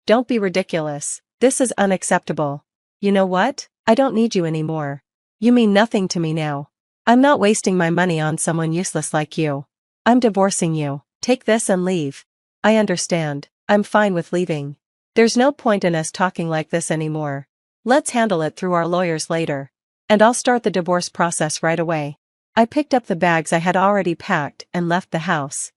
Don't be ridiculous. This is unacceptable. You know what? I don't need you anymore. You mean nothing to me now. I'm not wasting my money on someone useless like you. I'm divorcing you. Take this and leave. I understand. I'm fine with leaving. There's no point in us talking like this anymore. Let's handle it through our lawyers later. And I'll start the divorce process right away. I picked up the bags I had already packed and left the house.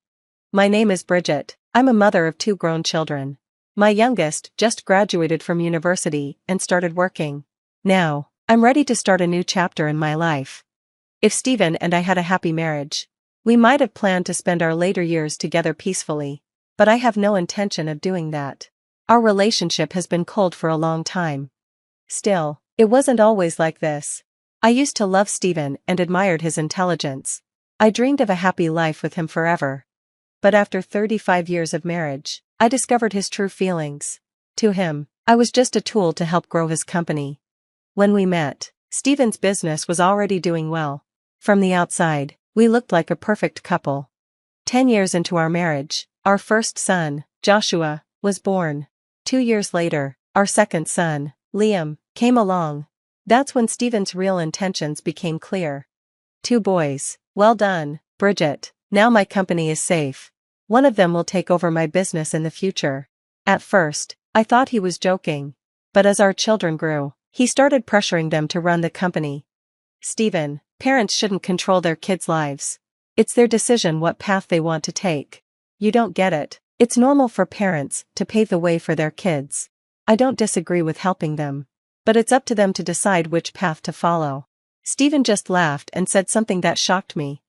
My name is Bridget. I'm a mother of 2 grown children. My youngest just graduated from university and started working. Now, I'm ready to start a new chapter in my life. If Steven and I had a happy marriage, we might have planned to spend our later years together peacefully, but I have no intention of doing that. Our relationship has been cold for a long time. Still, it wasn't always like this. I used to love Steven and admired his intelligence. I dreamed of a happy life with him forever. But after 35 years of marriage, I discovered his true feelings. To him, I was just a tool to help grow his company. When we met, Steven's business was already doing well. From the outside, we looked like a perfect couple. 10 years into our marriage, our first son, Joshua, was born. 2 years later, our second son, Liam, came along. That's when Steven's real intentions became clear. 2 boys. Well done, Bridget. Now my company is safe. One of them will take over my business in the future. At first, I thought he was joking. But as our children grew, he started pressuring them to run the company. Steven, parents shouldn't control their kids' lives. It's their decision what path they want to take. You don't get it. It's normal for parents to pave the way for their kids. I don't disagree with helping them. But it's up to them to decide which path to follow. Steven just laughed and said something that shocked me.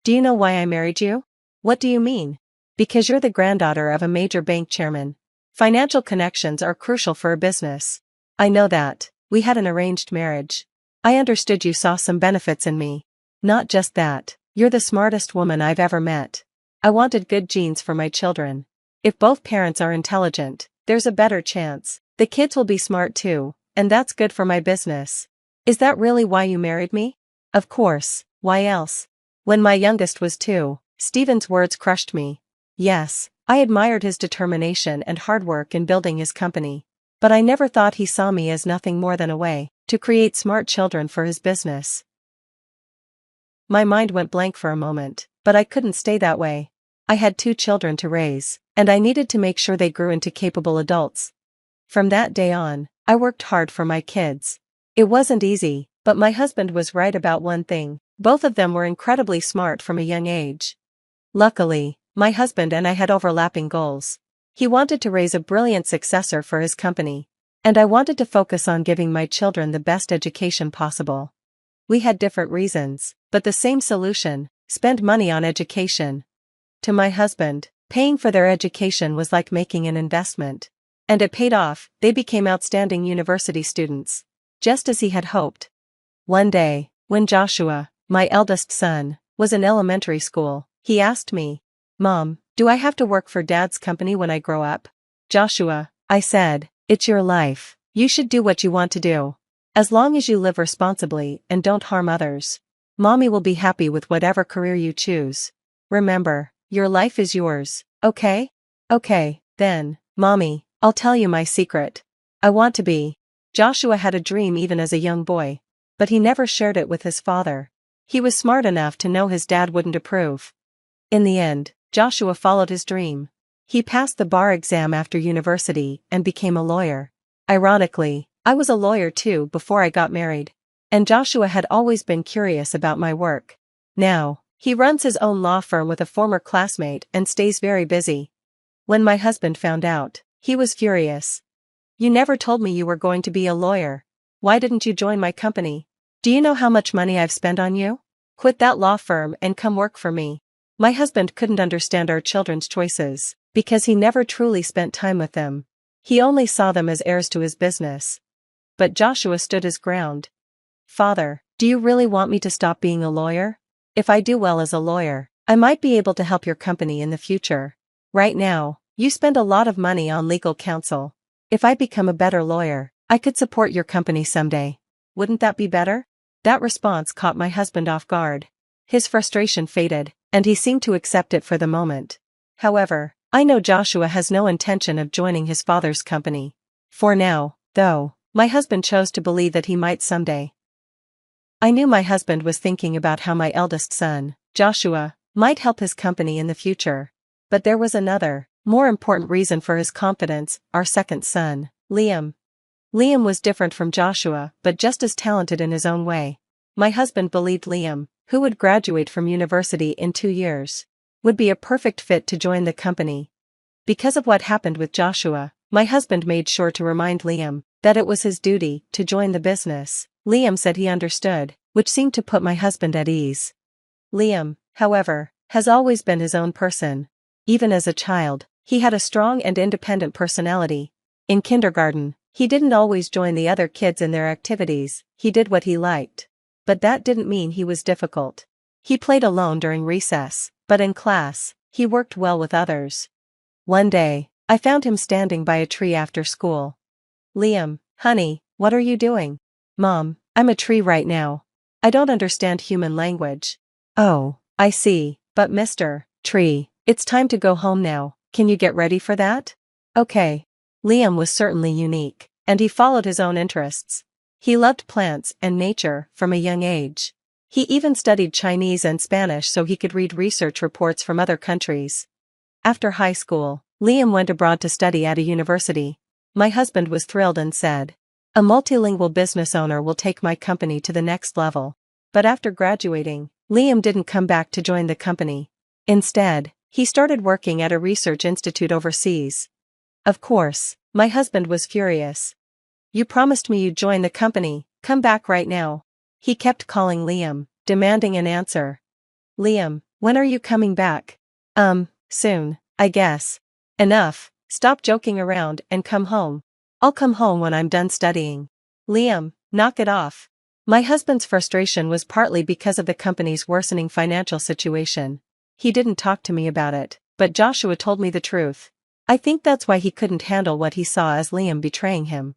Do you know why I married you? What do you mean? Because you're the granddaughter of a major bank chairman. Financial connections are crucial for a business. I know that. We had an arranged marriage. I understood you saw some benefits in me. Not just that, you're the smartest woman I've ever met. I wanted good genes for my children. If both parents are intelligent, there's a better chance the kids will be smart too, and that's good for my business. Is that really why you married me? Of course, why else? When my youngest was 2, Steven's words crushed me. Yes, I admired his determination and hard work in building his company. But I never thought he saw me as nothing more than a way to create smart children for his business. My mind went blank for a moment, but I couldn't stay that way. I had 2 children to raise, and I needed to make sure they grew into capable adults. From that day on, I worked hard for my kids. It wasn't easy, but my husband was right about one thing. Both of them were incredibly smart from a young age. Luckily, my husband and I had overlapping goals. He wanted to raise a brilliant successor for his company, and I wanted to focus on giving my children the best education possible. We had different reasons, but the same solution: spend money on education. To my husband, paying for their education was like making an investment. And it paid off. They became outstanding university students, just as he had hoped. One day, when Joshua, my eldest son, was in elementary school, he asked me, "Mom, do I have to work for Dad's company when I grow up?" "Joshua," I said, "it's your life. You should do what you want to do. As long as you live responsibly and don't harm others, Mommy will be happy with whatever career you choose. Remember, your life is yours, okay?" "Okay, then, Mommy, I'll tell you my secret. I want to be." Joshua had a dream even as a young boy, but he never shared it with his father. He was smart enough to know his dad wouldn't approve. In the end, Joshua followed his dream. He passed the bar exam after university and became a lawyer. Ironically, I was a lawyer too before I got married. And Joshua had always been curious about my work. Now, he runs his own law firm with a former classmate and stays very busy. When my husband found out, he was furious. "You never told me you were going to be a lawyer. Why didn't you join my company? Do you know how much money I've spent on you? Quit that law firm and come work for me." My husband couldn't understand our children's choices, because he never truly spent time with them. He only saw them as heirs to his business. But Joshua stood his ground. "Father, do you really want me to stop being a lawyer? If I do well as a lawyer, I might be able to help your company in the future. Right now, you spend a lot of money on legal counsel. If I become a better lawyer, I could support your company someday. Wouldn't that be better?" That response caught my husband off guard. His frustration faded, and he seemed to accept it for the moment. However, I know Joshua has no intention of joining his father's company. For now, though, my husband chose to believe that he might someday. I knew my husband was thinking about how my eldest son, Joshua, might help his company in the future. But there was another, more important reason for his confidence: our second son, Liam. Liam was different from Joshua, but just as talented in his own way. My husband believed Liam, who would graduate from university in 2 years, would be a perfect fit to join the company. Because of what happened with Joshua, my husband made sure to remind Liam that it was his duty to join the business. Liam said he understood, which seemed to put my husband at ease. Liam, however, has always been his own person. Even as a child, he had a strong and independent personality. In kindergarten, he didn't always join the other kids in their activities, he did what he liked. But that didn't mean he was difficult. He played alone during recess, but in class, he worked well with others. One day, I found him standing by a tree after school. "Liam, honey, what are you doing?" "Mom, I'm a tree right now. I don't understand human language." "Oh, I see, but Mr. Tree, it's time to go home now, can you get ready for that?" "Okay." Liam was certainly unique, and he followed his own interests. He loved plants and nature from a young age. He even studied Chinese and Spanish so he could read research reports from other countries. After high school, Liam went abroad to study at a university. My husband was thrilled and said, "A multilingual business owner will take my company to the next level." But after graduating, Liam didn't come back to join the company. Instead, he started working at a research institute overseas. Of course, my husband was furious. "You promised me you'd join the company, come back right now." He kept calling Liam, demanding an answer. "Liam, when are you coming back?" Soon, I guess." "Enough, stop joking around and come home." "I'll come home when I'm done studying." "Liam, knock it off." My husband's frustration was partly because of the company's worsening financial situation. He didn't talk to me about it, but Joshua told me the truth. I think that's why he couldn't handle what he saw as Liam betraying him.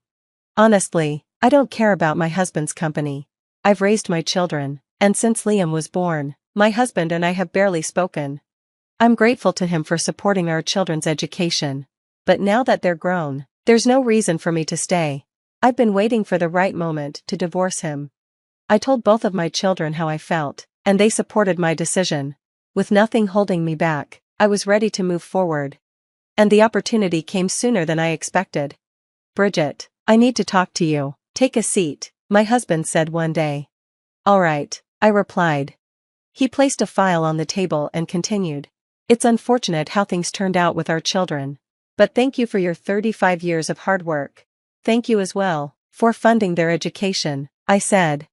Honestly, I don't care about my husband's company. I've raised my children, and since Liam was born, my husband and I have barely spoken. I'm grateful to him for supporting our children's education. But now that they're grown, there's no reason for me to stay. I've been waiting for the right moment to divorce him. I told both of my children how I felt, and they supported my decision. With nothing holding me back, I was ready to move forward. And the opportunity came sooner than I expected. "Bridget, I need to talk to you. Take a seat," my husband said one day. "All right," I replied. He placed a file on the table and continued. "It's unfortunate how things turned out with our children. But thank you for your 35 years of hard work. Thank you as well for funding their education," I said.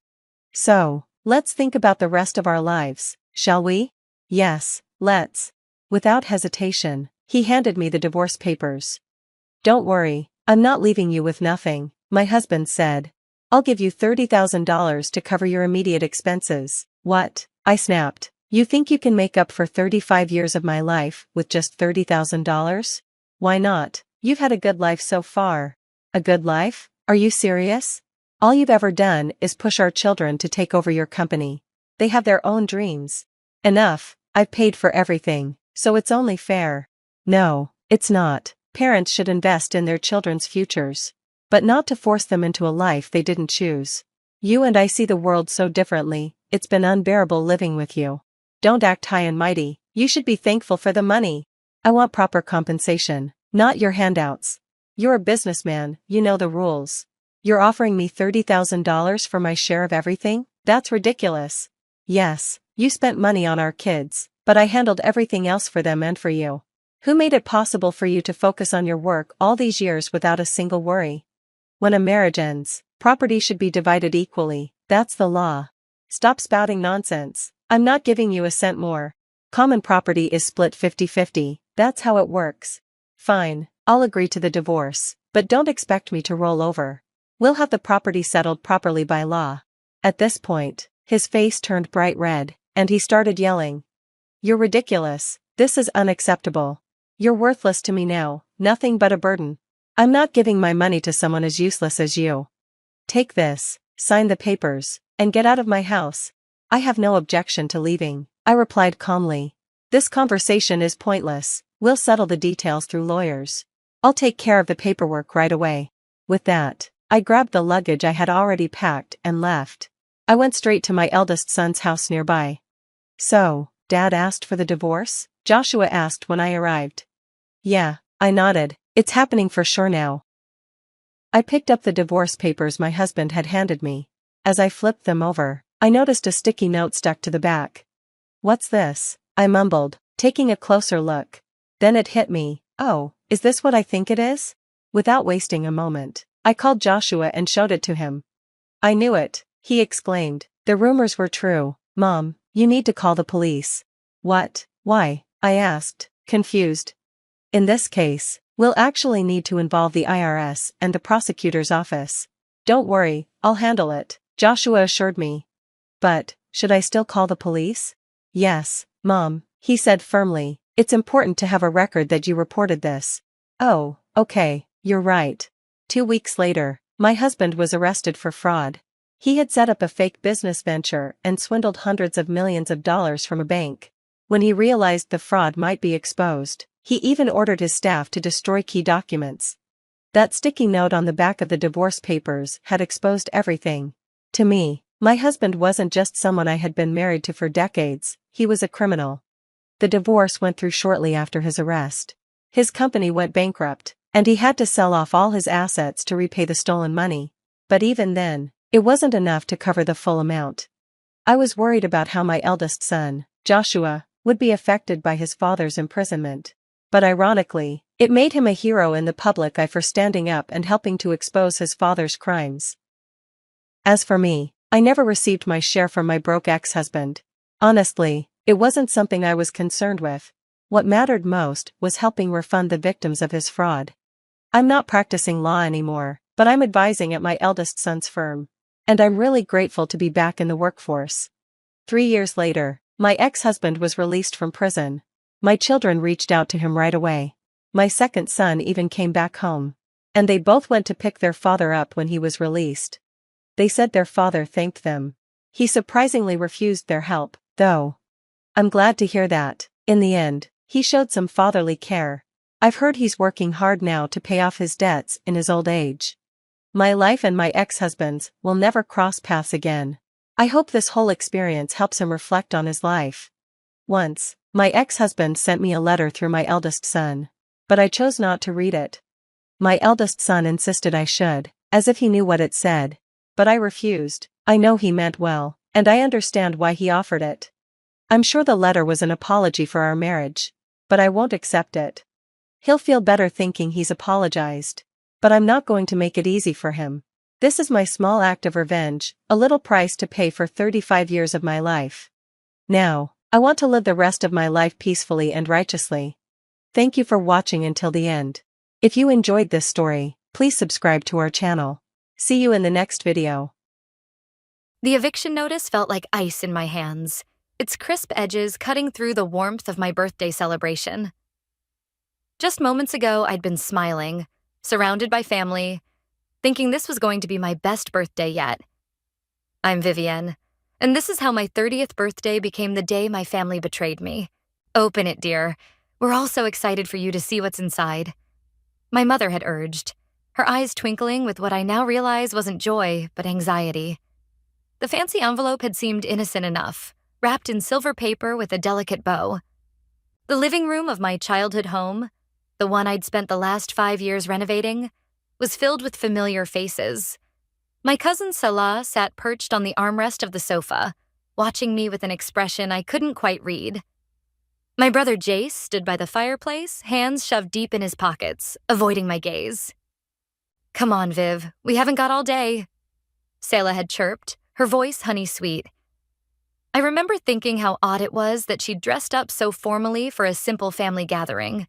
"So, let's think about the rest of our lives, shall we?" "Yes, let's." Without hesitation, he handed me the divorce papers. "Don't worry, I'm not leaving you with nothing," my husband said. "I'll give you $30,000 to cover your immediate expenses." "What?" I snapped. "You think you can make up for 35 years of my life with just $30,000? Why not? You've had a good life so far." "A good life? Are you serious? All you've ever done is push our children to take over your company. They have their own dreams." "Enough, I've paid for everything, so it's only fair." "No, it's not. Parents should invest in their children's futures. But not to force them into a life they didn't choose. You and I see the world so differently, it's been unbearable living with you. Don't act high and mighty, you should be thankful for the money. I want proper compensation, not your handouts. You're a businessman, you know the rules. You're offering me $30,000 for my share of everything? That's ridiculous." "Yes, you spent money on our kids, but I handled everything else for them and for you. Who made it possible for you to focus on your work all these years without a single worry? When a marriage ends, property should be divided equally, that's the law. Stop spouting nonsense, I'm not giving you a cent more. Common property is split 50-50, that's how it works." "Fine, I'll agree to the divorce, but don't expect me to roll over. We'll have the property settled properly by law." At this point, his face turned bright red, and he started yelling. "You're ridiculous, this is unacceptable. You're worthless to me now, nothing but a burden. I'm not giving my money to someone as useless as you. Take this, sign the papers, and get out of my house." "I have no objection to leaving," I replied calmly. "This conversation is pointless. We'll settle the details through lawyers. I'll take care of the paperwork right away. With that, I grabbed the luggage I had already packed and left. I went straight to my eldest son's house nearby. So, Dad asked for the divorce? Joshua asked when I arrived. Yeah, I nodded. It's happening for sure now. I picked up the divorce papers my husband had handed me. As I flipped them over, I noticed a sticky note stuck to the back. What's this? I mumbled, taking a closer look. Then it hit me. Oh, is this what I think it is? Without wasting a moment, I called Joshua and showed it to him. I knew it, he exclaimed. The rumors were true. Mom, you need to call the police. What? Why? I asked, confused. In this case, we'll actually need to involve the IRS and the prosecutor's office. Don't worry, I'll handle it, Joshua assured me. But, should I still call the police? Yes, Mom, he said firmly. It's important to have a record that you reported this. Oh, okay, you're right. 2 weeks later, my husband was arrested for fraud. He had set up a fake business venture and swindled hundreds of millions of dollars from a bank. When he realized the fraud might be exposed, he even ordered his staff to destroy key documents. That sticky note on the back of the divorce papers had exposed everything. To me, my husband wasn't just someone I had been married to for decades, he was a criminal. The divorce went through shortly after his arrest. His company went bankrupt, and he had to sell off all his assets to repay the stolen money. But even then, it wasn't enough to cover the full amount. I was worried about how my eldest son, Joshua, would be affected by his father's imprisonment. But ironically, it made him a hero in the public eye for standing up and helping to expose his father's crimes. As for me, I never received my share from my broke ex-husband. Honestly, it wasn't something I was concerned with. What mattered most was helping refund the victims of his fraud. I'm not practicing law anymore, but I'm advising at my eldest son's firm. And I'm really grateful to be back in the workforce. 3 years later, my ex-husband was released from prison. My children reached out to him right away. My second son even came back home. And they both went to pick their father up when he was released. They said their father thanked them. He surprisingly refused their help, though. I'm glad to hear that, in the end, he showed some fatherly care. I've heard he's working hard now to pay off his debts in his old age. My life and my ex-husband's will never cross paths again. I hope this whole experience helps him reflect on his life. Once, my ex-husband sent me a letter through my eldest son. But I chose not to read it. My eldest son insisted I should, as if he knew what it said. But I refused. I know he meant well, and I understand why he offered it. I'm sure the letter was an apology for our marriage. But I won't accept it. He'll feel better thinking he's apologized. But I'm not going to make it easy for him. This is my small act of revenge, a little price to pay for 35 years of my life. Now, I want to live the rest of my life peacefully and righteously. Thank you for watching until the end. If you enjoyed this story, please subscribe to our channel. See you in the next video. The eviction notice felt like ice in my hands, its crisp edges cutting through the warmth of my birthday celebration. Just moments ago, I'd been smiling, surrounded by family, thinking this was going to be my best birthday yet. I'm Vivienne, and this is how my 30th birthday became the day my family betrayed me. Open it, dear. We're all so excited for you to see what's inside. My mother had urged, her eyes twinkling with what I now realize wasn't joy, but anxiety. The fancy envelope had seemed innocent enough, wrapped in silver paper with a delicate bow. The living room of my childhood home, the one I'd spent the last 5 years renovating, was filled with familiar faces. My cousin Salah sat perched on the armrest of the sofa, watching me with an expression I couldn't quite read. My brother Jace stood by the fireplace, hands shoved deep in his pockets, avoiding my gaze. "Come on, Viv, we haven't got all day," Selah had chirped, her voice honey-sweet. I remember thinking how odd it was that she'd dressed up so formally for a simple family gathering.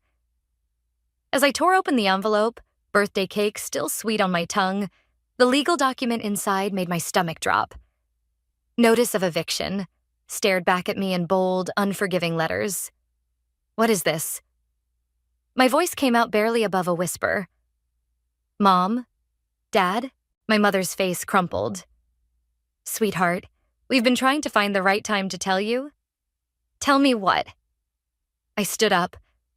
As I tore open the envelope, birthday cake still sweet on my tongue, the legal document inside made my stomach drop. Notice of eviction, stared back at me in bold, unforgiving letters. What is this? My voice came out barely above a whisper. Mom? Dad? My mother's face crumpled. Sweetheart, we've been trying to find the right time to tell you. Tell me what? I stood up,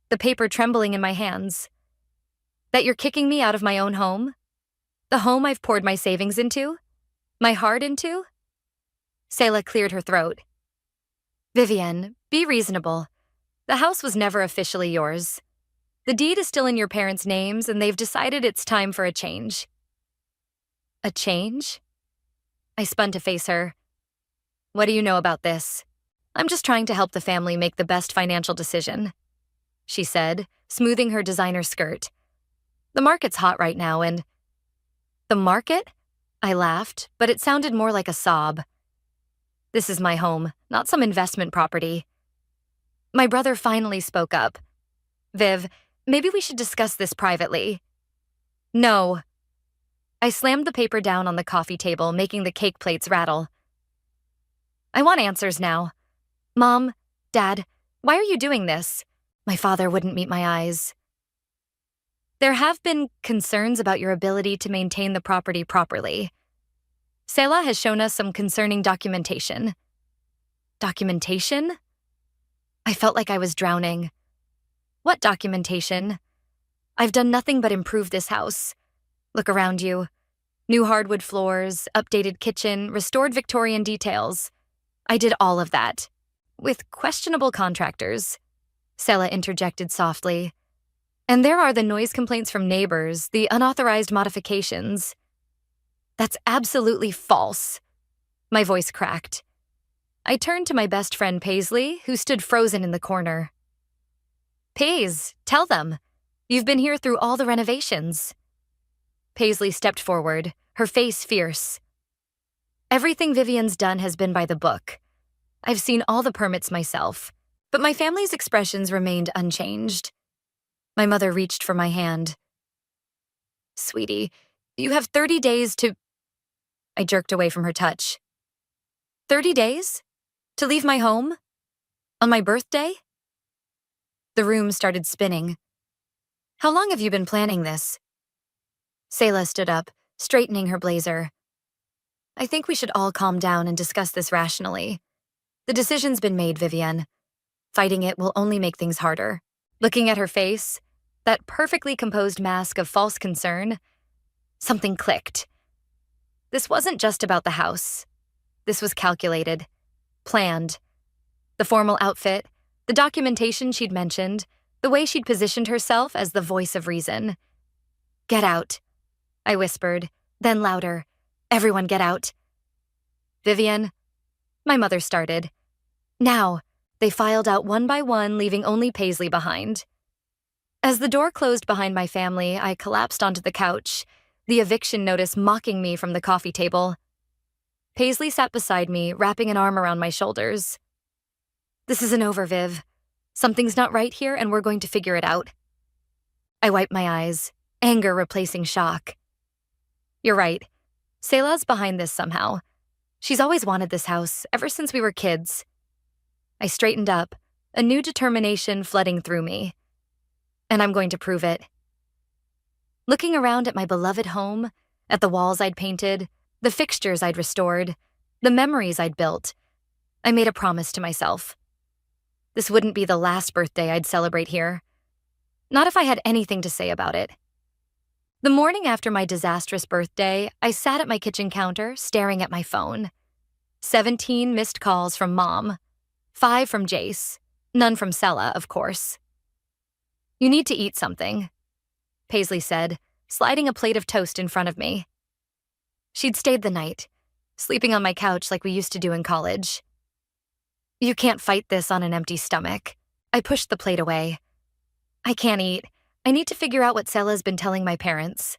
the paper trembling in my hands. That you're kicking me out of my own home? The home I've poured my savings into? My heart into? Selah cleared her throat. Vivian, be reasonable. The house was never officially yours. The deed is still in your parents' names, and they've decided it's time for a change. A change? I spun to face her. What do you know about this? I'm just trying to help the family make the best financial decision, she said, smoothing her designer skirt. The market's hot right now, and... The market? I laughed, but it sounded more like a sob. This is my home, not some investment property. My brother finally spoke up. Viv, maybe we should discuss this privately. No. I slammed the paper down on the coffee table, making the cake plates rattle. I want answers now. Mom, Dad, why are you doing this? My father wouldn't meet my eyes. There have been concerns about your ability to maintain the property properly. Selah has shown us some concerning documentation. Documentation? I felt like I was drowning. What documentation? I've done nothing but improve this house. Look around you. New hardwood floors, updated kitchen, restored Victorian details. I did all of that. With questionable contractors. Selah interjected softly. And there are the noise complaints from neighbors, the unauthorized modifications. That's absolutely false. My voice cracked. I turned to my best friend Paisley, who stood frozen in the corner. Paise, tell them. You've been here through all the renovations. Paisley stepped forward, her face fierce. Everything Vivian's done has been by the book. I've seen all the permits myself, but my family's expressions remained unchanged. My mother reached for my hand. Sweetie, you have 30 days to... I jerked away from her touch. 30 days? To leave my home? On my birthday? The room started spinning. How long have you been planning this? Selah stood up, straightening her blazer. I think we should all calm down and discuss this rationally. The decision's been made, Vivian. Fighting it will only make things harder. Looking at her face, that perfectly composed mask of false concern, something clicked. This wasn't just about the house. This was calculated, planned. The formal outfit, the documentation she'd mentioned, the way she'd positioned herself as the voice of reason. Get out, I whispered, then louder. Everyone get out. Vivian, my mother started. Now, they filed out one by one, leaving only Paisley behind. As the door closed behind my family, I collapsed onto the couch, the eviction notice mocking me from the coffee table. Paisley sat beside me, wrapping an arm around my shoulders. This isn't over, Viv. Something's not right here, and we're going to figure it out. I wiped my eyes, anger replacing shock. You're right. Selah's behind this somehow. She's always wanted this house, ever since we were kids. I straightened up, a new determination flooding through me. And I'm going to prove it. Looking around at my beloved home, at the walls I'd painted, the fixtures I'd restored, the memories I'd built, I made a promise to myself. This wouldn't be the last birthday I'd celebrate here. Not if I had anything to say about it. The morning after my disastrous birthday, I sat at my kitchen counter, staring at my phone. 17 missed calls from Mom. 5 from Jace. None from Selah, of course. You need to eat something, Paisley said, sliding a plate of toast in front of me. She'd stayed the night, sleeping on my couch like we used to do in college. You can't fight this on an empty stomach. I pushed the plate away. I can't eat. I need to figure out what Selah's been telling my parents.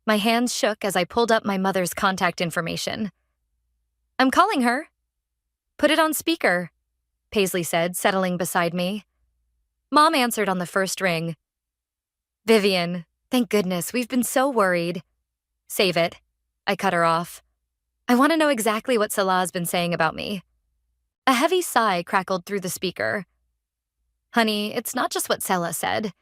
My hands shook as I pulled up my mother's contact information. I'm calling her. Put it on speaker, Paisley said, settling beside me. Mom answered on the first ring. Vivian, thank goodness, we've been so worried. Save it. I cut her off. I want to know exactly what Selah's been saying about me. A heavy sigh crackled through the speaker. Honey, it's not just what Selah said.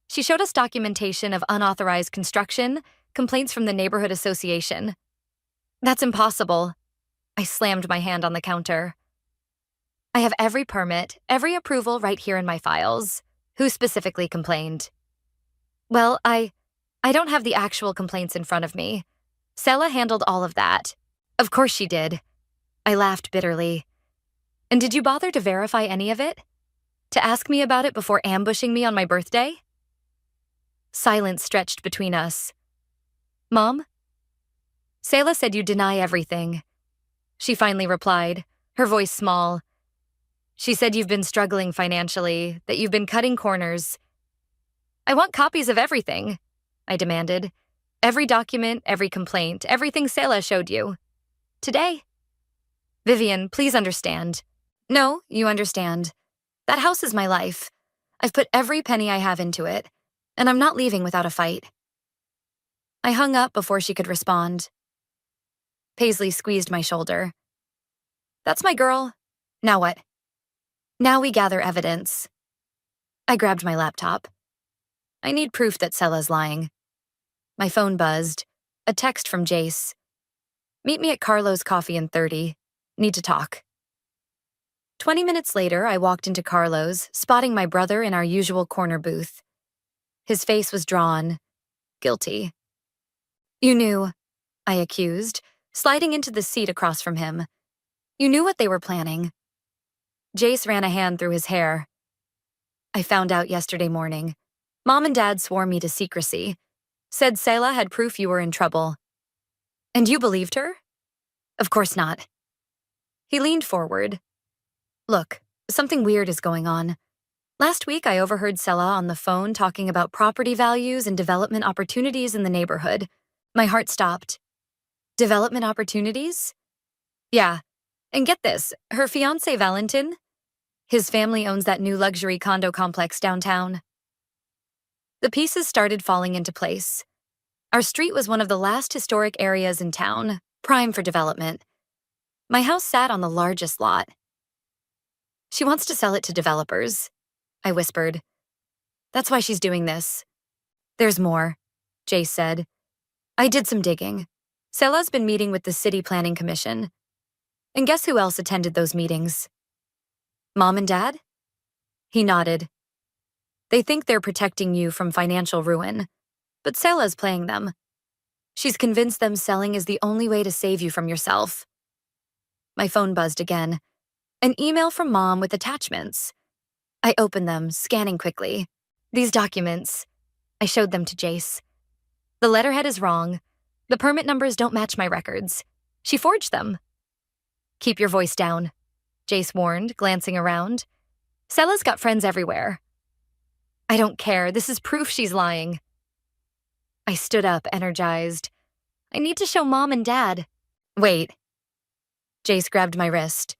She showed us documentation of unauthorized construction, complaints from the neighborhood association. That's impossible. I slammed my hand on the counter. I have every permit, every approval right here in my files. Who specifically complained? Well, I don't have the actual complaints in front of me. Selah handled all of that. Of course she did. I laughed bitterly. And did you bother to verify any of it? To ask me about it before ambushing me on my birthday? Silence stretched between us. Mom? Selah said you deny everything. She finally replied, her voice small. She said you've been struggling financially, that you've been cutting corners. I want copies of everything, I demanded. Every document, every complaint, everything Selah showed you. Today. Vivian, please understand. No, you understand. That house is my life. I've put every penny I have into it, and I'm not leaving without a fight. I hung up before she could respond. Paisley squeezed my shoulder. That's my girl. Now what? Now we gather evidence. I grabbed my laptop. I need proof that Selah's lying. My phone buzzed. A text from Jace. Meet me at Carlo's Coffee in 30. Need to talk. 20 minutes later, I walked into Carlo's, spotting my brother in our usual corner booth. His face was drawn. Guilty. You knew, I accused, sliding into the seat across from him. You knew what they were planning. Jace ran a hand through his hair. I found out yesterday morning. Mom and Dad swore me to secrecy. Said Selah had proof you were in trouble. And you believed her? Of course not. He leaned forward. Look, something weird is going on. Last week, I overheard Selah on the phone talking about property values and development opportunities in the neighborhood. My heart stopped. Development opportunities? Yeah. And get this, her fiancé Valentin? His family owns that new luxury condo complex downtown. The pieces started falling into place. Our street was one of the last historic areas in town, prime for development. My house sat on the largest lot. She wants to sell it to developers, I whispered. That's why she's doing this. There's more, Jace said. I did some digging. Selah's been meeting with the City Planning Commission. And guess who else attended those meetings? Mom and Dad? He nodded. They think they're protecting you from financial ruin, but Selah's playing them. She's convinced them selling is the only way to save you from yourself. My phone buzzed again. An email from Mom with attachments. I opened them, scanning quickly. These documents. I showed them to Jace. The letterhead is wrong. The permit numbers don't match my records. She forged them. Keep your voice down, Jace warned, glancing around. Selah's got friends everywhere. I don't care. This is proof she's lying. I stood up, energized. I need to show Mom and Dad. Wait. Jace grabbed my wrist.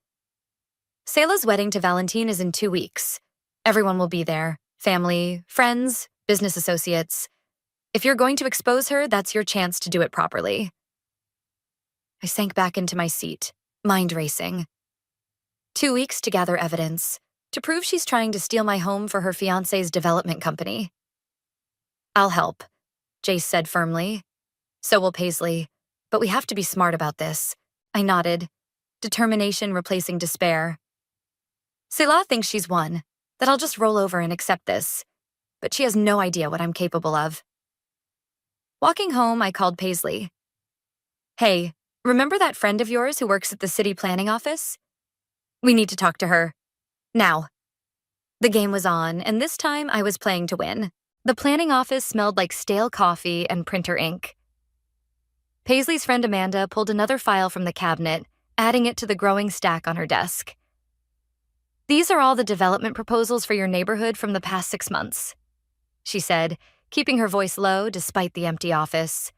Selah's wedding to Valentin is in 2 weeks. Everyone will be there. Family, friends, business associates. If you're going to expose her, that's your chance to do it properly. I sank back into my seat, mind racing. 2 weeks to gather evidence, to prove she's trying to steal my home for her fiancé's development company. I'll help, Jace said firmly. So will Paisley, but we have to be smart about this. I nodded, determination replacing despair. Selah thinks she's won, that I'll just roll over and accept this, but she has no idea what I'm capable of. Walking home, I called Paisley. Hey, remember that friend of yours who works at the city planning office? We need to talk to her. Now. The game was on, and this time I was playing to win. The planning office smelled like stale coffee and printer ink. Paisley's friend Amanda pulled another file from the cabinet, adding it to the growing stack on her desk. These are all the development proposals for your neighborhood from the past 6 months, she said, keeping her voice low despite the empty office.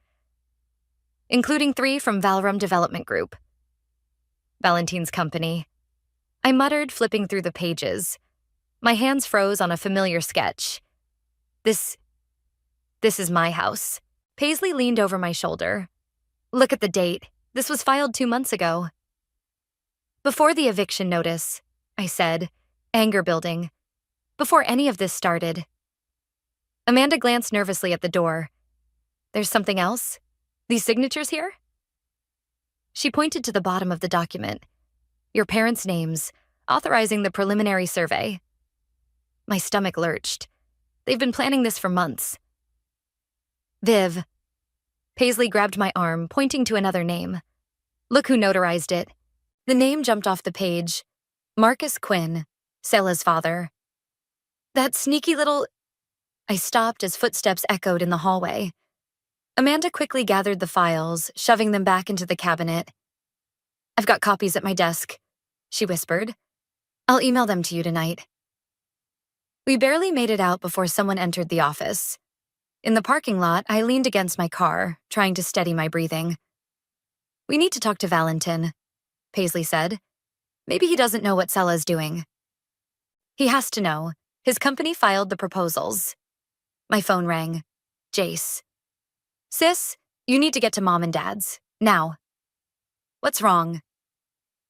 Including 3 from Valrum Development Group. Valentin's company. I muttered, flipping through the pages. My hands froze on a familiar sketch. This is my house. Paisley leaned over my shoulder. Look at the date. This was filed 2 months ago. Before the eviction notice, I said, anger building. Before any of this started. Amanda glanced nervously at the door. There's something else? These signatures here? She pointed to the bottom of the document. Your parents' names, authorizing the preliminary survey. My stomach lurched. They've been planning this for months. Viv. Paisley grabbed my arm, pointing to another name. Look who notarized it. The name jumped off the page. Marcus Quinn, Selah's father. That sneaky little... I stopped as footsteps echoed in the hallway. Amanda quickly gathered the files, shoving them back into the cabinet. I've got copies at my desk, she whispered. I'll email them to you tonight. We barely made it out before someone entered the office. In the parking lot, I leaned against my car, trying to steady my breathing. We need to talk to Valentin, Paisley said. Maybe he doesn't know what Selah's doing. He has to know. His company filed the proposals. My phone rang. Jace. Sis, you need to get to Mom and Dad's. Now. What's wrong?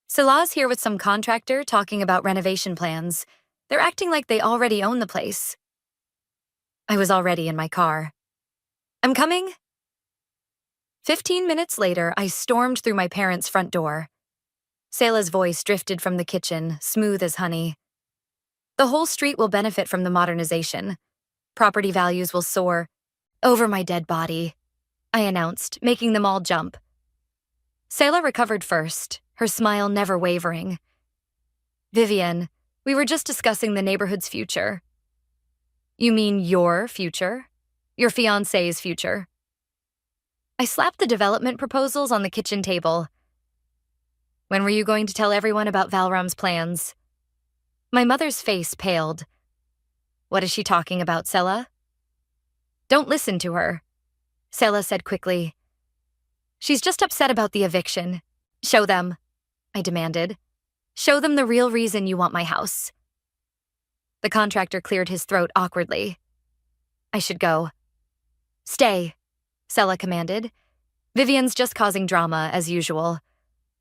Selah's here with some contractor talking about renovation plans. They're acting like they already own the place. I was already in my car. I'm coming. 15 minutes later, I stormed through my parents' front door. Selah's voice drifted from the kitchen, smooth as honey. The whole street will benefit from the modernization. Property values will soar. Over my dead body, I announced, making them all jump. Selah recovered first, her smile never wavering. Vivian, we were just discussing the neighborhood's future. You mean your future? Your fiancé's future? I slapped the development proposals on the kitchen table. When were you going to tell everyone about Valram's plans? My mother's face paled. What is she talking about, Selah? Don't listen to her, Selah said quickly. She's just upset about the eviction. Show them, I demanded. Show them the real reason you want my house. The contractor cleared his throat awkwardly. I should go. Stay, Selah commanded. Vivian's just causing drama, as usual.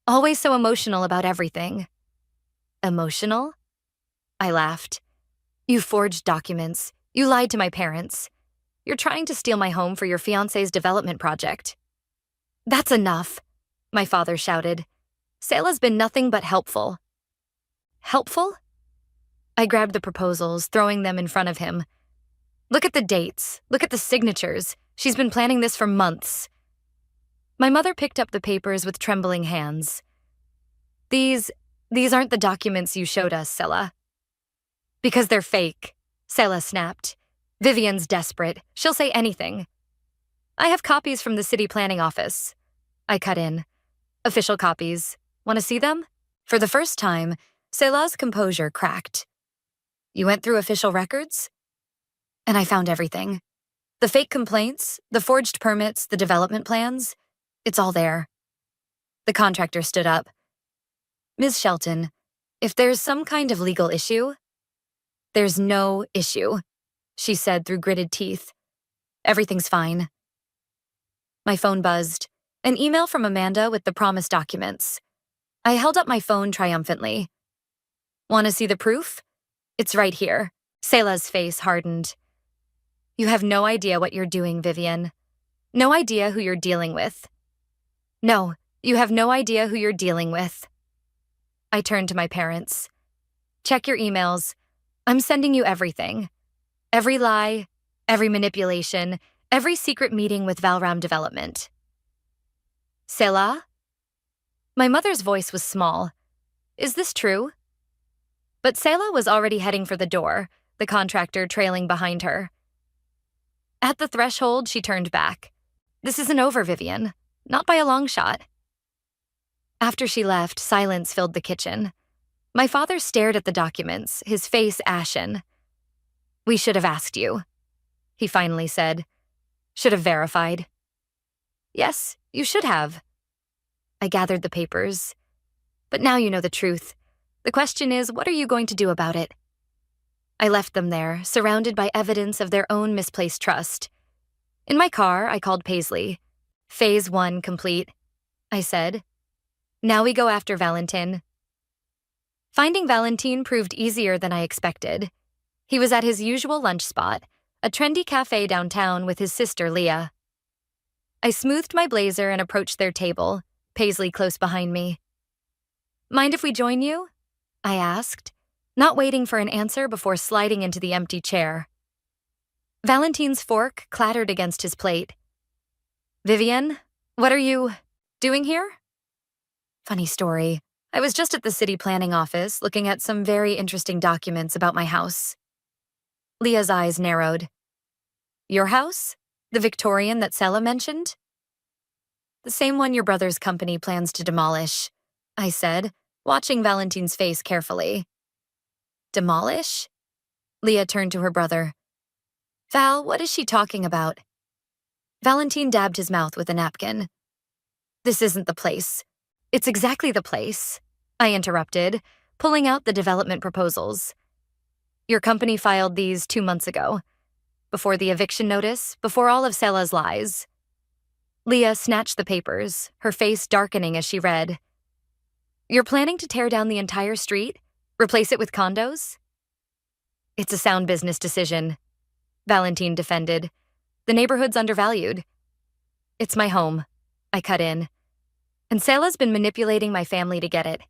Always so emotional about everything. Emotional? I laughed. You forged documents. You lied to my parents. You're trying to steal my home for your fiancé's development project. That's enough, my father shouted. Selah's been nothing but helpful. Helpful? I grabbed the proposals, throwing them in front of him. Look at the dates. Look at the signatures. She's been planning this for months. My mother picked up the papers with trembling hands. These aren't the documents you showed us, Selah. Because they're fake, Selah snapped. Vivian's desperate. She'll say anything. I have copies from the city planning office. I cut in. Official copies. Want to see them? For the first time, Selah's composure cracked. You went through official records? And I found everything. The fake complaints, the forged permits, the development plans. It's all there. The contractor stood up. Ms. Shelton, if there's some kind of legal issue... There's no issue, she said through gritted teeth. Everything's fine. My phone buzzed. An email from Amanda with the promised documents. I held up my phone triumphantly. Want to see the proof? It's right here. Selah's face hardened. You have no idea what you're doing, Vivian. No idea who you're dealing with. No, you have no idea who you're dealing with. I turned to my parents. Check your emails. I'm sending you everything. Every lie, every manipulation, every secret meeting with Valram Development. Selah? My mother's voice was small. Is this true? But Selah was already heading for the door, the contractor trailing behind her. At the threshold, she turned back. This isn't over, Vivian. Not by a long shot. After she left, silence filled the kitchen. My father stared at the documents, his face ashen. We should have asked you, he finally said. Should have verified. Yes, you should have. I gathered the papers. But now you know the truth. The question is, what are you going to do about it? I left them there, surrounded by evidence of their own misplaced trust. In my car, I called Paisley. Phase 1 complete, I said. Now we go after Valentin. Finding Valentin proved easier than I expected. He was at his usual lunch spot, a trendy cafe downtown with his sister Leah. I smoothed my blazer and approached their table, Paisley close behind me. Mind if we join you? I asked. not waiting for an answer before sliding into the empty chair. Valentine's fork clattered against his plate. "Vivian, what are you doing here?" Funny story. I was just at the city planning office looking at some very interesting documents about my house. Leah's eyes narrowed. "Your house? The Victorian that Sela mentioned?" "The same one your brother's company plans to demolish," I said, watching Valentine's face carefully. "Demolish?" Leah turned to her brother. "Val, what is she talking about?" Valentine dabbed his mouth with a napkin. "This isn't the place." "It's exactly the place," I interrupted, pulling out the development proposals. "Your company filed these 2 months ago. Before the eviction notice, before all of Sela's lies." Leah snatched the papers, her face darkening as she read. "You're planning to tear down the entire street? Replace it with condos?" "It's a sound business decision," Valentine defended. "The neighborhood's undervalued." "It's my home," I cut in. "And Sela's been manipulating my family to get it.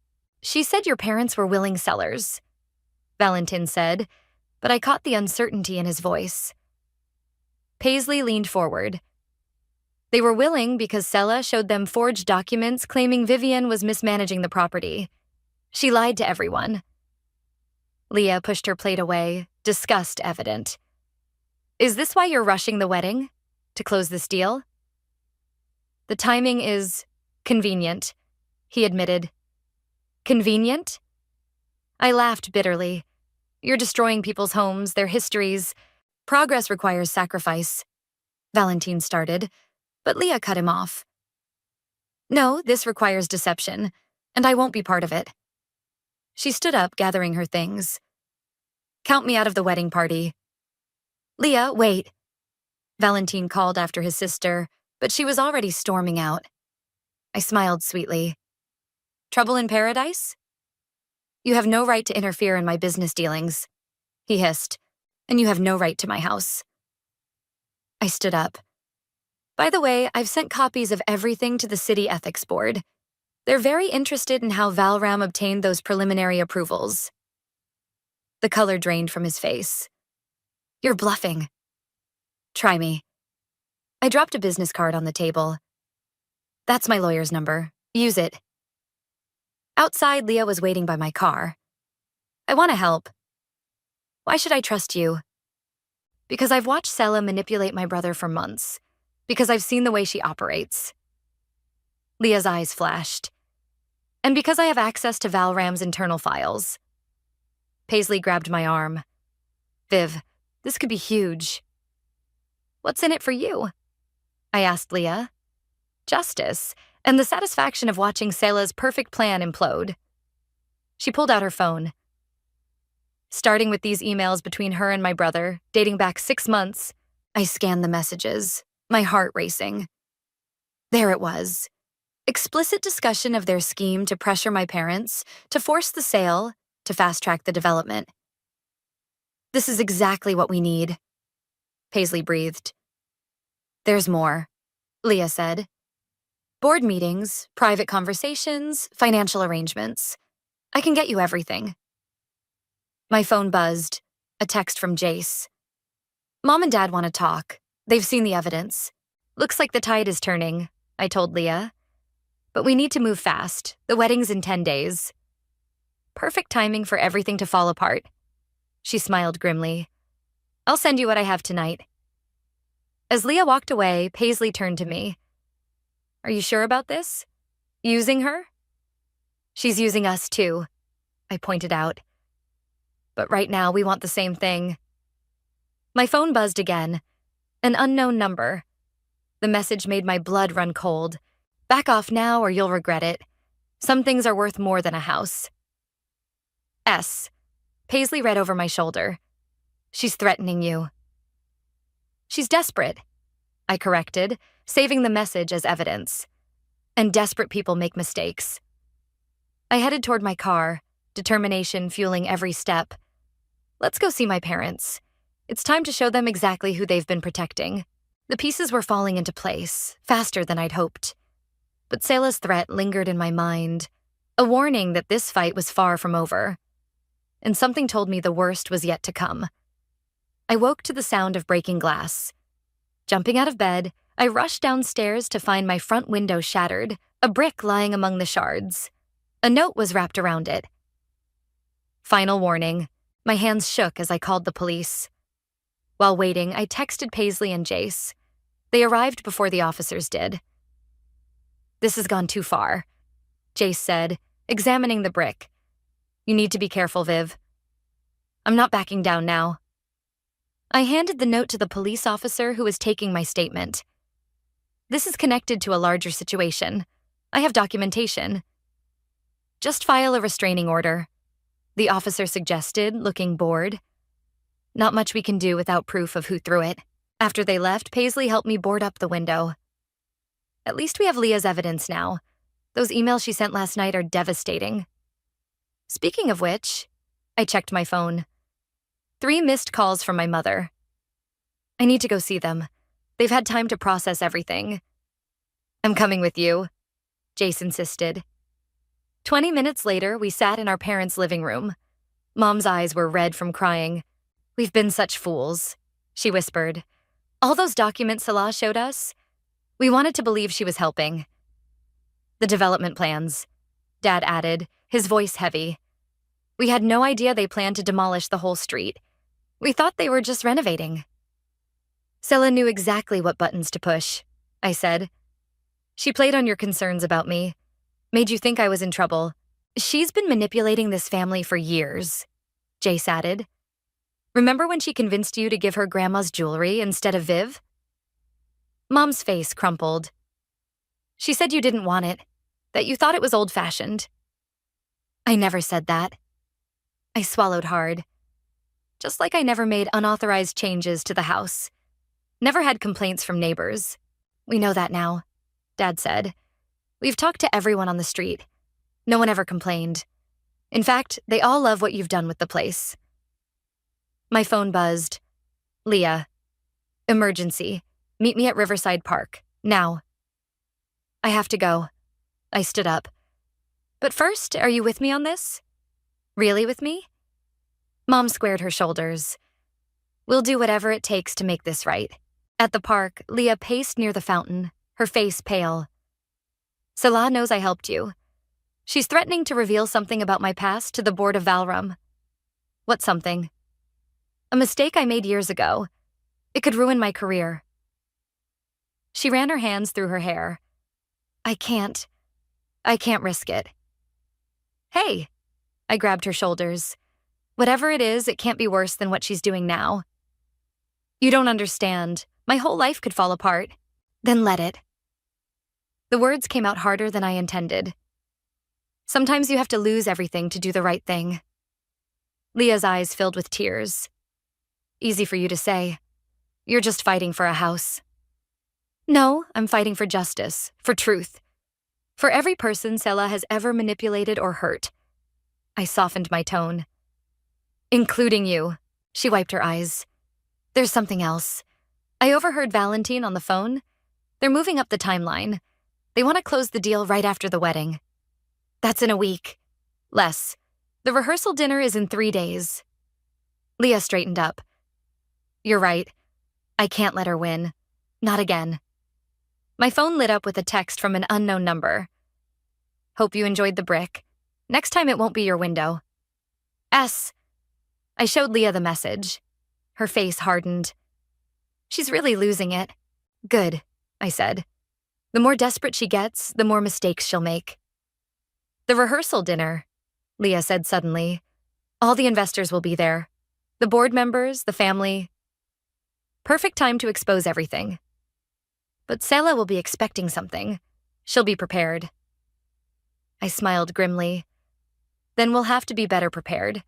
She said your parents were willing sellers," Valentine said, but I caught the uncertainty in his voice. Paisley leaned forward. "They were willing because Sela showed them forged documents claiming Vivian was mismanaging the property. She lied to everyone." Leah pushed her plate away, disgust evident. "Is this why you're rushing the wedding? To close this deal?" "The timing is convenient," he admitted. "Convenient?" I laughed bitterly. "You're destroying people's homes, their histories. Progress requires sacrifice," Valentine started, but Leah cut him off. "No, this requires deception, and I won't be part of it." She stood up, gathering her things. "Count me out of the wedding party." "Leah, wait," Valentine called after his sister, but she was already storming out. I smiled sweetly. "Trouble in paradise?" "You have no right to interfere in my business dealings," he hissed, "and you have no right to my house." I stood up. "By the way, I've sent copies of everything to the City Ethics Board. They're very interested in how Valram obtained those preliminary approvals." The color drained from his face. "You're bluffing." "Try me." I dropped a business card on the table. "That's my lawyer's number. Use it." Outside, Leah was waiting by my car. "I want to help." "Why should I trust you?" "Because I've watched Sela manipulate my brother for months. Because I've seen the way she operates." Leah's eyes flashed. "And because I have access to Valram's internal files." Paisley grabbed my arm. "Viv, this could be huge." "What's in it for you?" I asked Leah. "Justice, and the satisfaction of watching Sela's perfect plan implode." She pulled out her phone. Starting with these emails between her and my brother, dating back 6 months, I scanned the messages, my heart racing. There it was. Explicit discussion of their scheme to pressure my parents, to force the sale, to fast-track the development. "This is exactly what we need," Paisley breathed. "There's more," Leah said. "Board meetings, private conversations, financial arrangements. I can get you everything." My phone buzzed, a text from Jace. "Mom and Dad want to talk. They've seen the evidence. Looks like the tide is turning," I told Leah. "But we need to move fast. The wedding's in 10 days. "Perfect timing for everything to fall apart." She smiled grimly. "I'll send you what I have tonight." As Leah walked away, Paisley turned to me. "Are you sure about this? Using her?" "She's using us too," I pointed out. "But right now we want the same thing." My phone buzzed again. An unknown number. The message made my blood run cold. "Back off now or you'll regret it. Some things are worth more than a house." S. Paisley read over my shoulder. "She's threatening you." "She's desperate," I corrected, saving the message as evidence. "And desperate people make mistakes." I headed toward my car, determination fueling every step. Let's go see my parents. It's time to show them exactly who they've been protecting. The pieces were falling into place, faster than I'd hoped. But Sela's threat lingered in my mind, a warning that this fight was far from over. and something told me the worst was yet to come. I woke to the sound of breaking glass. Jumping out of bed, I rushed downstairs to find my front window shattered, a brick lying among the shards. A note was wrapped around it. Final warning. My hands shook as I called the police. While waiting, I texted Paisley and Jace. They arrived before the officers did. "This has gone too far," Jace said, examining the brick. "You need to be careful, Viv." "I'm not backing down now." I handed the note to the police officer who was taking my statement. "This is connected to a larger situation. I have documentation." "Just file a restraining order," the officer suggested, looking bored. "Not much we can do without proof of who threw it." After they left, Paisley helped me board up the window. "At least we have Leah's evidence now. Those emails she sent last night are devastating." Speaking of which, I checked my phone. 3 missed calls from my mother. I need to go see them. They've had time to process everything. "I'm coming with you," Jace insisted. 20 minutes later, we sat in our parents' living room. Mom's eyes were red from crying. "We've been such fools," she whispered. "All those documents Salah showed us, we wanted to believe she was helping." "The development plans," Dad added, his voice heavy. "We had no idea they planned to demolish the whole street. We thought they were just renovating." "Sela knew exactly what buttons to push," I said. "She played on your concerns about me, made you think I was in trouble. She's been manipulating this family for years," Jace added. "Remember when she convinced you to give her grandma's jewelry instead of Viv?" Mom's face crumpled. "She said you didn't want it, that you thought it was old-fashioned." "I never said that." I swallowed hard. Just like I never made unauthorized changes to the house. Never had complaints from neighbors. "We know that now," Dad said. "We've talked to everyone on the street. No one ever complained. In fact, they all love what you've done with the place." My phone buzzed. "Leah. Emergency. Meet me at Riverside Park. Now." "I have to go." I stood up. "But first, are you with me on this? Really with me?" Mom squared her shoulders. "We'll do whatever it takes to make this right." At the park, Leah paced near the fountain, her face pale. "Salah knows I helped you. She's threatening to reveal something about my past to the board of Valram." "What something?" "A mistake I made years ago. It could ruin my career." She ran her hands through her hair. I can't risk it." "Hey," I grabbed her shoulders. "Whatever it is, it can't be worse than what she's doing now." "You don't understand. My whole life could fall apart." "Then let it." The words came out harder than I intended. Sometimes you have to lose everything to do the right thing. Leah's eyes filled with tears. "Easy for you to say. You're just fighting for a house." "No, I'm fighting for justice, for truth. For every person Sela has ever manipulated or hurt." I softened my tone. "Including you." She wiped her eyes. "There's something else. I overheard Valentine on the phone. They're moving up the timeline. They want to close the deal right after the wedding. That's in a week. Less. The rehearsal dinner is in 3 days." Leah straightened up. "You're right. I can't let her win. Not again." My phone lit up with a text from an unknown number. "Hope you enjoyed the brick. Next time it won't be your window. S." I showed Leah the message. Her face hardened. "She's really losing it." "Good," I said. "The more desperate she gets, the more mistakes she'll make." "The rehearsal dinner," Leah said suddenly. "All the investors will be there. The board members, the family. Perfect time to expose everything. But Sela will be expecting something. She'll be prepared." I smiled grimly. "Then we'll have to be better prepared.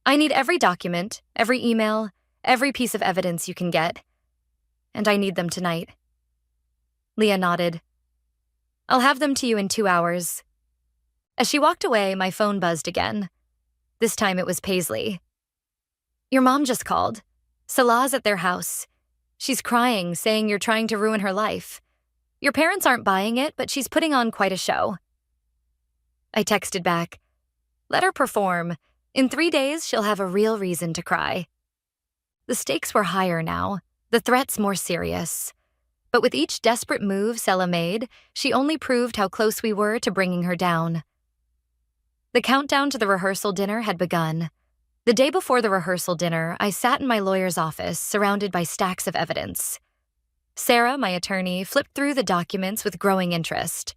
I need every document, every email, every piece of evidence you can get. And I need them tonight." Leah nodded. "I'll have them to you in 2 hours." As she walked away, my phone buzzed again. This time it was Paisley. "Your mom just called. Salah's at their house. She's crying, saying you're trying to ruin her life. Your parents aren't buying it, but she's putting on quite a show." I texted back, "Let her perform. In 3 days, she'll have a real reason to cry. The stakes were higher now, the threats more serious. But with each desperate move Sela made, she only proved how close we were to bringing her down. The countdown to the rehearsal dinner had begun. The day before the rehearsal dinner, I sat in my lawyer's office, surrounded by stacks of evidence. Sarah, my attorney, flipped through the documents with growing interest.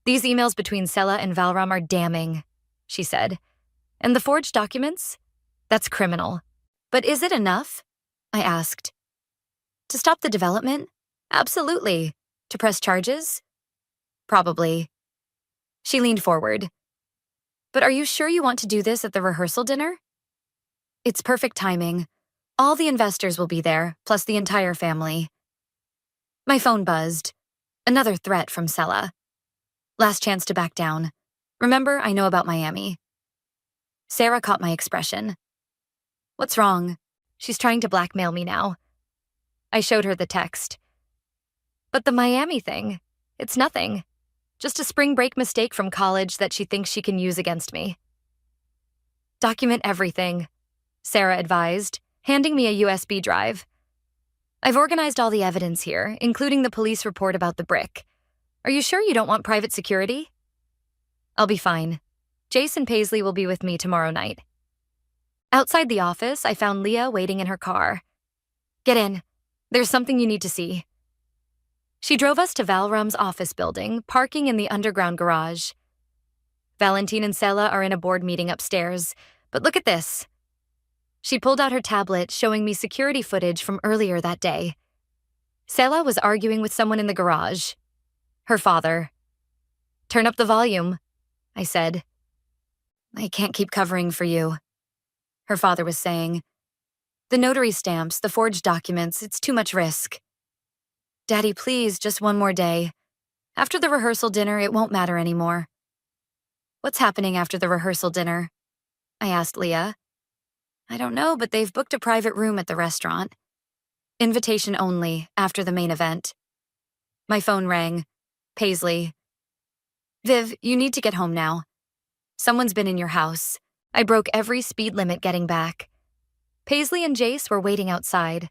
"These emails between Sela and Valram are damning," she said. "And the forged documents? That's criminal." "But is it enough?" I asked. "To stop the development? Absolutely. To press charges? Probably." She leaned forward. "But are you sure you want to do this at the rehearsal dinner?" "It's perfect timing. All the investors will be there, plus the entire family." My phone buzzed. Another threat from Sela. Last chance to back down. "Remember, I know about Miami." Sarah caught my expression. "What's wrong?" "She's trying to blackmail me now." I showed her the text. "But the Miami thing, it's nothing. Just a spring break mistake from college that she thinks she can use against me." "Document everything," Sarah advised, handing me a USB drive. "I've organized all the evidence here, including the police report about the brick. Are you sure you don't want private security?" "I'll be fine. Jason Paisley will be with me tomorrow night." Outside the office, I found Leah waiting in her car. "Get in. There's something you need to see." She drove us to Valram's office building, parking in the underground garage. "Valentine and Sela are in a board meeting upstairs, but look at this." She pulled out her tablet, showing me security footage from earlier that day. Sela was arguing with someone in the garage. Her father. "Turn up the volume," I said. "I can't keep covering for you," her father was saying. "The notary stamps, the forged documents, it's too much risk." "Daddy, please, just one more day. After the rehearsal dinner, it won't matter anymore." "What's happening after the rehearsal dinner?" I asked Leah. "I don't know, but they've booked a private room at the restaurant. Invitation only, after the main event." My phone rang. Paisley. "Viv, you need to get home now. Someone's been in your house. I broke every speed limit getting back." Paisley and Jace were waiting outside.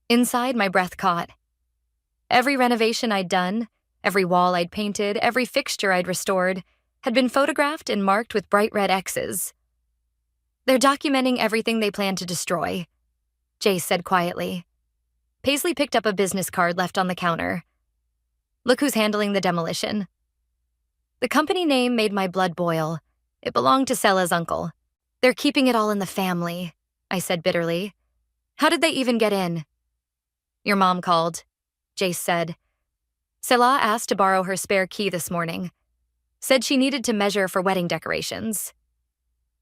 Inside, my breath caught. Every renovation I'd done, every wall I'd painted, every fixture I'd restored, had been photographed and marked with bright red X's. "They're documenting everything they plan to destroy," Jace said quietly. Paisley picked up a business card left on the counter. "Look who's handling the demolition." The company name made my blood boil. It belonged to Sela's uncle. "They're keeping it all in the family," I said bitterly. "How did they even get in?" "Your mom called," Jace said. "Sela asked to borrow her spare key this morning. Said she needed to measure for wedding decorations."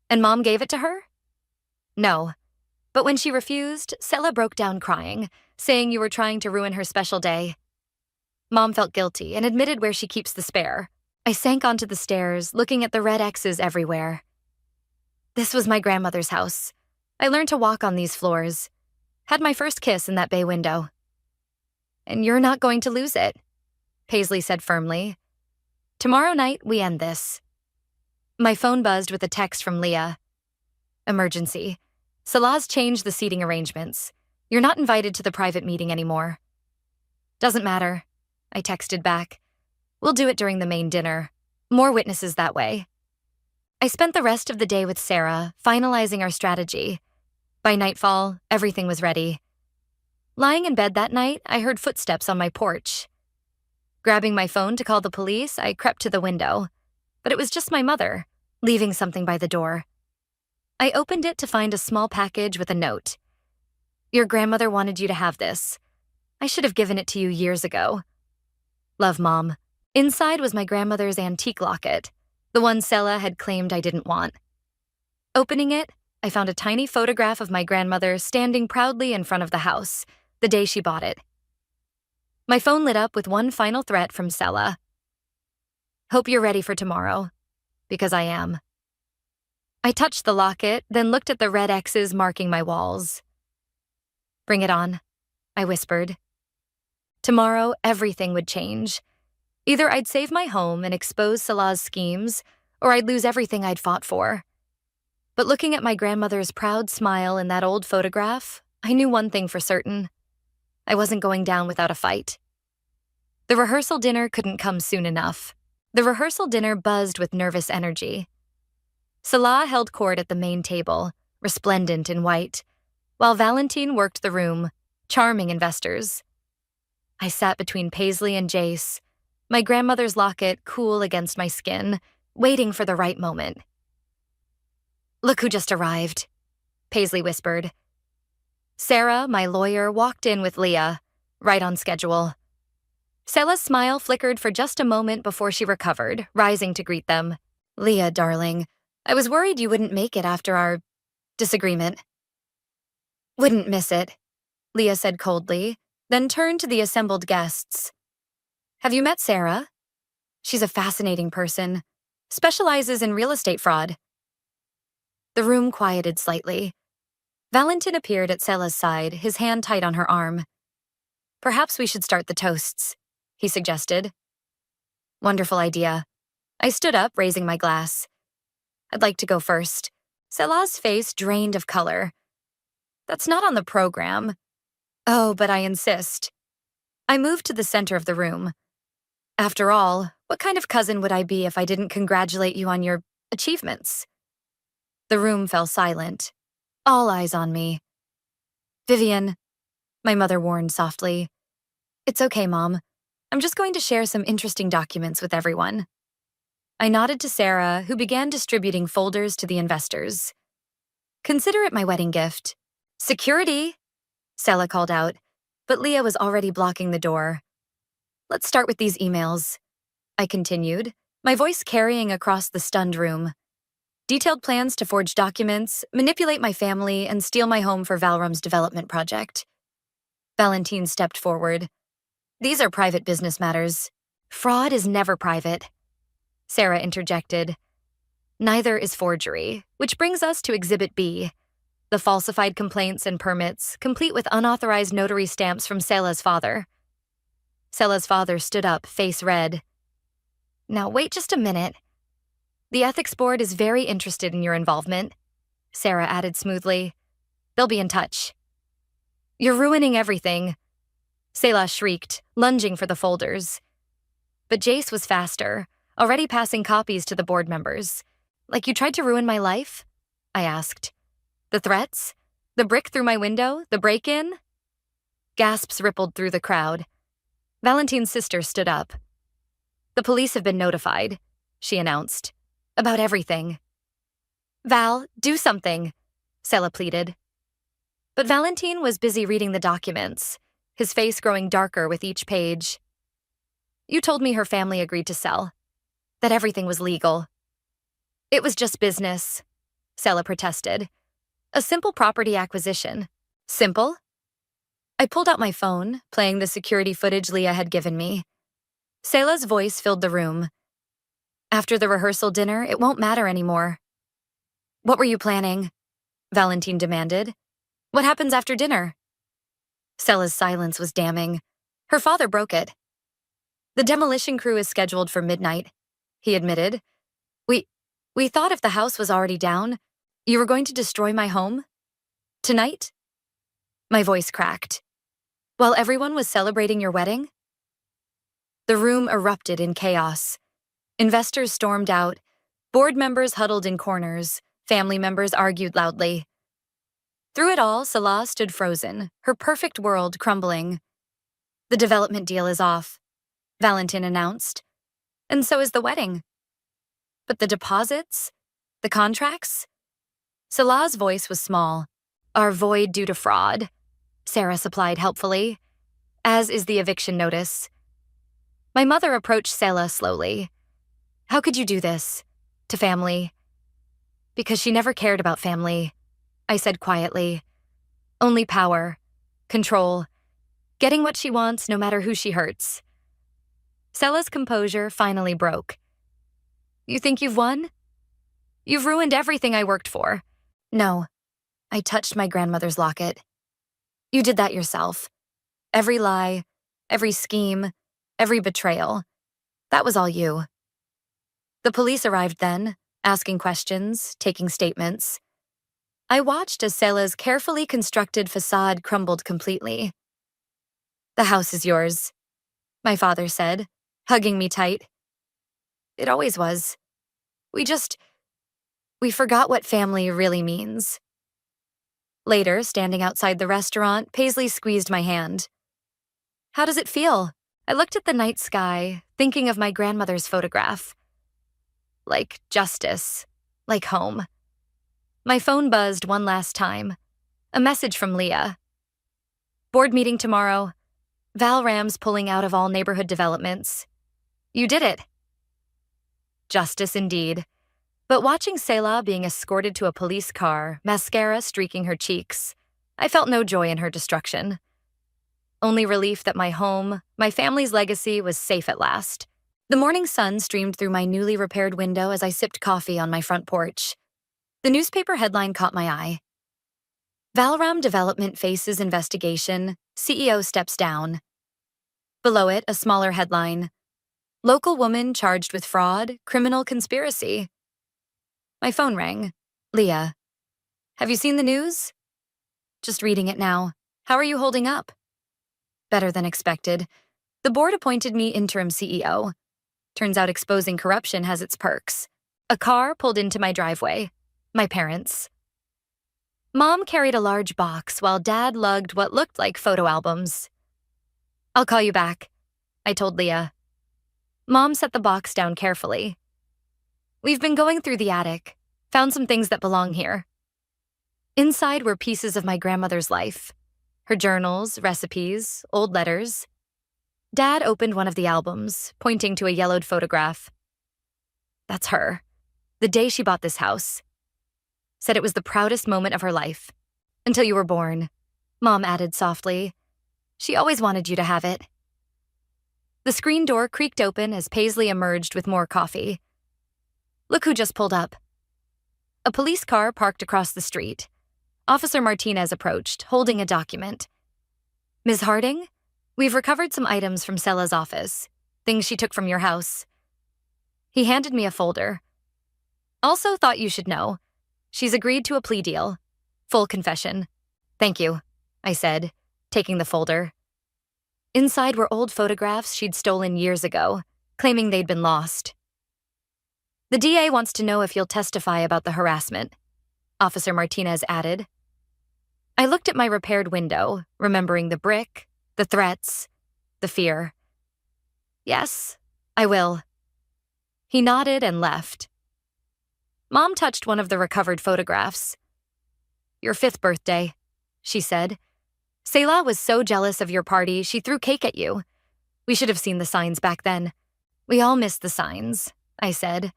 "And Mom gave it to her?" "No. But when she refused, Sela broke down crying, saying you were trying to ruin her special day. Mom felt guilty and admitted where she keeps the spare." I sank onto the stairs, looking at the red X's everywhere. This was my grandmother's house. I learned to walk on these floors. Had my first kiss in that bay window. "And you're not going to lose it," Paisley said firmly. "Tomorrow night, we end this." My phone buzzed with a text from Leah. "Emergency. Salah's changed the seating arrangements. You're not invited to the private meeting anymore." "Doesn't matter," I texted back. "We'll do it during the main dinner. More witnesses that way." I spent the rest of the day with Sarah, finalizing our strategy. By nightfall, everything was ready. Lying in bed that night, I heard footsteps on my porch. Grabbing my phone to call the police, I crept to the window. But it was just my mother, leaving something by the door. I opened it to find a small package with a note. "Your grandmother wanted you to have this. I should have given it to you years ago. Love, Mom." Inside was my grandmother's antique locket, the one Sela had claimed I didn't want. Opening it, I found a tiny photograph of my grandmother standing proudly in front of the house, the day she bought it. My phone lit up with one final threat from Sela. "Hope you're ready for tomorrow." Because I am. I touched the locket, then looked at the red X's marking my walls. "Bring it on," I whispered. Tomorrow, everything would change. Either I'd save my home and expose Salah's schemes, or I'd lose everything I'd fought for. But looking at my grandmother's proud smile in that old photograph, I knew one thing for certain. I wasn't going down without a fight. The rehearsal dinner couldn't come soon enough. The rehearsal dinner buzzed with nervous energy. Salah held court at the main table, resplendent in white, while Valentine worked the room, charming investors. I sat between Paisley and Jace, my grandmother's locket cool against my skin, waiting for the right moment. "Look who just arrived," Paisley whispered. Sarah, my lawyer, walked in with Leah, right on schedule. Selah's smile flickered for just a moment before she recovered, rising to greet them. "Leah, darling, I was worried you wouldn't make it after our disagreement." "Wouldn't miss it," Leah said coldly, then turned to the assembled guests. "Have you met Sarah? She's a fascinating person, specializes in real estate fraud." The room quieted slightly. Valentin appeared at Selah's side, his hand tight on her arm. "Perhaps we should start the toasts," he suggested. "Wonderful idea." I stood up, raising my glass. "I'd like to go first." Selah's face drained of color. "That's not on the program." "Oh, but I insist." I moved to the center of the room. "After all, what kind of cousin would I be if I didn't congratulate you on your achievements?" The room fell silent. All eyes on me. "Vivian," my mother warned softly. "It's okay, Mom. I'm just going to share some interesting documents with everyone." I nodded to Sarah, who began distributing folders to the investors. "Consider it my wedding gift." "Security," Selah called out, but Leah was already blocking the door. "Let's start with these emails," I continued, my voice carrying across the stunned room. "Detailed plans to forge documents, manipulate my family, and steal my home for Valrum's development project." Valentine stepped forward. "These are private business matters." "Fraud is never private," Sarah interjected. "Neither is forgery, which brings us to Exhibit B, the falsified complaints and permits, complete with unauthorized notary stamps from Selah's father." Selah's father stood up, face red. "Now wait just a minute. The ethics board is very interested in your involvement," Sarah added smoothly. "They'll be in touch." "You're ruining everything," Selah shrieked, lunging for the folders. But Jace was faster, already passing copies to the board members. "Like you tried to ruin my life?" I asked. "The threats? The brick through my window? The break-in?" Gasps rippled through the crowd. Valentine's sister stood up. "The police have been notified," she announced. "About everything." "Val, do something," Selah pleaded. But Valentine was busy reading the documents, his face growing darker with each page. "You told me her family agreed to sell, that everything was legal." "It was just business," Selah protested. "A simple property acquisition." "Simple?" I pulled out my phone, playing the security footage Leah had given me. Selah's voice filled the room. "After the rehearsal dinner, it won't matter anymore." "What were you planning?" Valentine demanded. "What happens after dinner?" Selah's silence was damning. Her father broke it. "The demolition crew is scheduled for midnight," he admitted. We thought if the house was already down, you were going to destroy my home? Tonight?" My voice cracked. "While everyone was celebrating your wedding?" The room erupted in chaos. Investors stormed out. Board members huddled in corners. Family members argued loudly. Through it all, Salah stood frozen, her perfect world crumbling. "The development deal is off," Valentine announced. "And so is the wedding." "But the deposits? The contracts?" Salah's voice was small. "Are void due to fraud," Sarah supplied helpfully, "as is the eviction notice." My mother approached Selah slowly. "How could you do this? To family?" "Because she never cared about family," I said quietly. "Only power, control, getting what she wants no matter who she hurts." Selah's composure finally broke. "You think you've won? You've ruined everything I worked for." "No." I touched my grandmother's locket. "You did that yourself. Every lie, every scheme, every betrayal. That was all you." The police arrived then, asking questions, taking statements. I watched as Selah's carefully constructed facade crumbled completely. "The house is yours," my father said, hugging me tight. "It always was. We forgot what family really means." Later, standing outside the restaurant, Paisley squeezed my hand. "How does it feel?" I looked at the night sky, thinking of my grandmother's photograph. Like justice, like home. My phone buzzed one last time. A message from Leah. "Board meeting tomorrow. Val Ram's pulling out of all neighborhood developments. You did it." Justice indeed. But watching Selah being escorted to a police car, mascara streaking her cheeks, I felt no joy in her destruction. Only relief that my home, my family's legacy, was safe at last. The morning sun streamed through my newly repaired window as I sipped coffee on my front porch. The newspaper headline caught my eye. "Valram Development faces investigation. CEO steps down." Below it, a smaller headline. "Local woman charged with fraud, criminal conspiracy." My phone rang. "Leah. Have you seen the news?" "Just reading it now. How are you holding up?" "Better than expected. The board appointed me interim CEO. Turns out exposing corruption has its perks." A car pulled into my driveway. My parents. Mom carried a large box while Dad lugged what looked like photo albums. "I'll call you back," I told Leah. Mom set the box down carefully. "We've been going through the attic. Found some things that belong here." Inside were pieces of my grandmother's life. Her journals, recipes, old letters. Dad opened one of the albums, pointing to a yellowed photograph. "That's her. The day she bought this house. Said it was the proudest moment of her life. Until you were born," Mom added softly. "She always wanted you to have it." The screen door creaked open as Paisley emerged with more coffee. "Look who just pulled up." A police car parked across the street. Officer Martinez approached, holding a document. "Ms. Harding, we've recovered some items from Selah's office, things she took from your house." He handed me a folder. "Also thought you should know. She's agreed to a plea deal. Full confession." "Thank you," I said, taking the folder. Inside were old photographs she'd stolen years ago, claiming they'd been lost. "The DA wants to know if you'll testify about the harassment," Officer Martinez added. I looked at my repaired window, remembering the brick, the threats, the fear. "Yes, I will." He nodded and left. Mom touched one of the recovered photographs. "Your 5th birthday," she said. "Selah was so jealous of your party, she threw cake at you. We should have seen the signs back then." "We all miss the signs," I said.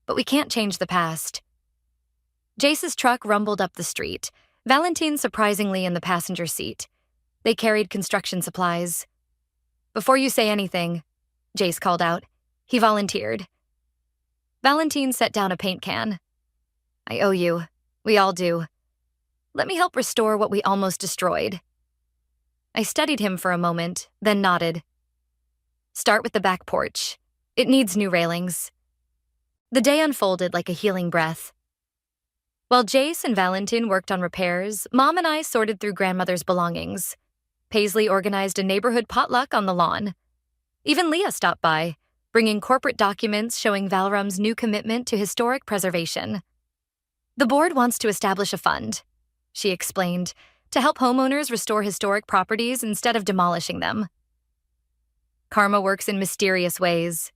"But we can't change the past." Jace's truck rumbled up the street, Valentine surprisingly in the passenger seat. They carried construction supplies. "Before you say anything," Jace called out. He volunteered. Valentine set down a paint can. "I owe you. We all do. Let me help restore what we almost destroyed." I studied him for a moment, then nodded. "Start with the back porch. It needs new railings." The day unfolded like a healing breath. While Jace and Valentine worked on repairs, Mom and I sorted through grandmother's belongings. Paisley organized a neighborhood potluck on the lawn. Even Leah stopped by, bringing corporate documents showing Valram's new commitment to historic preservation. "The board wants to establish a fund," she explained, "to help homeowners restore historic properties instead of demolishing them." "Karma works in mysterious ways,"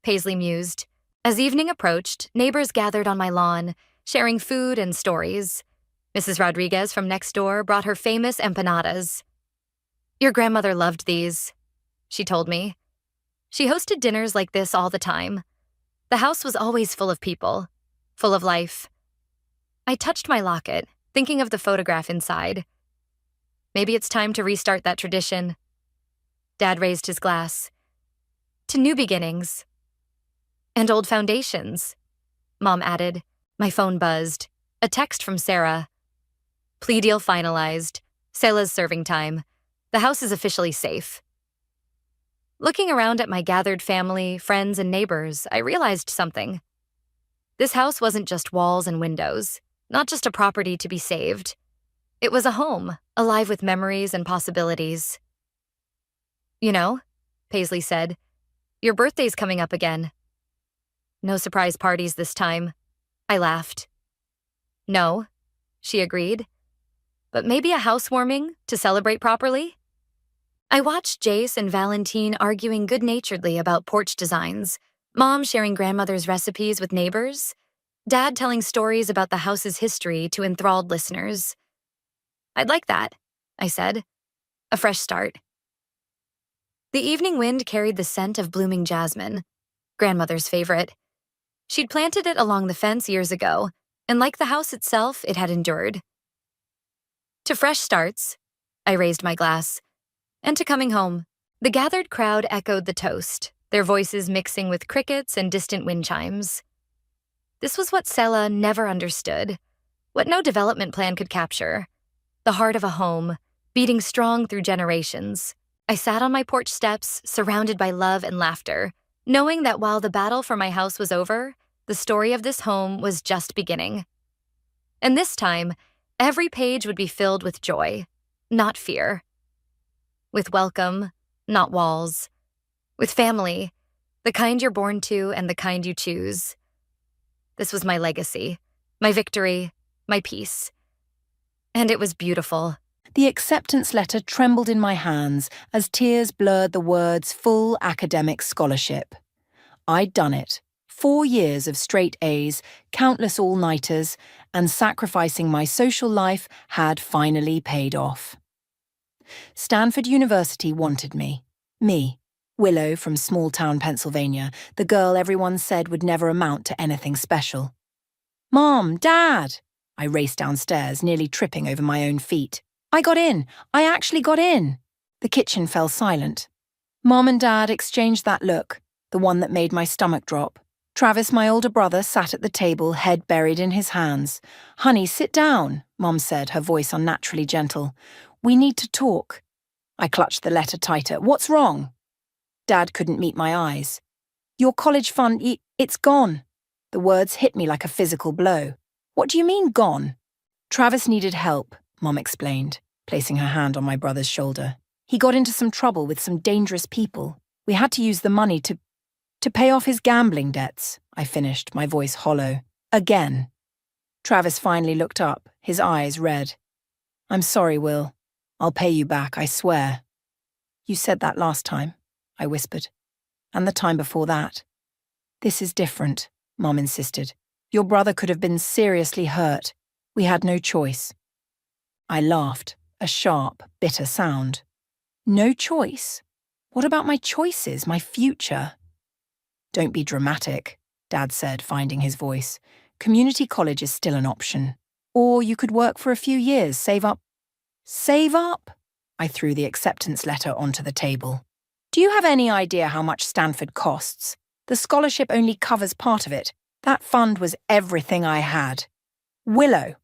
Paisley mused. As evening approached, neighbors gathered on my lawn, sharing food and stories. Mrs. Rodriguez from next door brought her famous empanadas. "Your grandmother loved these," she told me. She hosted dinners like this all the time. The house was always full of people, full of life. I touched my locket, thinking of the photograph inside. Maybe it's time to restart that tradition. Dad raised his glass. "To new beginnings." "And old foundations," Mom added. My phone buzzed. A text from Sarah. "Plea deal finalized. Selah's serving time. The house is officially safe." Looking around at my gathered family, friends, and neighbors, I realized something. This house wasn't just walls and windows. not just a property to be saved. It was a home, alive with memories and possibilities. You know, Paisley said, your birthday's coming up again. No surprise parties this time. I laughed. No, she agreed. But maybe a housewarming to celebrate properly? I watched Jace and Valentine arguing good-naturedly about porch designs, Mom sharing grandmother's recipes with neighbors, Dad telling stories about the house's history to enthralled listeners. I'd like that, I said. A fresh start. The evening wind carried the scent of blooming jasmine, grandmother's favorite. She'd planted it along the fence years ago, and like the house itself, it had endured. To fresh starts, I raised my glass, and to coming home. The gathered crowd echoed the toast, their voices mixing with crickets and distant wind chimes. This was what Sela never understood, what no development plan could capture. The heart of a home, beating strong through generations. I sat on my porch steps, surrounded by love and laughter, knowing that while the battle for my house was over, the story of this home was just beginning. And this time, every page would be filled with joy, not fear. With welcome, not walls. With family, the kind you're born to and the kind you choose. This was my legacy, my victory, my peace. And it was beautiful. The acceptance letter trembled in my hands as tears blurred the words full academic scholarship. I'd done it. 4 years of straight A's, countless all-nighters, and sacrificing my social life had finally paid off. Stanford University wanted me. Me, Willow from small-town Pennsylvania, the girl everyone said would never amount to anything special. Mom, Dad! I raced downstairs, nearly tripping over my own feet. I got in! I actually got in! The kitchen fell silent. Mom and Dad exchanged that look, the one that made my stomach drop. Travis, my older brother, sat at the table, head buried in his hands. Honey, sit down, Mom said, her voice unnaturally gentle. We need to talk. I clutched the letter tighter. What's wrong? Dad couldn't meet my eyes. Your college fund, it's gone. The words hit me like a physical blow. What do you mean, gone? Travis needed help, Mom explained, placing her hand on my brother's shoulder. He got into some trouble with some dangerous people. We had to use the money to pay off his gambling debts, I finished, my voice hollow. Again. Travis finally looked up, his eyes red. I'm sorry, Will. I'll pay you back, I swear. You said that last time, I whispered. And the time before that. This is different, Mom insisted. Your brother could have been seriously hurt. We had no choice. I laughed, a sharp, bitter sound. No choice? What about my choices, my future? Don't be dramatic, Dad said, finding his voice. Community college is still an option. Or you could work for a few years, save up. Save up? I threw the acceptance letter onto the table. Do you have any idea how much Stanford costs? The scholarship only covers part of it. That fund was everything I had. Willow.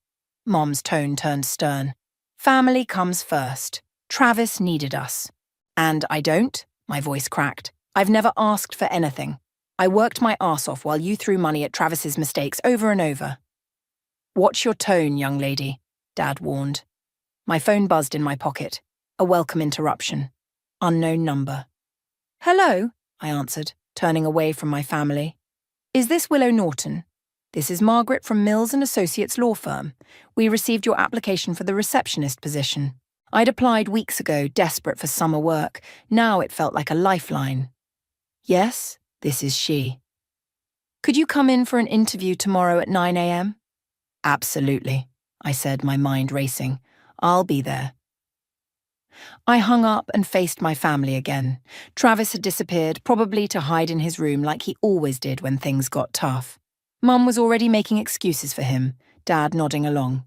Mom's tone turned stern. Family comes first. Travis needed us. And I don't, my voice cracked. I've never asked for anything. I worked my arse off while you threw money at Travis's mistakes over and over. Watch your tone, young lady, Dad warned. My phone buzzed in my pocket. A welcome interruption. Unknown number. Hello, I answered, turning away from my family. Is this Willow Norton? This is Margaret from Mills & Associates law firm. We received your application for the receptionist position. I'd applied weeks ago, desperate for summer work. Now it felt like a lifeline. Yes, this is she. Could you come in for an interview tomorrow at 9 a.m? Absolutely, I said, my mind racing. I'll be there. I hung up and faced my family again. Travis had disappeared, probably to hide in his room like he always did when things got tough. Mum was already making excuses for him, Dad nodding along.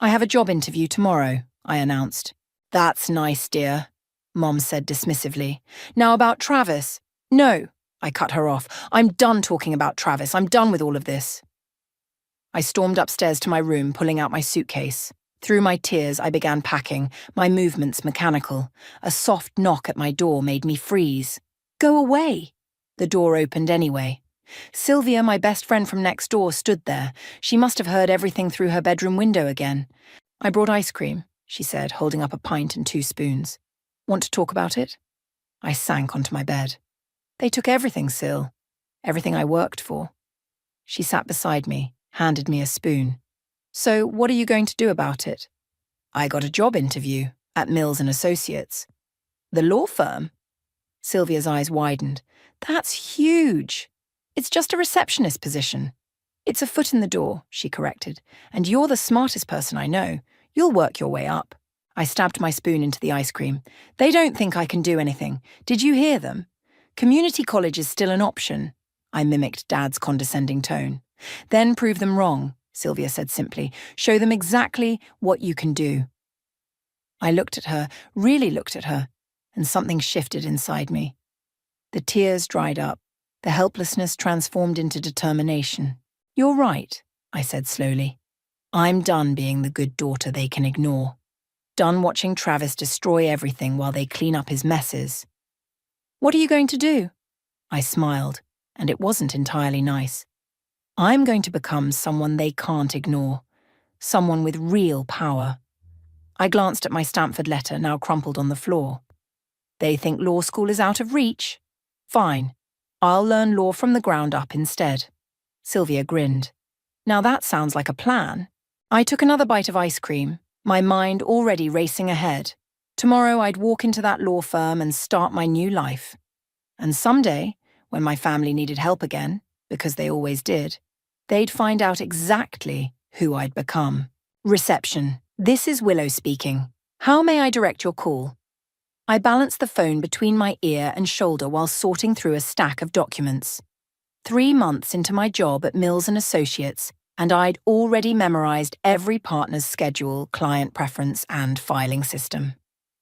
I have a job interview tomorrow, I announced. That's nice, dear, Mom said dismissively. Now about Travis. No, I cut her off. I'm done talking about Travis. I'm done with all of this. I stormed upstairs to my room, pulling out my suitcase. Through my tears, I began packing, my movements mechanical. A soft knock at my door made me freeze. Go away. The door opened anyway. Sylvia, my best friend from next door, stood there. She must have heard everything through her bedroom window again. "I brought ice cream," she said, holding up a pint and 2 spoons. "Want to talk about it?" I sank onto my bed. "They took everything, Syl. Everything I worked for." She sat beside me, handed me a spoon. "So, what are you going to do about it?" "I got a job interview at Mills and Associates." "The law firm?" Sylvia's eyes widened. "That's huge. It's just a receptionist position." "It's a foot in the door," she corrected. "And you're the smartest person I know. You'll work your way up." I stabbed my spoon into the ice cream. "They don't think I can do anything. Did you hear them? Community college is still an option." I mimicked Dad's condescending tone. "Then prove them wrong," Sylvia said simply. "Show them exactly what you can do." I looked at her, really looked at her, and something shifted inside me. The tears dried up. The helplessness transformed into determination. "You're right," I said slowly. "I'm done being the good daughter they can ignore. Done watching Travis destroy everything while they clean up his messes." "What are you going to do?" I smiled, and it wasn't entirely nice. "I'm going to become someone they can't ignore. Someone with real power." I glanced at my Stanford letter, now crumpled on the floor. "They think law school is out of reach? Fine. I'll learn law from the ground up instead." Sylvia grinned. "Now that sounds like a plan." I took another bite of ice cream, my mind already racing ahead. Tomorrow I'd walk into that law firm and start my new life. And someday, when my family needed help again, because they always did, they'd find out exactly who I'd become. Reception. "This is Willow speaking. How may I direct your call?" I balanced the phone between my ear and shoulder while sorting through a stack of documents. 3 months into my job at Mills and Associates, and I'd already memorized every partner's schedule, client preference, and filing system.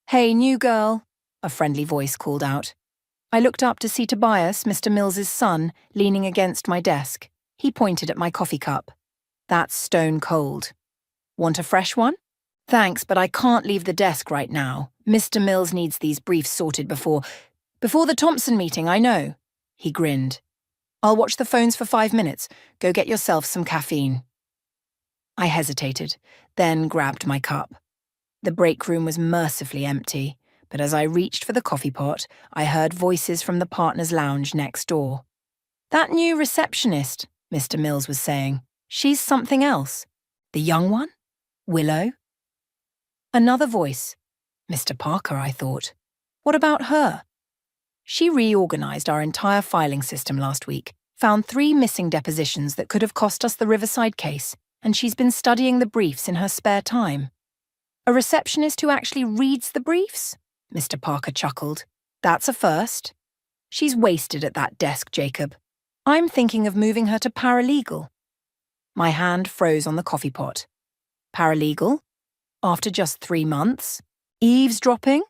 "Hey, new girl," a friendly voice called out. I looked up to see Tobias, Mr. Mills's son, leaning against my desk. He pointed at my coffee cup. "That's stone cold. Want a fresh one?" "Thanks, but I can't leave the desk right now. Mr. Mills needs these briefs sorted before the Thompson meeting, I know." He grinned. "I'll watch the phones for 5 minutes. Go get yourself some caffeine." I hesitated, then grabbed my cup. The break room was mercifully empty, but as I reached for the coffee pot, I heard voices from the partners' lounge next door. "That new receptionist," Mr. Mills was saying. "She's something else." "The young one? Willow?" Another voice. Mr. Parker, I thought. What about her? She reorganized our entire filing system last week, found 3 missing depositions that could have cost us the Riverside case, and she's been studying the briefs in her spare time. "A receptionist who actually reads the briefs?" Mr. Parker chuckled. "That's a first." "She's wasted at that desk, Jacob. I'm thinking of moving her to paralegal." My hand froze on the coffee pot. Paralegal? After just 3 months? Eavesdropping?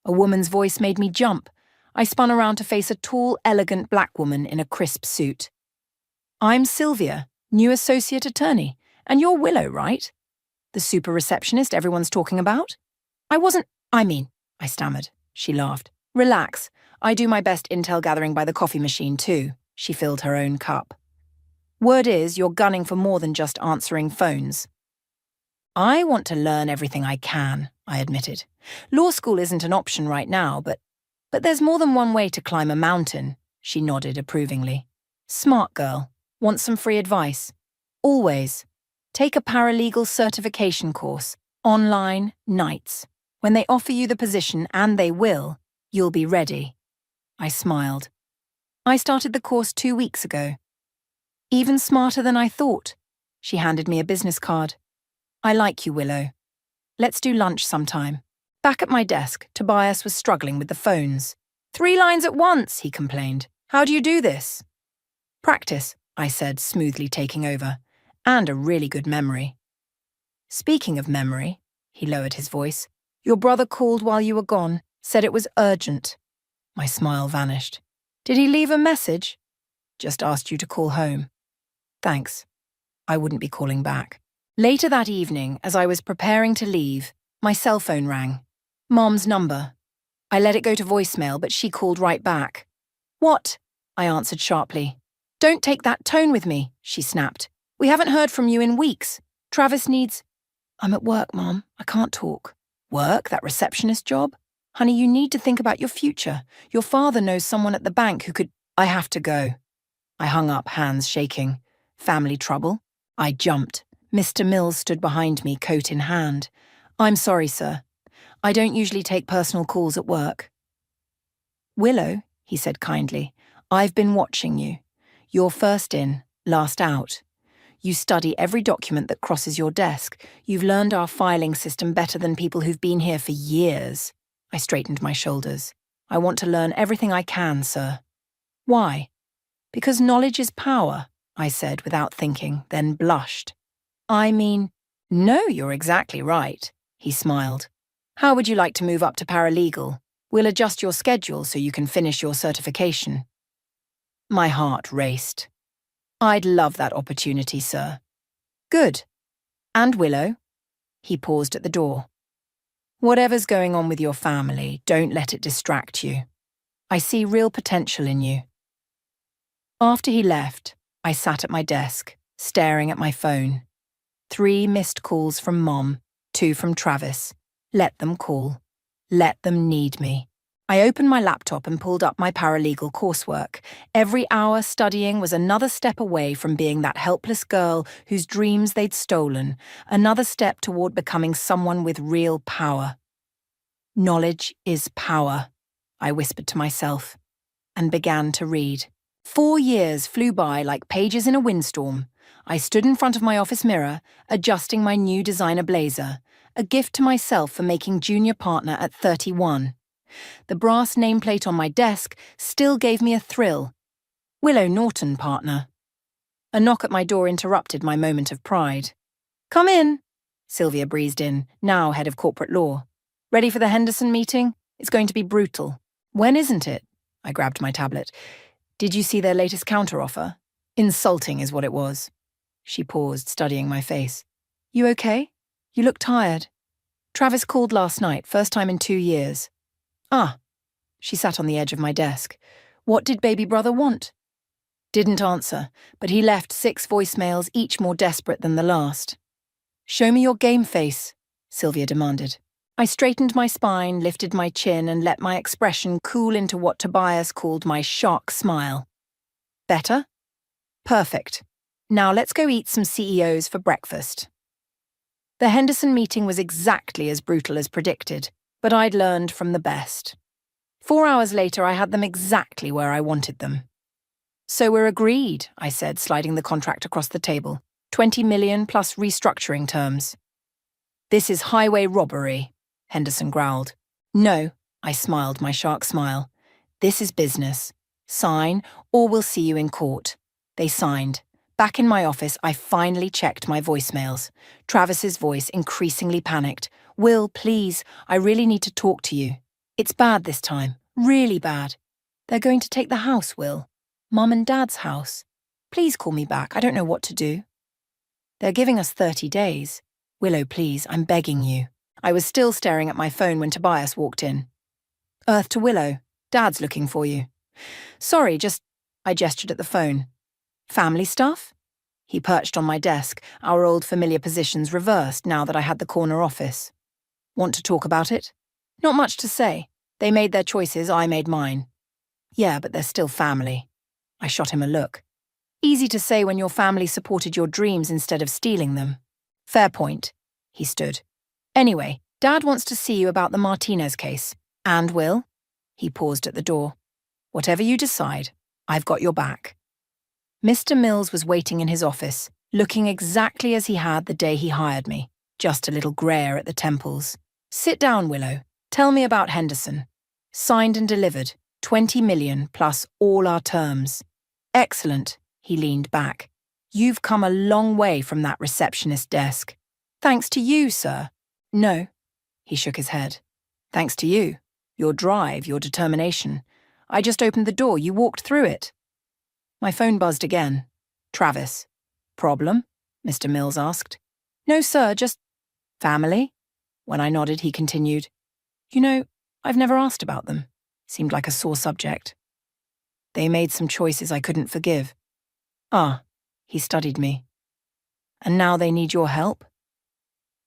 A woman's voice made me jump. I spun around to face a tall, elegant black woman in a crisp suit. "I'm Sylvia, new associate attorney, and you're Willow, right? The super receptionist everyone's talking about?" I stammered. She laughed. "Relax. I do my best intel gathering by the coffee machine too." She filled her own cup. "Word is, you're gunning for more than just answering phones." "I want to learn everything I can," I admitted. "Law school isn't an option right now, but there's more than one way to climb a mountain." She nodded approvingly. "Smart girl. Want some free advice?" "Always. Take a paralegal certification course. Online, nights. When they offer you the position, and they will, you'll be ready." I smiled. "I started the course 2 weeks ago." "Even smarter than I thought." She handed me a business card. "I like you, Willow. Let's do lunch sometime." Back at my desk, Tobias was struggling with the phones. "3 lines at once," he complained. "How do you do this?" "Practice," I said, smoothly taking over. "And a really good memory." "Speaking of memory," he lowered his voice, "your brother called while you were gone, said it was urgent." My smile vanished. "Did he leave a message?" "Just asked you to call home." "Thanks." I wouldn't be calling back. Later that evening, as I was preparing to leave, my cell phone rang. Mom's number. I let it go to voicemail, but she called right back. "What?" I answered sharply. Don't take that tone with me, she snapped. We haven't heard from you in weeks. Travis needs... I'm at work, Mom. I can't talk. Work? That receptionist job? Honey, you need to think about your future. Your father knows someone at the bank who could... I have to go. I hung up, hands shaking. Family trouble? I jumped. Mr. Mills stood behind me, coat in hand. I'm sorry, sir. I don't usually take personal calls at work. Willow, he said kindly, I've been watching you. You're first in, last out. You study every document that crosses your desk. You've learned our filing system better than people who've been here for years. I straightened my shoulders. I want to learn everything I can, sir. Why? Because knowledge is power, I said without thinking, then blushed. I mean, no, you're exactly right, he smiled. How would you like to move up to paralegal? We'll adjust your schedule so you can finish your certification. My heart raced. I'd love that opportunity, sir. Good. And Willow? He paused at the door. Whatever's going on with your family, don't let it distract you. I see real potential in you. After he left, I sat at my desk, staring at my phone. 3 missed calls from Mom, 2 from Travis. Let them call. Let them need me. I opened my laptop and pulled up my paralegal coursework. Every hour studying was another step away from being that helpless girl whose dreams they'd stolen, another step toward becoming someone with real power. Knowledge is power, I whispered to myself, and began to read. 4 years flew by like pages in a windstorm. I stood in front of my office mirror, adjusting my new designer blazer, a gift to myself for making junior partner at 31. The brass nameplate on my desk still gave me a thrill. Willow Norton, partner. A knock at my door interrupted my moment of pride. Come in, Sylvia breezed in, now head of corporate law. Ready for the Henderson meeting? It's going to be brutal. When isn't it? I grabbed my tablet. Did you see their latest counteroffer? Insulting is what it was. She paused, studying my face. You okay? You look tired. Travis called last night, first time in 2 years. Ah. She sat on the edge of my desk. What did baby brother want? Didn't answer, but he left 6 voicemails, each more desperate than the last. Show me your game face, Sylvia demanded. I straightened my spine, lifted my chin, and let my expression cool into what Tobias called my shark smile. Better? Perfect. Now let's go eat some CEOs for breakfast. The Henderson meeting was exactly as brutal as predicted, but I'd learned from the best. 4 hours later, I had them exactly where I wanted them. So we're agreed, I said, sliding the contract across the table. 20 million plus restructuring terms. This is highway robbery, Henderson growled. No, I smiled my shark smile. This is business. Sign, or we'll see you in court. They signed. Back in my office, I finally checked my voicemails. Travis's voice increasingly panicked. Will, please, I really need to talk to you. It's bad this time. Really bad. They're going to take the house, Will. Mum and Dad's house. Please call me back. I don't know what to do. They're giving us 30 days. Willow, please, I'm begging you. I was still staring at my phone when Tobias walked in. Earth to Willow. Dad's looking for you. Sorry, I gestured at the phone. Family stuff? He perched on my desk, our old familiar positions reversed now that I had the corner office. Want to talk about it? Not much to say. They made their choices, I made mine. Yeah, but they're still family. I shot him a look. Easy to say when your family supported your dreams instead of stealing them. Fair point. He stood. Anyway, Dad wants to see you about the Martinez case. And Will? He paused at the door. Whatever you decide, I've got your back. Mr. Mills was waiting in his office, looking exactly as he had the day he hired me, just a little grayer at the temples. Sit down, Willow. Tell me about Henderson. Signed and delivered, 20 million plus all our terms. Excellent, he leaned back. You've come a long way from that receptionist desk. Thanks to you, sir. No, he shook his head. Thanks to you. Your drive, your determination. I just opened the door, you walked through it. My phone buzzed again. Travis. Problem? Mr. Mills asked. No, sir, just... Family? When I nodded, he continued. You know, I've never asked about them. Seemed like a sore subject. They made some choices I couldn't forgive. Ah, he studied me. And now they need your help?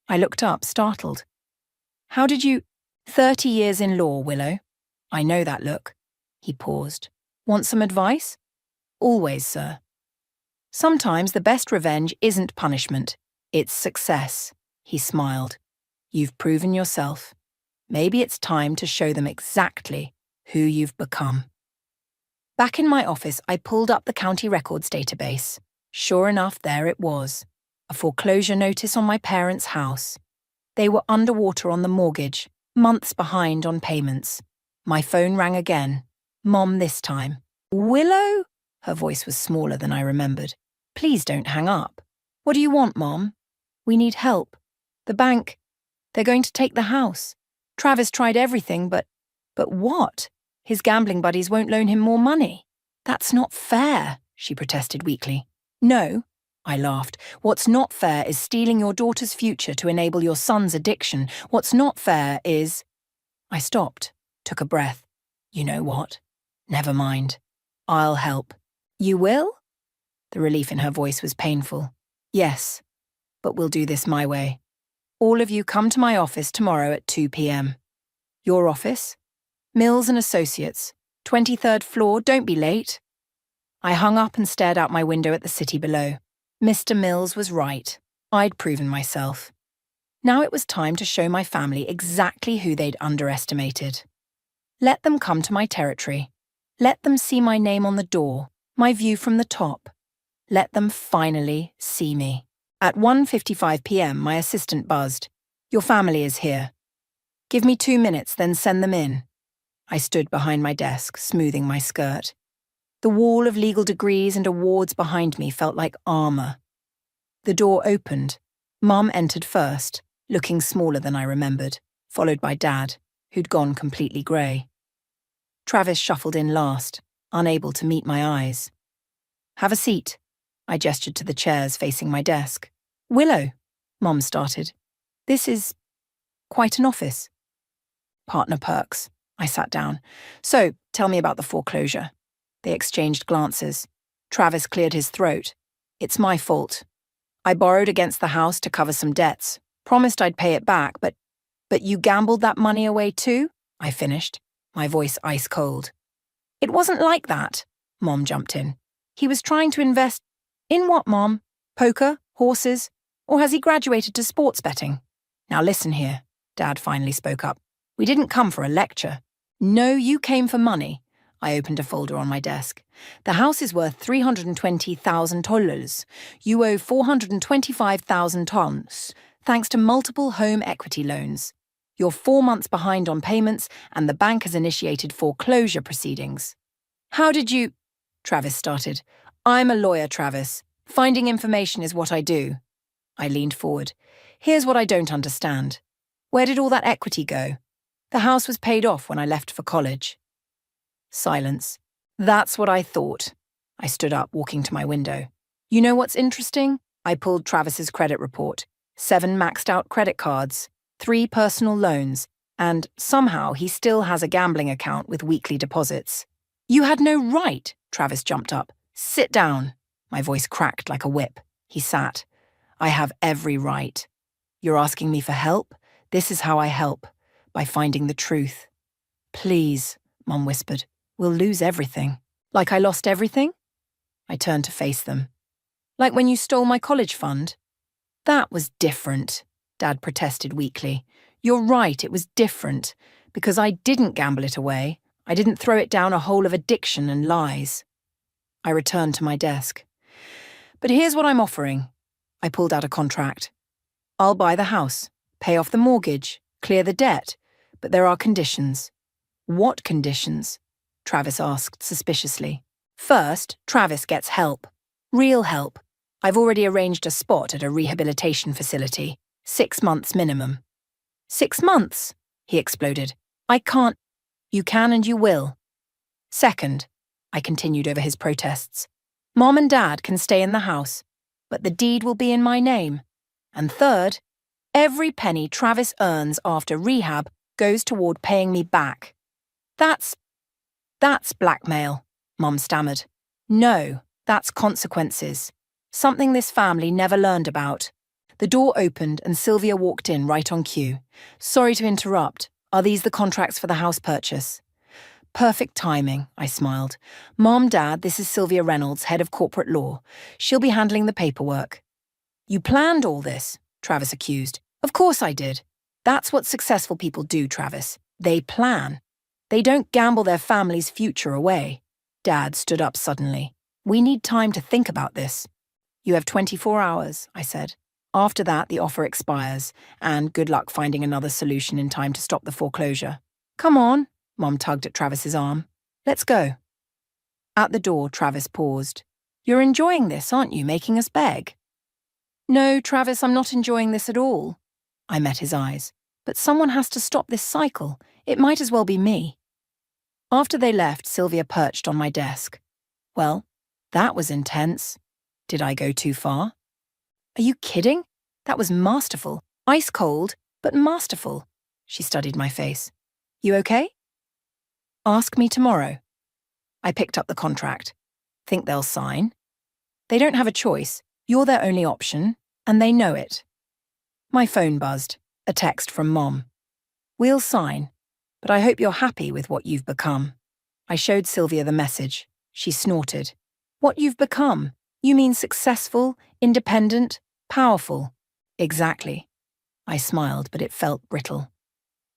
I looked up, startled. How did you— 30 years in law, Willow. I know that look. He paused. Want some advice? Always, sir. Sometimes the best revenge isn't punishment, it's success. He smiled. You've proven yourself. Maybe it's time to show them exactly who you've become. Back in my office, I pulled up the county records database. Sure enough, there it was. A foreclosure notice on my parents' house. They were underwater on the mortgage, months behind on payments. My phone rang again. Mom this time. Willow? Her voice was smaller than I remembered. Please don't hang up. What do you want, Mom? We need help. The bank. They're going to take the house. Travis tried everything, but what? His gambling buddies won't loan him more money. That's not fair, she protested weakly. No, I laughed. What's not fair is stealing your daughter's future to enable your son's addiction. What's not fair is— I stopped, took a breath. You know what? Never mind. I'll help. You will? The relief in her voice was painful. Yes, but we'll do this my way. All of you come to my office tomorrow at 2 p.m. Your office? Mills and Associates, 23rd floor, don't be late. I hung up and stared out my window at the city below. Mr. Mills was right. I'd proven myself. Now it was time to show my family exactly who they'd underestimated. Let them come to my territory. Let them see my name on the door, my view from the top. Let them finally see me. At 1:55 p.m, my assistant buzzed. Your family is here. Give me 2 minutes, then send them in. I stood behind my desk, smoothing my skirt. The wall of legal degrees and awards behind me felt like armor. The door opened. Mum entered first, looking smaller than I remembered, followed by Dad, who'd gone completely grey. Travis shuffled in last, unable to meet my eyes. Have a seat. I gestured to the chairs facing my desk. Willow, Mum started. This is quite an office. Partner perks. I sat down. So, tell me about the foreclosure. They exchanged glances. Travis cleared his throat. It's my fault. I borrowed against the house to cover some debts. Promised I'd pay it back, but you gambled that money away too? I finished, my voice ice cold. It wasn't like that, Mom jumped in. He was trying to invest— In what, Mom? Poker? Horses? Or has he graduated to sports betting? Now listen here, Dad finally spoke up. We didn't come for a lecture. No, you came for money. I opened a folder on my desk. The house is worth $320,000. You owe $425,000, thanks to multiple home equity loans. You're 4 months behind on payments, and the bank has initiated foreclosure proceedings. How did you— Travis started. I'm a lawyer, Travis. Finding information is what I do. I leaned forward. Here's what I don't understand. Where did all that equity go? The house was paid off when I left for college. Silence. That's what I thought. I stood up, walking to my window. You know what's interesting? I pulled Travis's credit report. 7 maxed-out credit cards, 3 personal loans, and somehow he still has a gambling account with weekly deposits. You had no right, Travis jumped up. Sit down. My voice cracked like a whip. He sat. I have every right. You're asking me for help? This is how I help, by finding the truth. Please, Mum whispered. We'll lose everything. Like I lost everything? I turned to face them. Like when you stole my college fund? That was different, Dad protested weakly. You're right, it was different. Because I didn't gamble it away. I didn't throw it down a hole of addiction and lies. I returned to my desk. But here's what I'm offering. I pulled out a contract. I'll buy the house, pay off the mortgage, clear the debt, but there are conditions. What conditions? Travis asked suspiciously. First, Travis gets help. Real help. I've already arranged a spot at a rehabilitation facility. 6 months minimum. 6 months? He exploded. I can't. You can and you will. Second, I continued over his protests. Mom and Dad can stay in the house, but the deed will be in my name. And third, every penny Travis earns after rehab goes toward paying me back. That's blackmail, Mom stammered. No, That's consequences. Something this family never learned about. The door opened and Sylvia walked in right on cue. Sorry to interrupt. Are these the contracts for the house purchase? Perfect timing, I smiled. Mom, Dad, this is Sylvia Reynolds, head of corporate law. She'll be handling the paperwork. You planned all this, Travis accused. Of course I did. That's what successful people do, Travis. They plan. They don't gamble their family's future away. Dad stood up suddenly. We need time to think about this. You have 24 hours, I said. After that, the offer expires, and good luck finding another solution in time to stop the foreclosure. Come on, Mom tugged at Travis's arm. Let's go. At the door, Travis paused. You're enjoying this, aren't you, making us beg? No, Travis, I'm not enjoying this at all. I met his eyes. But someone has to stop this cycle. It might as well be me. After they left, Sylvia perched on my desk. Well, that was intense. Did I go too far? Are you kidding? That was masterful. Ice cold, but masterful. She studied my face. You okay? Ask me tomorrow. I picked up the contract. Think they'll sign? They don't have a choice. You're their only option, and they know it. My phone buzzed. A text from Mom. We'll sign, but I hope you're happy with what you've become. I showed Sylvia the message. She snorted. What you've become? You mean successful, independent, powerful? Exactly. I smiled, but it felt brittle.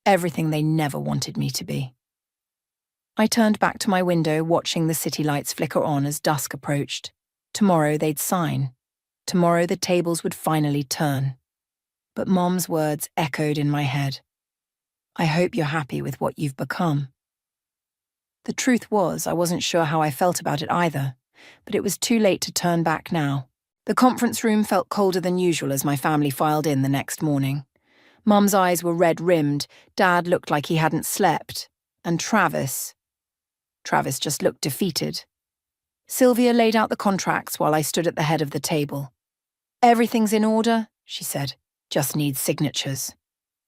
Everything they never wanted me to be. I turned back to my window, watching the city lights flicker on as dusk approached. Tomorrow they'd sign. Tomorrow the tables would finally turn. But Mom's words echoed in my head. I hope you're happy with what you've become. The truth was, I wasn't sure how I felt about it either, but it was too late to turn back now. The conference room felt colder than usual as my family filed in the next morning. Mum's eyes were red-rimmed, Dad looked like he hadn't slept, and Travis just looked defeated. Sylvia laid out the contracts while I stood at the head of the table. Everything's in order, she said. Just needs signatures.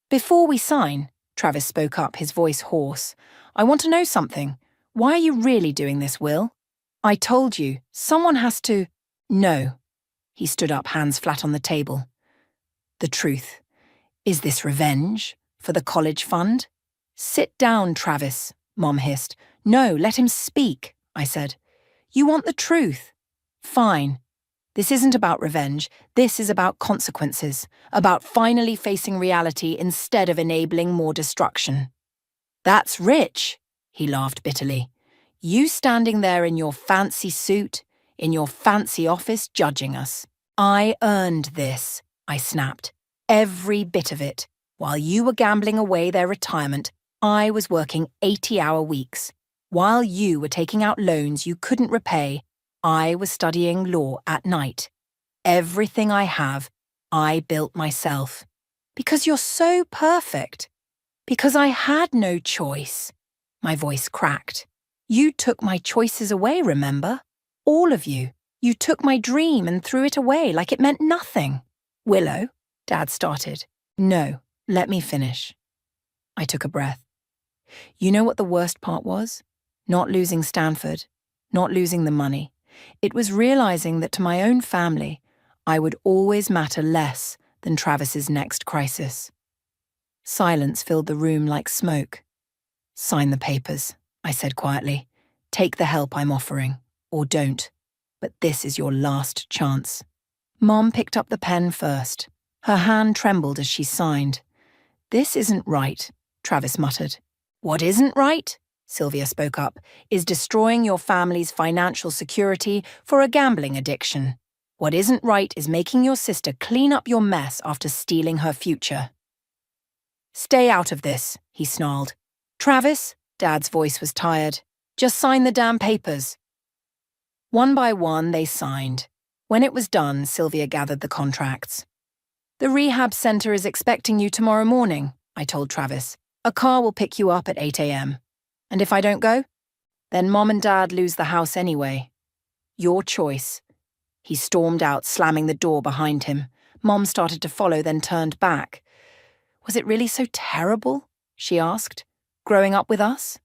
Before we sign, Travis spoke up, his voice hoarse. I want to know something. Why are you really doing this, Will? I told you, someone has to... No. He stood up, hands flat on the table. The truth. Is this revenge? For the college fund? Sit down, Travis, Mom hissed. No, let him speak, I said. You want the truth? Fine. This isn't about revenge. This is about consequences, about finally facing reality instead of enabling more destruction. That's rich, he laughed bitterly. You standing there in your fancy suit, in your fancy office judging us. I earned this, I snapped. Every bit of it. While you were gambling away their retirement, I was working 80-hour weeks. While you were taking out loans you couldn't repay, I was studying law at night. Everything I have, I built myself. Because you're so perfect. Because I had no choice. My voice cracked. You took my choices away, remember? All of you. You took my dream and threw it away like it meant nothing. Willow, Dad started. No, let me finish. I took a breath. You know what the worst part was? Not losing Stanford. Not losing the money. It was realizing that to my own family, I would always matter less than Travis's next crisis. Silence filled the room like smoke. Sign the papers, I said quietly. Take the help I'm offering, or don't. But this is your last chance. Mom picked up the pen first. Her hand trembled as she signed. This isn't right, Travis muttered. What isn't right? Sylvia spoke up, is destroying your family's financial security for a gambling addiction. What isn't right is making your sister clean up your mess after stealing her future. Stay out of this, he snarled. Travis, Dad's voice was tired. Just sign the damn papers. One by one, they signed. When it was done, Sylvia gathered the contracts. The rehab center is expecting you tomorrow morning, I told Travis. A car will pick you up at 8 a.m. And if I don't go? Then Mom and Dad lose the house anyway. Your choice. He stormed out, slamming the door behind him. Mom started to follow, then turned back. Was it really so terrible? She asked. Growing up with us?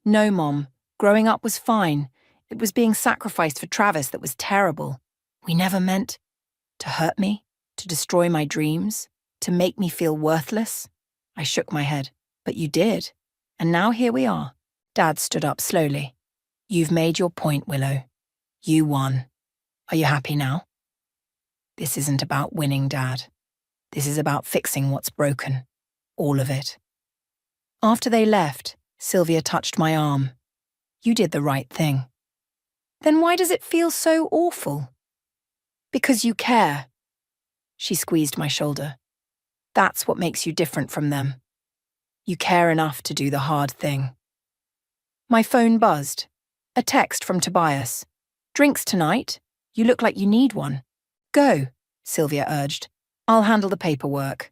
No, Mom. Growing up was fine. It was being sacrificed for Travis that was terrible. We never meant to hurt me, to destroy my dreams, to make me feel worthless. I shook my head. But you did. And now here we are. Dad stood up slowly. You've made your point, Willow. You won. Are you happy now? This isn't about winning, Dad. This is about fixing what's broken. All of it. After they left, Sylvia touched my arm. You did the right thing. Then why does it feel so awful? Because you care. She squeezed my shoulder. That's what makes you different from them. You care enough to do the hard thing. My phone buzzed. A text from Tobias. Drinks tonight? You look like you need one. Go, Sylvia urged. I'll handle the paperwork.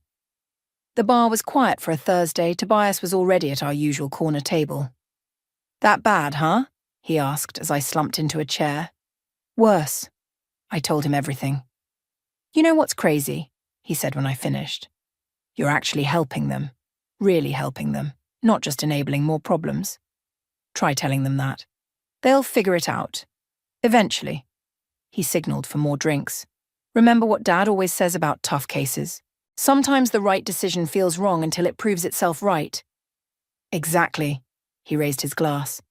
The bar was quiet for a Thursday. Tobias was already at our usual corner table. That bad, huh? He asked as I slumped into a chair. Worse. I told him everything. You know what's crazy? He said when I finished. You're actually helping them. Really helping them. Not just enabling more problems. Try telling them that. They'll figure it out. Eventually. He signaled for more drinks. Remember what Dad always says about tough cases? Sometimes the right decision feels wrong until it proves itself right. Exactly. He raised his glass.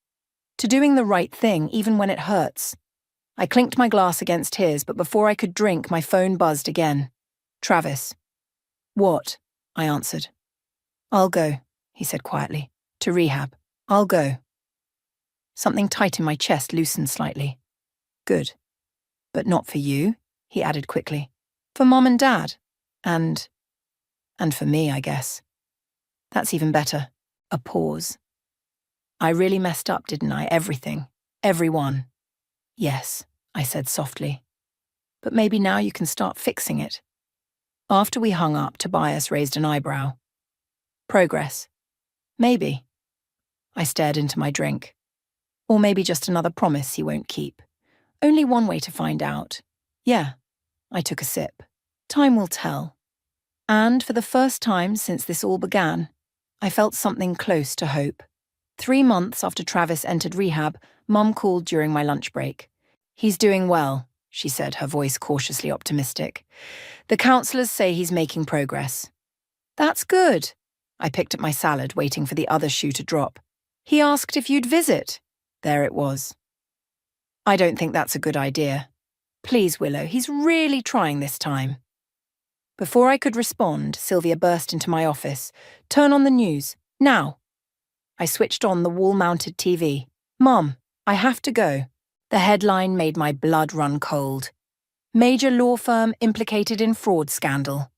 To doing the right thing even when it hurts. I clinked my glass against his, but before I could drink, my phone buzzed again. Travis. What? I answered. I'll go, he said quietly. To rehab. I'll go. Something tight in my chest loosened slightly. Good. But not for you, he added quickly. For Mom and Dad. And for me, I guess. That's even better. A pause. I really messed up, didn't I? Everything. Everyone. Yes, I said softly. But maybe now you can start fixing it. After we hung up, Tobias raised an eyebrow. Progress. Maybe. I stared into my drink. Or maybe just another promise he won't keep. Only one way to find out. Yeah. I took a sip. Time will tell. And for the first time since this all began, I felt something close to hope. 3 months after Travis entered rehab, Mum called during my lunch break. He's doing well, she said, her voice cautiously optimistic. The counsellors say he's making progress. That's good. I picked up my salad, waiting for the other shoe to drop. He asked if you'd visit. There it was. I don't think that's a good idea. Please, Willow, he's really trying this time. Before I could respond, Sylvia burst into my office. Turn on the news. Now. I switched on the wall-mounted TV. Mum, I have to go. The headline made my blood run cold. Major law firm implicated in fraud scandal.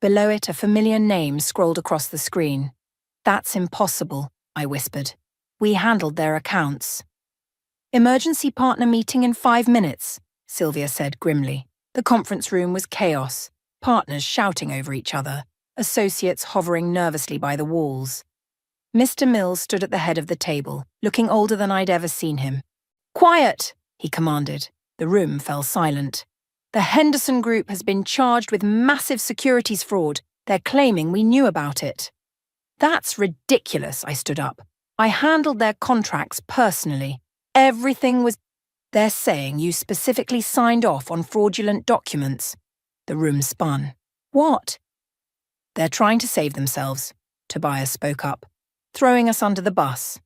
Below it, a familiar name scrolled across the screen. That's impossible, I whispered. We handled their accounts. Emergency partner meeting in 5 minutes, Sylvia said grimly. The conference room was chaos. Partners shouting over each other, associates hovering nervously by the walls. Mr. Mills stood at the head of the table, looking older than I'd ever seen him. Quiet, he commanded. The room fell silent. The Henderson Group has been charged with massive securities fraud. They're claiming we knew about it. That's ridiculous, I stood up. I handled their contracts personally. Everything was... They're saying you specifically signed off on fraudulent documents. The room spun. What? They're trying to save themselves, Tobias spoke up, throwing us under the bus.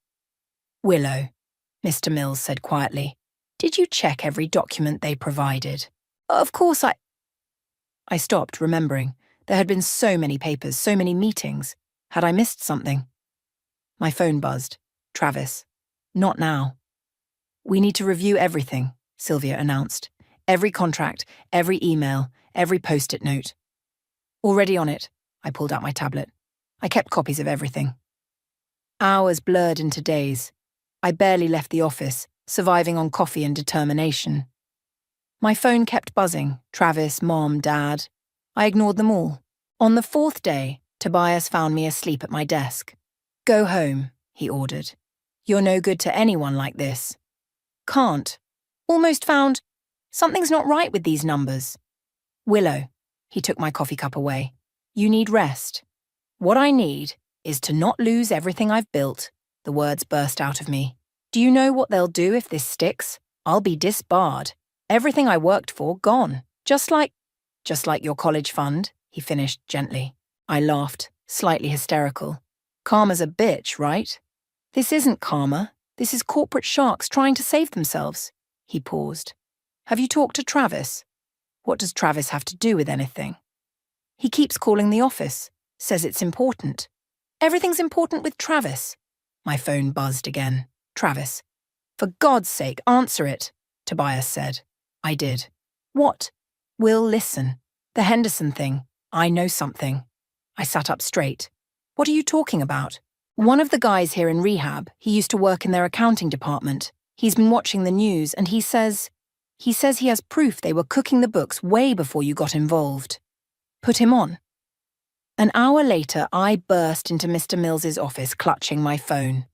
Willow, Mr. Mills said quietly, did you check every document they provided? Of course I stopped, remembering. There had been so many papers, so many meetings. Had I missed something? My phone buzzed. Travis. Not now. We need to review everything, Sylvia announced. Every contract, every email, every post-it note. Already on it, I pulled out my tablet. I kept copies of everything. Hours blurred into days. I barely left the office, surviving on coffee and determination. My phone kept buzzing. Travis, Mom, Dad. I ignored them all. On the 4th day, Tobias found me asleep at my desk. Go home, he ordered. You're no good to anyone like this. Can't. Almost found... Something's not right with these numbers. Willow, he took my coffee cup away. You need rest. What I need is to not lose everything I've built. The words burst out of me. Do you know what they'll do if this sticks? I'll be disbarred. Everything I worked for, gone. Just like your college fund, he finished gently. I laughed, slightly hysterical. Karma's a bitch, right? This isn't karma. This is corporate sharks trying to save themselves. He paused. Have you talked to Travis? What does Travis have to do with anything? He keeps calling the office, says it's important. Everything's important with Travis. My phone buzzed again. Travis. For God's sake, answer it, Tobias said. I did. What? Will, listen. The Henderson thing. I know something. I sat up straight. What are you talking about? One of the guys here in rehab, he used to work in their accounting department. He's been watching the news and he says he has proof they were cooking the books way before you got involved. Put him on. An hour later, I burst into Mr. Mills's office clutching my phone.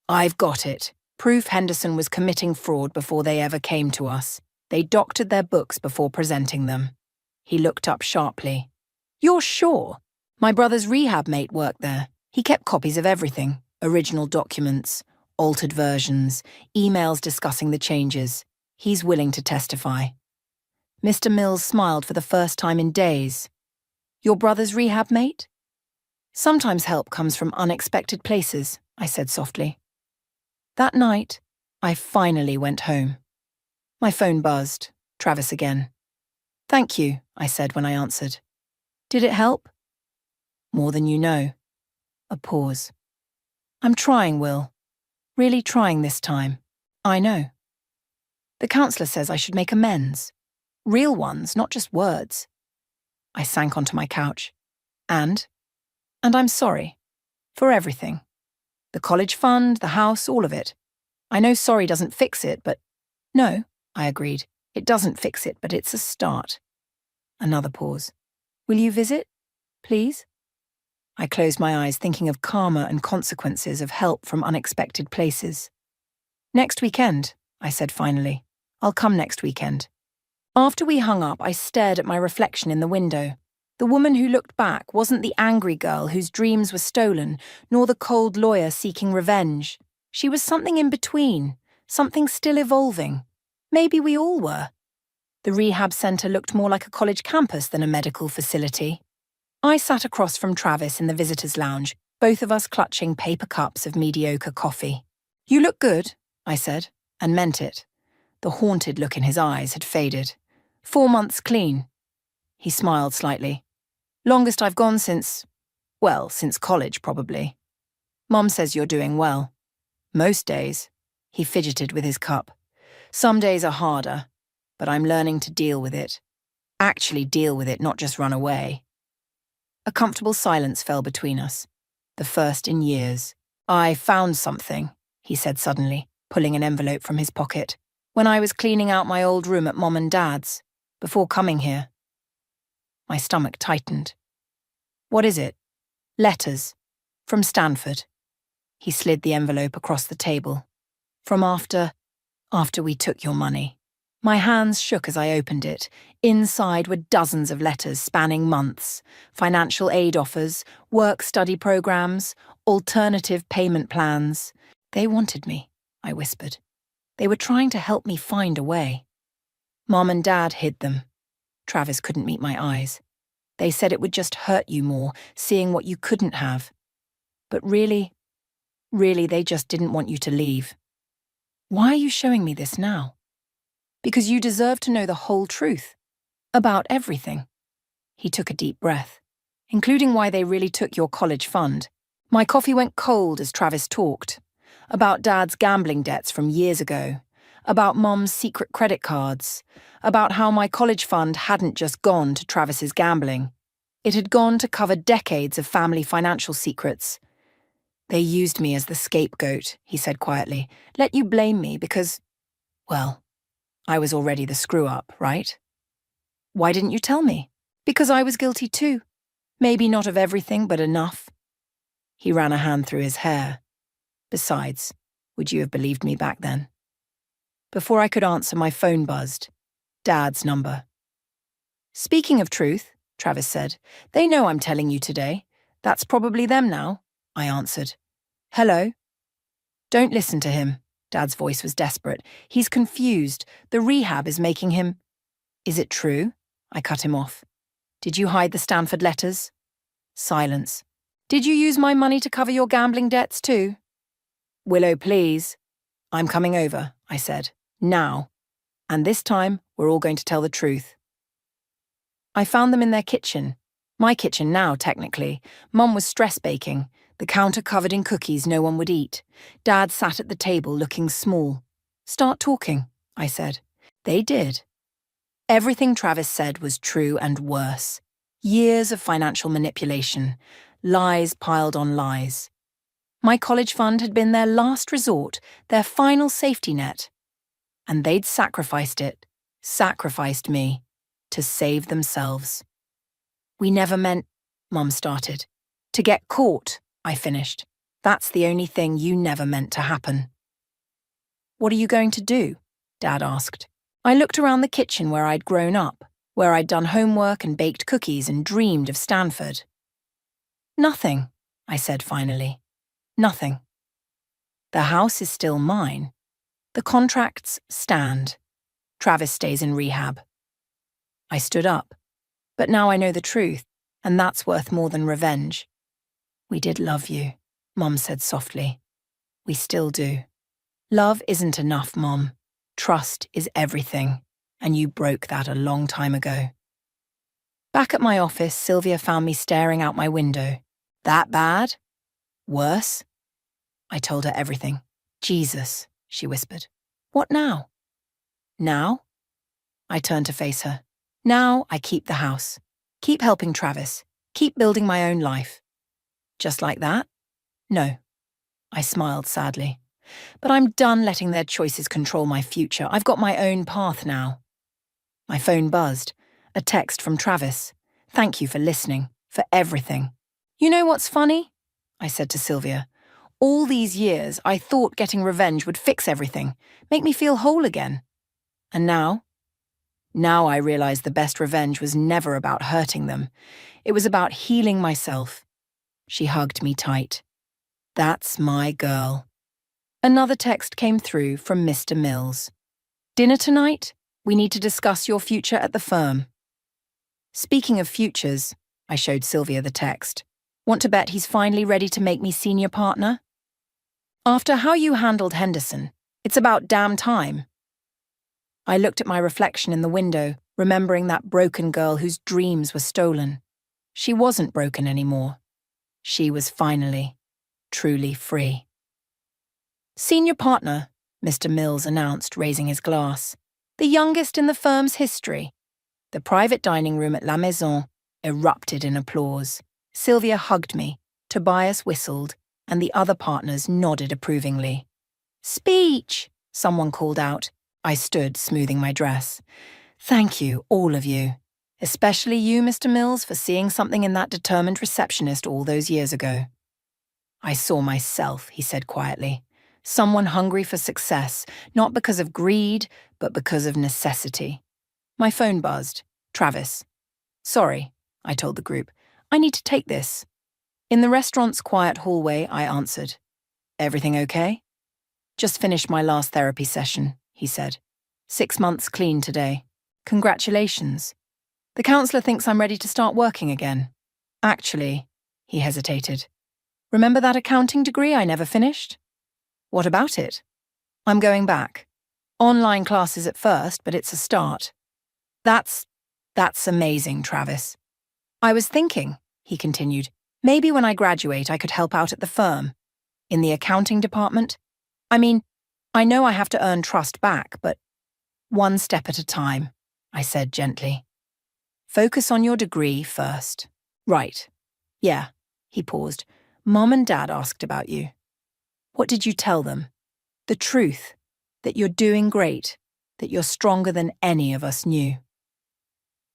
I've got it. Proof Henderson was committing fraud before they ever came to us. They doctored their books before presenting them. He looked up sharply. You're sure? My brother's rehab mate worked there. He kept copies of everything. Original documents, altered versions, emails discussing the changes. He's willing to testify. Mr. Mills smiled for the first time in days. Your brother's rehab mate? Sometimes help comes from unexpected places, I said softly. That night, I finally went home. My phone buzzed. Travis again. Thank you, I said when I answered. Did it help? More than you know. A pause. I'm trying, Will. Really trying this time. I know. The counselor says I should make amends. Real ones, not just words. I sank onto my couch. And I'm sorry. For everything. The college fund, the house, all of it. I know sorry doesn't fix it, but... No, I agreed. It doesn't fix it, but it's a start. Another pause. Will you visit? Please? I closed my eyes, thinking of karma and consequences of help from unexpected places. Next weekend, I said finally. I'll come next weekend. After we hung up, I stared at my reflection in the window. The woman who looked back wasn't the angry girl whose dreams were stolen, nor the cold lawyer seeking revenge. She was something in between, something still evolving. Maybe we all were. The rehab centre looked more like a college campus than a medical facility. I sat across from Travis in the visitors' lounge, both of us clutching paper cups of mediocre coffee. You look good, I said, and meant it. The haunted look in his eyes had faded. 4 months clean. He smiled slightly. Longest I've gone since college, probably. Mum says you're doing well. Most days. He fidgeted with his cup. Some days are harder, but I'm learning to deal with it. Actually deal with it, not just run away. A comfortable silence fell between us. The first in years. I found something, he said suddenly, pulling an envelope from his pocket. When I was cleaning out my old room at Mom and Dad's, before coming here. My stomach tightened. What is it? Letters. From Stanford. He slid the envelope across the table. From after we took your money. My hands shook as I opened it. Inside were dozens of letters spanning months. Financial aid offers, work-study programs, alternative payment plans. They wanted me, I whispered. They were trying to help me find a way. Mom and Dad hid them. Travis couldn't meet my eyes. They said it would just hurt you more, seeing what you couldn't have. But really, they just didn't want you to leave. Why are you showing me this now? Because you deserve to know the whole truth. About everything. He took a deep breath, including why they really took your college fund. My coffee went cold as Travis talked. About Dad's gambling debts from years ago. About Mom's secret credit cards. About how my college fund hadn't just gone to Travis's gambling. It had gone to cover decades of family financial secrets. They used me as the scapegoat, he said quietly. Let you blame me because, well, I was already the screw-up, right? Why didn't you tell me? Because I was guilty too. Maybe not of everything, but enough. He ran a hand through his hair. Besides, would you have believed me back then? Before I could answer, my phone buzzed. Dad's number. Speaking of truth, Travis said, they know I'm telling you today. That's probably them now, I answered. Hello? Don't listen to him, Dad's voice was desperate. He's confused. The rehab is making him... Is it true? I cut him off. Did you hide the Stanford letters? Silence. Did you use my money to cover your gambling debts too? Willow, please. I'm coming over, I said. Now. And this time, we're all going to tell the truth. I found them in their kitchen. My kitchen now, technically. Mum was stress baking, the counter covered in cookies no one would eat. Dad sat at the table looking small. Start talking, I said. They did. Everything Travis said was true and worse. Years of financial manipulation, lies piled on lies. My college fund had been their last resort, their final safety net. And they'd sacrificed me, to save themselves. We never meant, Mum started. To get caught, I finished. That's the only thing you never meant to happen. What are you going to do? Dad asked. I looked around the kitchen where I'd grown up, where I'd done homework and baked cookies and dreamed of Stanford. Nothing, I said finally. Nothing. The house is still mine. The contracts stand. Travis stays in rehab. I stood up. But now I know the truth, and that's worth more than revenge. We did love you, Mum said softly. We still do. Love isn't enough, Mum. Trust is everything, and you broke that a long time ago. Back at my office, Sylvia found me staring out my window. That bad? Worse? I told her everything. Jesus, she whispered. What now? Now? I turned to face her. Now I keep the house. Keep helping Travis. Keep building my own life. Just like that? No. I smiled sadly. But I'm done letting their choices control my future. I've got my own path now. My phone buzzed. A text from Travis. Thank you for listening, for everything. You know what's funny? I said to Sylvia. All these years, I thought getting revenge would fix everything, make me feel whole again. And now? Now I realize the best revenge was never about hurting them. It was about healing myself. She hugged me tight. That's my girl. Another text came through from Mr. Mills. Dinner tonight? We need to discuss your future at the firm. Speaking of futures, I showed Sylvia the text. Want to bet he's finally ready to make me senior partner? After how you handled Henderson, it's about damn time. I looked at my reflection in the window, remembering that broken girl whose dreams were stolen. She wasn't broken anymore. She was finally, truly free. Senior partner, Mr. Mills announced, raising his glass. The youngest in the firm's history. The private dining room at La Maison erupted in applause. Sylvia hugged me, Tobias whistled, and the other partners nodded approvingly. Speech, someone called out. I stood, smoothing my dress. Thank you, all of you. Especially you, Mr. Mills, for seeing something in that determined receptionist all those years ago. I saw myself, he said quietly. Someone hungry for success, not because of greed, but because of necessity. My phone buzzed. Travis. Sorry, I told the group. I need to take this. In the restaurant's quiet hallway, I answered. Everything okay? Just finished my last therapy session, he said. 6 months clean today. Congratulations. The counselor thinks I'm ready to start working again. Actually, he hesitated. Remember that accounting degree I never finished? What about it? I'm going back. Online classes at first, but it's a start. That's amazing, Travis. I was thinking, he continued, maybe when I graduate I could help out at the firm. In the accounting department. I mean, I know I have to earn trust back, but one step at a time, I said gently. Focus on your degree first. Right. Yeah, he paused. Mom and Dad asked about you. What did you tell them? The truth, that you're doing great, that you're stronger than any of us knew.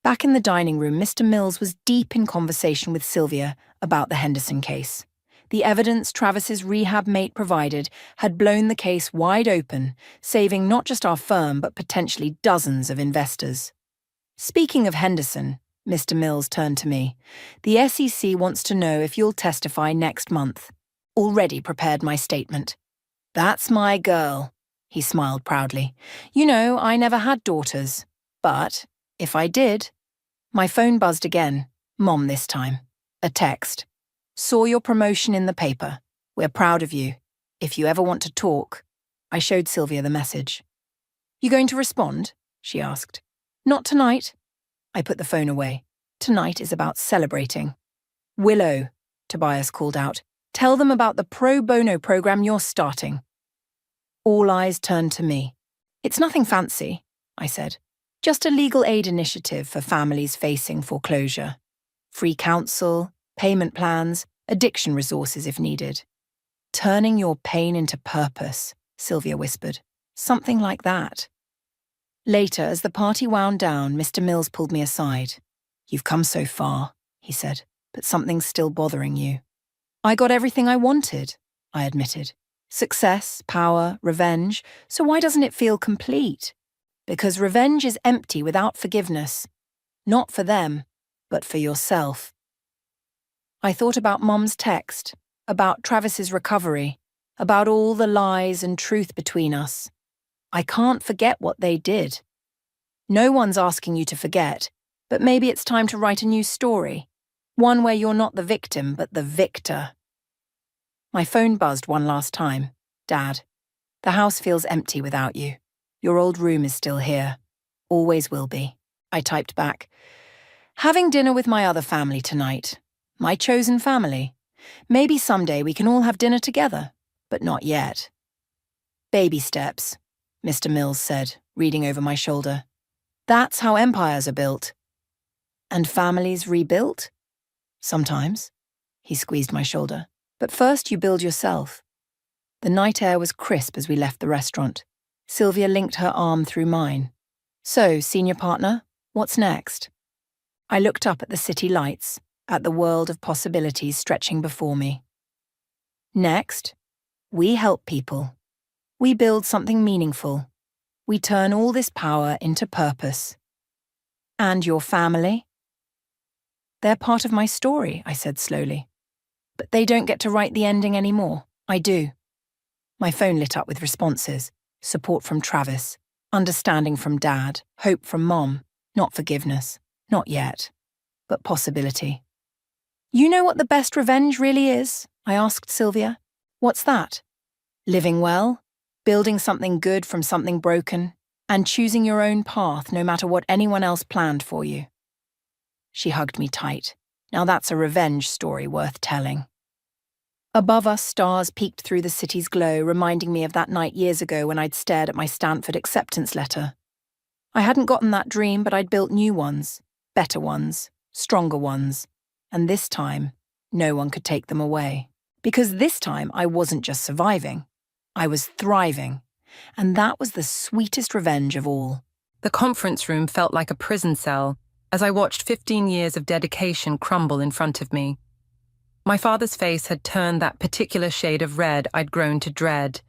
Back in the dining room, Mr. Mills was deep in conversation with Sylvia about the Henderson case. The evidence Travis's rehab mate provided had blown the case wide open, saving not just our firm but potentially dozens of investors. Speaking of Henderson, Mr. Mills turned to me. The SEC wants to know if you'll testify next month. Already prepared my statement. That's my girl, He smiled proudly. You know, I never had daughters. But, if I did... My phone buzzed again. Mom this time. A text. Saw your promotion in the paper. We're proud of you. If you ever want to talk... I showed Sylvia the message. You going to respond? She asked. Not tonight. I put the phone away. Tonight is about celebrating. Willow, Tobias called out. Tell them about the pro bono program you're starting. All eyes turned to me. It's nothing fancy, I said. Just a legal aid initiative for families facing foreclosure. Free counsel, payment plans, addiction resources if needed. Turning your pain into purpose, Sylvia whispered. Something like that. Later, as the party wound down, Mr. Mills pulled me aside. You've come so far, he said, but something's still bothering you. I got everything I wanted, I admitted. Success, power, revenge, so why doesn't it feel complete? Because revenge is empty without forgiveness. Not for them, but for yourself. I thought about Mom's text, about Travis's recovery, about all the lies and truth between us. I can't forget what they did. No one's asking you to forget, but maybe it's time to write a new story. One where you're not the victim, but the victor. My phone buzzed one last time. Dad, the house feels empty without you. Your old room is still here. Always will be. I typed back. Having dinner with my other family tonight. My chosen family. Maybe someday we can all have dinner together, but not yet. Baby steps, Mr. Mills said, reading over my shoulder. That's how empires are built. And families rebuilt? Sometimes. He squeezed my shoulder. But first you build yourself. The night air was crisp as we left the restaurant. Sylvia linked her arm through mine. So, senior partner, what's next? I looked up at the city lights, at the world of possibilities stretching before me. Next, we help people. We build something meaningful. We turn all this power into purpose. And your family? They're part of my story, I said slowly. But they don't get to write the ending anymore. I do. My phone lit up with responses. Support from Travis. Understanding from Dad. Hope from Mom. Not forgiveness. Not yet. But possibility. You know what the best revenge really is? I asked Sylvia. What's that? Living well. Building something good from something broken. And choosing your own path no matter what anyone else planned for you. She hugged me tight. Now that's a revenge story worth telling. Above us, stars peeked through the city's glow, reminding me of that night years ago when I'd stared at my Stanford acceptance letter. I hadn't gotten that dream, but I'd built new ones, better ones, stronger ones. And this time, no one could take them away. Because this time, I wasn't just surviving. I was thriving. And that was the sweetest revenge of all. The conference room felt like a prison cell as I watched 15 years of dedication crumble in front of me. My father's face had turned that particular shade of red I'd grown to dread,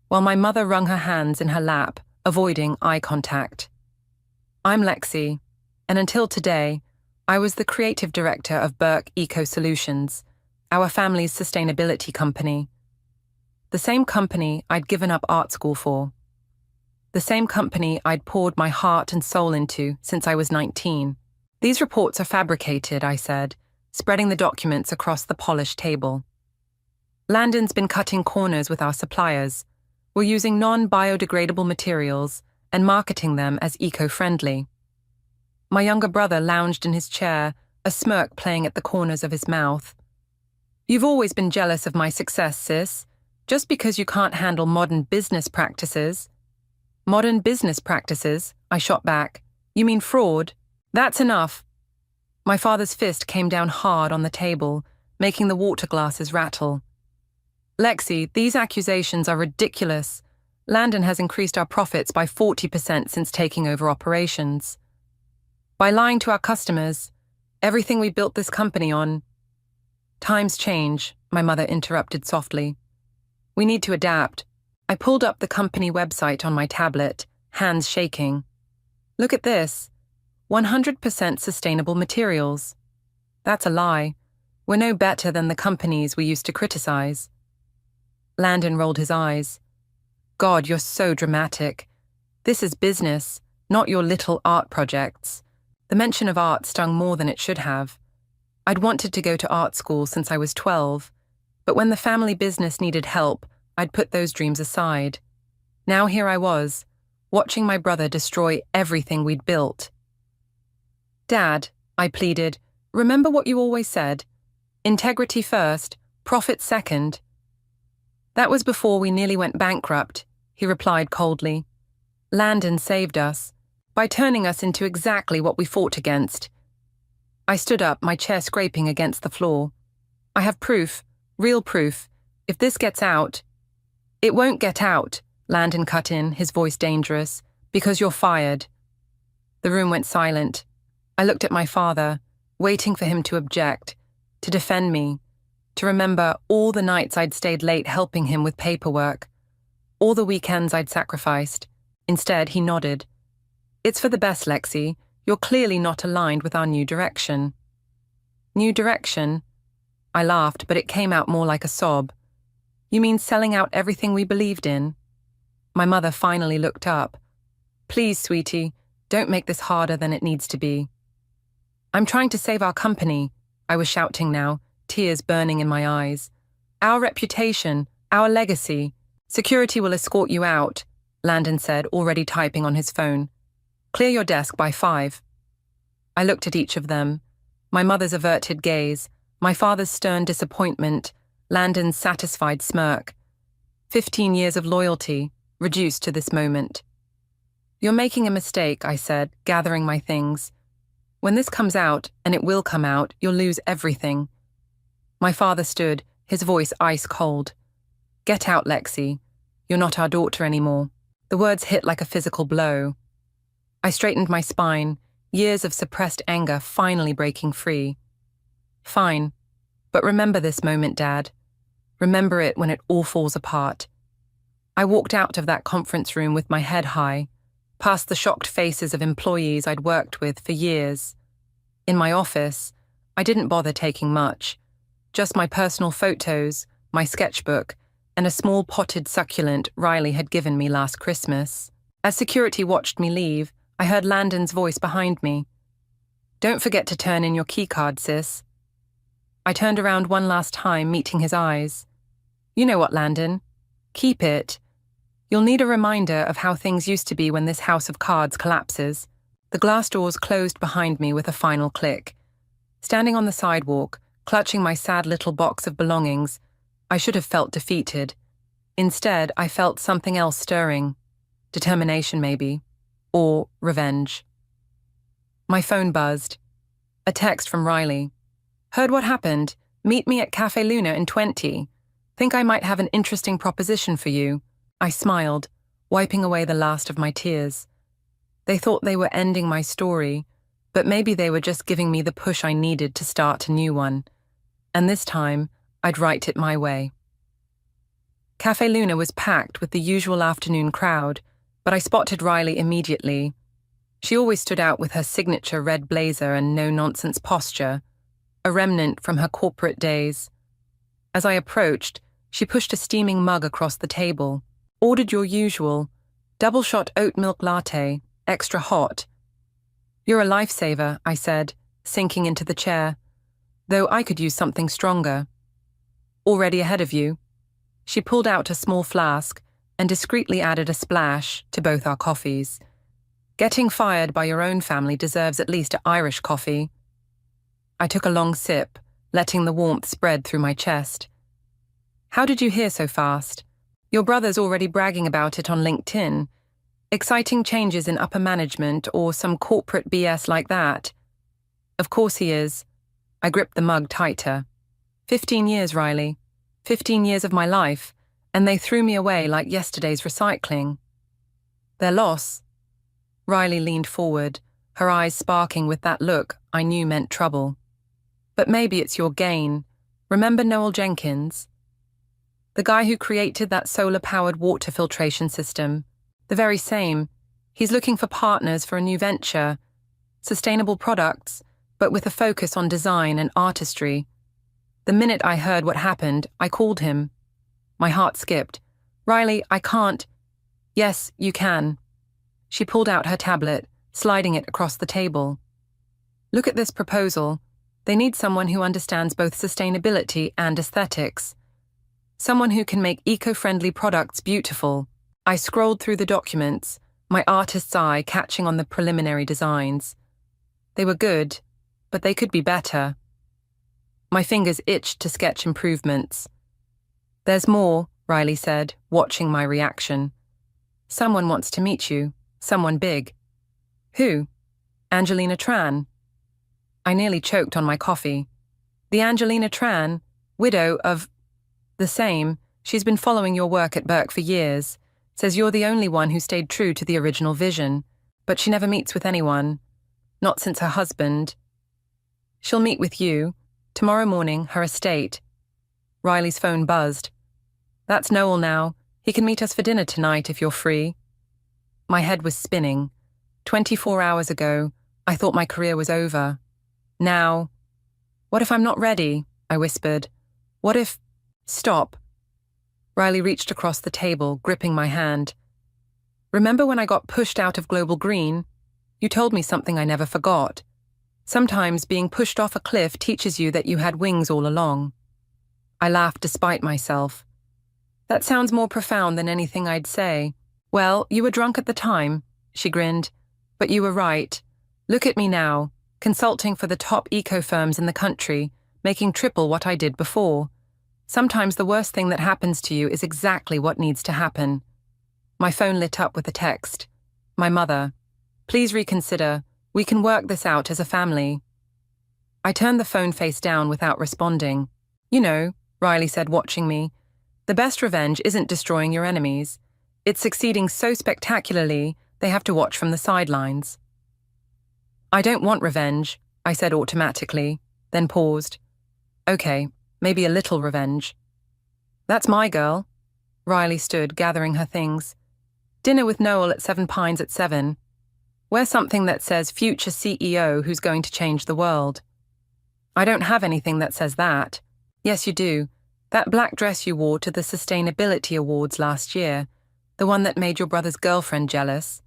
while my mother wrung her hands in her lap, avoiding eye contact. I'm Lexi, and until today, I was the creative director of Burke Eco Solutions, our family's sustainability company. The same company I'd given up art school for. The same company I'd poured my heart and soul into since I was 19. These reports are fabricated, I said, spreading the documents across the polished table. Landon's been cutting corners with our suppliers. We're using non-biodegradable materials and marketing them as eco-friendly. My younger brother lounged in his chair, a smirk playing at the corners of his mouth. You've always been jealous of my success, sis, just because you can't handle modern business practices. Modern business practices, I shot back. You mean fraud? That's enough. My father's fist came down hard on the table, making the water glasses rattle. Lexi, these accusations are ridiculous. Landon has increased our profits by 40% since taking over operations. By lying to our customers, everything we built this company on. Times change, my mother interrupted softly. We need to adapt. I pulled up the company website on my tablet, hands shaking. Look at this. 100% sustainable materials. That's a lie. We're no better than the companies we used to criticize. Landon rolled his eyes. God, you're so dramatic. This is business, not your little art projects. The mention of art stung more than it should have. I'd wanted to go to art school since I was 12, but when the family business needed help, I'd put those dreams aside. Now here I was, watching my brother destroy everything we'd built. Dad, I pleaded, remember what you always said. Integrity first, profit second. That was before we nearly went bankrupt, he replied coldly. Landon saved us, by turning us into exactly what we fought against. I stood up, my chair scraping against the floor. I have proof, real proof. If this gets out... It won't get out, Landon cut in, his voice dangerous, because you're fired. The room went silent. I looked at my father, waiting for him to object, to defend me, to remember all the nights I'd stayed late helping him with paperwork, all the weekends I'd sacrificed. Instead, he nodded. It's for the best, Lexi. You're clearly not aligned with our new direction. New direction? I laughed, but it came out more like a sob. You mean selling out everything we believed in? My mother finally looked up. Please, sweetie, don't make this harder than it needs to be. I'm trying to save our company, I was shouting now, tears burning in my eyes. Our reputation, our legacy. Security will escort you out, Landon said, already typing on his phone. Clear your desk by 5. I looked at each of them. My mother's averted gaze, my father's stern disappointment, Landon's satisfied smirk. 15 years of loyalty, reduced to this moment. You're making a mistake, I said, gathering my things. When this comes out, and it will come out, you'll lose everything. My father stood, his voice ice cold. Get out, Lexi. You're not our daughter anymore. The words hit like a physical blow. I straightened my spine, years of suppressed anger finally breaking free. Fine, but remember this moment, Dad. Remember it when it all falls apart. I walked out of that conference room with my head high, past the shocked faces of employees I'd worked with for years. In my office, I didn't bother taking much, just my personal photos, my sketchbook, and a small potted succulent Riley had given me last Christmas. As security watched me leave, I heard Landon's voice behind me. Don't forget to turn in your keycard, sis. I turned around one last time, meeting his eyes. You know what, Landon? Keep it. You'll need a reminder of how things used to be when this house of cards collapses. The glass doors closed behind me with a final click. Standing on the sidewalk, clutching my sad little box of belongings, I should have felt defeated. Instead, I felt something else stirring. Determination, maybe. Or revenge. My phone buzzed. A text from Riley. Heard what happened. Meet me at Cafe Luna in 20. Think I might have an interesting proposition for you. I smiled, wiping away the last of my tears. They thought they were ending my story, but maybe they were just giving me the push I needed to start a new one. And this time, I'd write it my way. Cafe Luna was packed with the usual afternoon crowd, but I spotted Riley immediately. She always stood out with her signature red blazer and no-nonsense posture, a remnant from her corporate days. As I approached, she pushed a steaming mug across the table, ordered your usual, double-shot oat milk latte, extra hot. You're a lifesaver, I said, sinking into the chair, though I could use something stronger. Already ahead of you. She pulled out a small flask and discreetly added a splash to both our coffees. Getting fired by your own family deserves at least Irish coffee. I took a long sip, letting the warmth spread through my chest. How did you hear so fast? Your brother's already bragging about it on LinkedIn. Exciting changes in upper management or some corporate BS like that. Of course he is. I gripped the mug tighter. 15 years, Riley. 15 years of my life, and they threw me away like yesterday's recycling. Their loss? Riley leaned forward, her eyes sparking with that look I knew meant trouble. But maybe it's your gain. Remember Noel Jenkins? The guy who created that solar-powered water filtration system. The very same. He's looking for partners for a new venture. Sustainable products, but with a focus on design and artistry. The minute I heard what happened, I called him. My heart skipped. Riley, I can't. Yes, you can. She pulled out her tablet, sliding it across the table. Look at this proposal. They need someone who understands both sustainability and aesthetics. Someone who can make eco-friendly products beautiful. I scrolled through the documents, my artist's eye catching on the preliminary designs. They were good, but they could be better. My fingers itched to sketch improvements. There's more, Riley said, watching my reaction. Someone wants to meet you, someone big. Who? Angelina Tran. I nearly choked on my coffee. The Angelina Tran, widow of... The same. She's been following your work at Burke for years. Says you're the only one who stayed true to the original vision. But she never meets with anyone. Not since her husband. She'll meet with you. Tomorrow morning, her estate. Riley's phone buzzed. That's Noel now. He can meet us for dinner tonight if you're free. My head was spinning. 24 hours ago, I thought my career was over. Now, what if I'm not ready? I whispered. What if... Stop. Riley reached across the table, gripping my hand. Remember when I got pushed out of Global Green? You told me something I never forgot. Sometimes being pushed off a cliff teaches you that you had wings all along. I laughed despite myself. That sounds more profound than anything I'd say. Well, you were drunk at the time, she grinned. But you were right. Look at me now, consulting for the top eco-firms in the country, making triple what I did before. Sometimes the worst thing that happens to you is exactly what needs to happen. My phone lit up with a text. My mother. Please reconsider. We can work this out as a family. I turned the phone face down without responding. You know, Riley said, watching me, the best revenge isn't destroying your enemies. It's succeeding so spectacularly, they have to watch from the sidelines. I don't want revenge, I said automatically, then paused. Okay, maybe a little revenge. That's my girl. Riley stood, gathering her things. Dinner with Noel at 7 Pines at 7. Wear something that says future CEO who's going to change the world. I don't have anything that says that. Yes, you do. That black dress you wore to the Sustainability Awards last year, the one that made your brother's girlfriend jealous.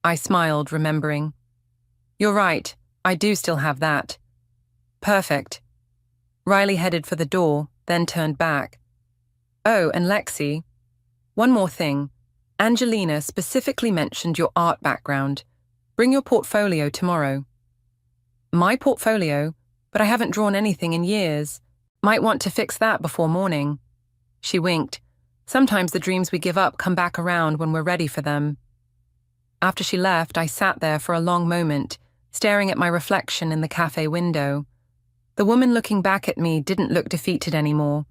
I smiled, remembering. You're right, I do still have that. Perfect. Riley headed for the door, then turned back. Oh, and Lexi. One more thing. Angelina specifically mentioned your art background. Bring your portfolio tomorrow. My portfolio? But I haven't drawn anything in years. Might want to fix that before morning. She winked. Sometimes the dreams we give up come back around when we're ready for them. After she left, I sat there for a long moment, staring at my reflection in the cafe window. The woman looking back at me didn't look defeated anymore.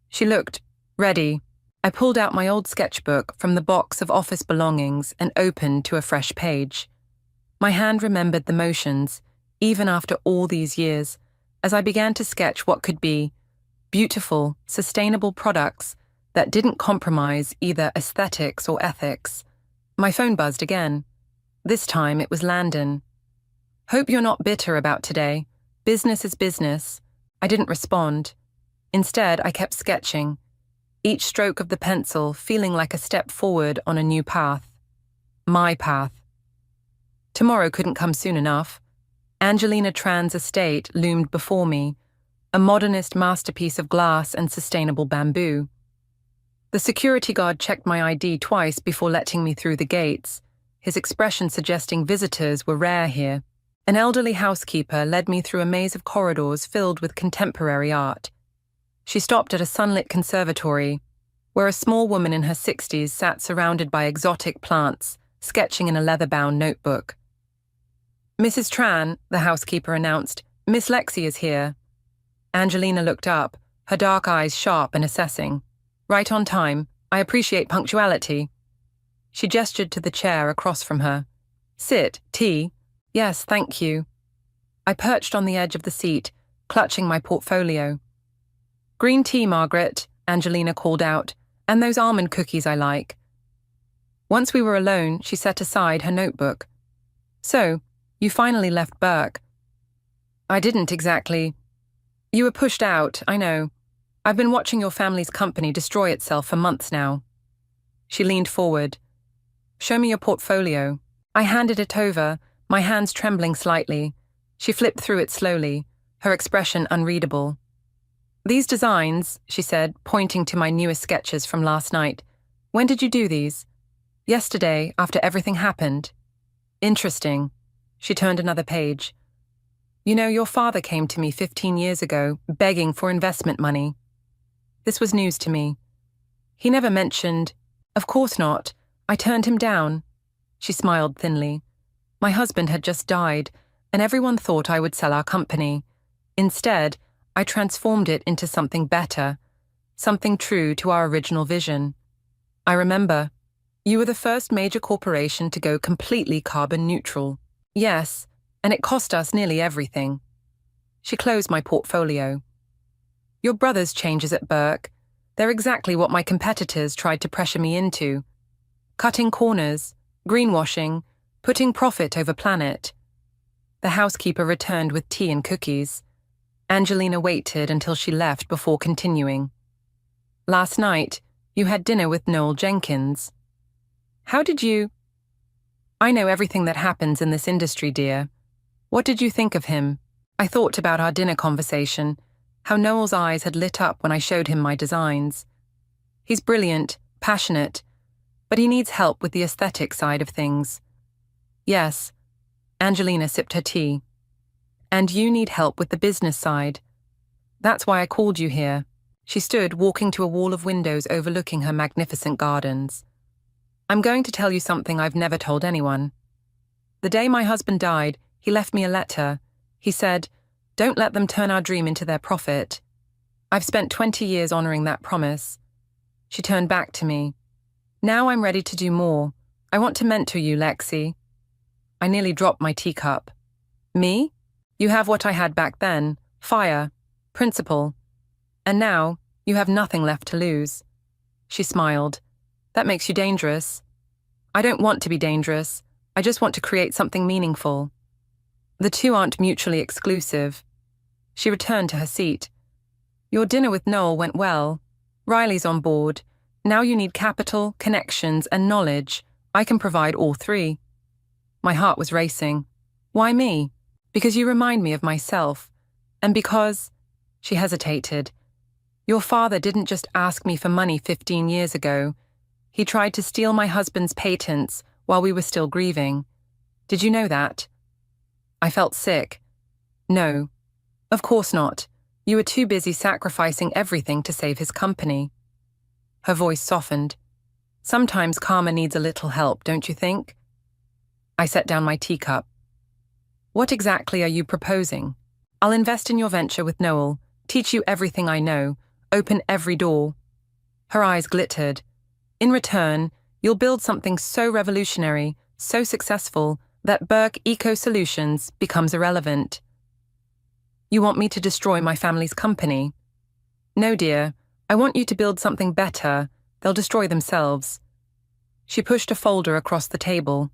She looked ready. I pulled out my old sketchbook from the box of office belongings and opened to a fresh page. My hand remembered the motions, even after all these years, as I began to sketch what could be beautiful, sustainable products that didn't compromise either aesthetics or ethics. My phone buzzed again. This time it was Landon. Hope you're not bitter about today. Business is business. I didn't respond. Instead, I kept sketching, each stroke of the pencil feeling like a step forward on a new path. My path. Tomorrow couldn't come soon enough. Angelina Tran's estate loomed before me, a modernist masterpiece of glass and sustainable bamboo. The security guard checked my ID twice before letting me through the gates, his expression suggesting visitors were rare here. An elderly housekeeper led me through a maze of corridors filled with contemporary art. She stopped at a sunlit conservatory, where a small woman in her 60s sat surrounded by exotic plants, sketching in a leather-bound notebook. Mrs. Tran, the housekeeper announced, Miss Lexi is here. Angelina looked up, her dark eyes sharp and assessing. Right on time. I appreciate punctuality. She gestured to the chair across from her. Sit, tea. Yes, thank you. I perched on the edge of the seat, clutching my portfolio. Green tea, Margaret, Angelina called out, and those almond cookies I like. Once we were alone, she set aside her notebook. So, you finally left Burke. I didn't exactly. You were pushed out, I know. I've been watching your family's company destroy itself for months now. She leaned forward. Show me your portfolio. I handed it over, my hands trembling slightly. She flipped through it slowly, her expression unreadable. These designs, she said, pointing to my newest sketches from last night. When did you do these? Yesterday, after everything happened. Interesting. She turned another page. You know, your father came to me 15 years ago, begging for investment money. This was news to me. He never mentioned, of course not. I turned him down. She smiled thinly. My husband had just died, and everyone thought I would sell our company. Instead, I transformed it into something better, something true to our original vision. I remember, you were the first major corporation to go completely carbon neutral. Yes, and it cost us nearly everything. She closed my portfolio. Your brother's changes at Burke, they're exactly what my competitors tried to pressure me into. Cutting corners, greenwashing, putting profit over planet. The housekeeper returned with tea and cookies. Angelina waited until she left before continuing. Last night, you had dinner with Noel Jenkins. How did you... I know everything that happens in this industry, dear. What did you think of him? I thought about our dinner conversation, how Noel's eyes had lit up when I showed him my designs. He's brilliant, passionate, but he needs help with the aesthetic side of things. Yes, Angelina sipped her tea. And you need help with the business side. That's why I called you here. She stood walking to a wall of windows overlooking her magnificent gardens. I'm going to tell you something I've never told anyone. The day my husband died, he left me a letter. He said, don't let them turn our dream into their profit. I've spent 20 years honoring that promise. She turned back to me. Now I'm ready to do more. I want to mentor you, Lexi. I nearly dropped my teacup. Me? You have what I had back then, fire, principle. And now, you have nothing left to lose. She smiled. That makes you dangerous. I don't want to be dangerous. I just want to create something meaningful. The two aren't mutually exclusive. She returned to her seat. Your dinner with Noel went well. Riley's on board. Now you need capital, connections, and knowledge. I can provide all three. My heart was racing. Why me? Because you remind me of myself. And because... She hesitated. Your father didn't just ask me for money 15 years ago. He tried to steal my husband's patents while we were still grieving. Did you know that? I felt sick. No, of course not. You were too busy sacrificing everything to save his company. Her voice softened. Sometimes karma needs a little help, don't you think? I set down my teacup. What exactly are you proposing? I'll invest in your venture with Noel, teach you everything I know, open every door. Her eyes glittered. In return, you'll build something so revolutionary, so successful, that Burke Eco Solutions becomes irrelevant. You want me to destroy my family's company? No, dear. I want you to build something better. They'll destroy themselves. She pushed a folder across the table.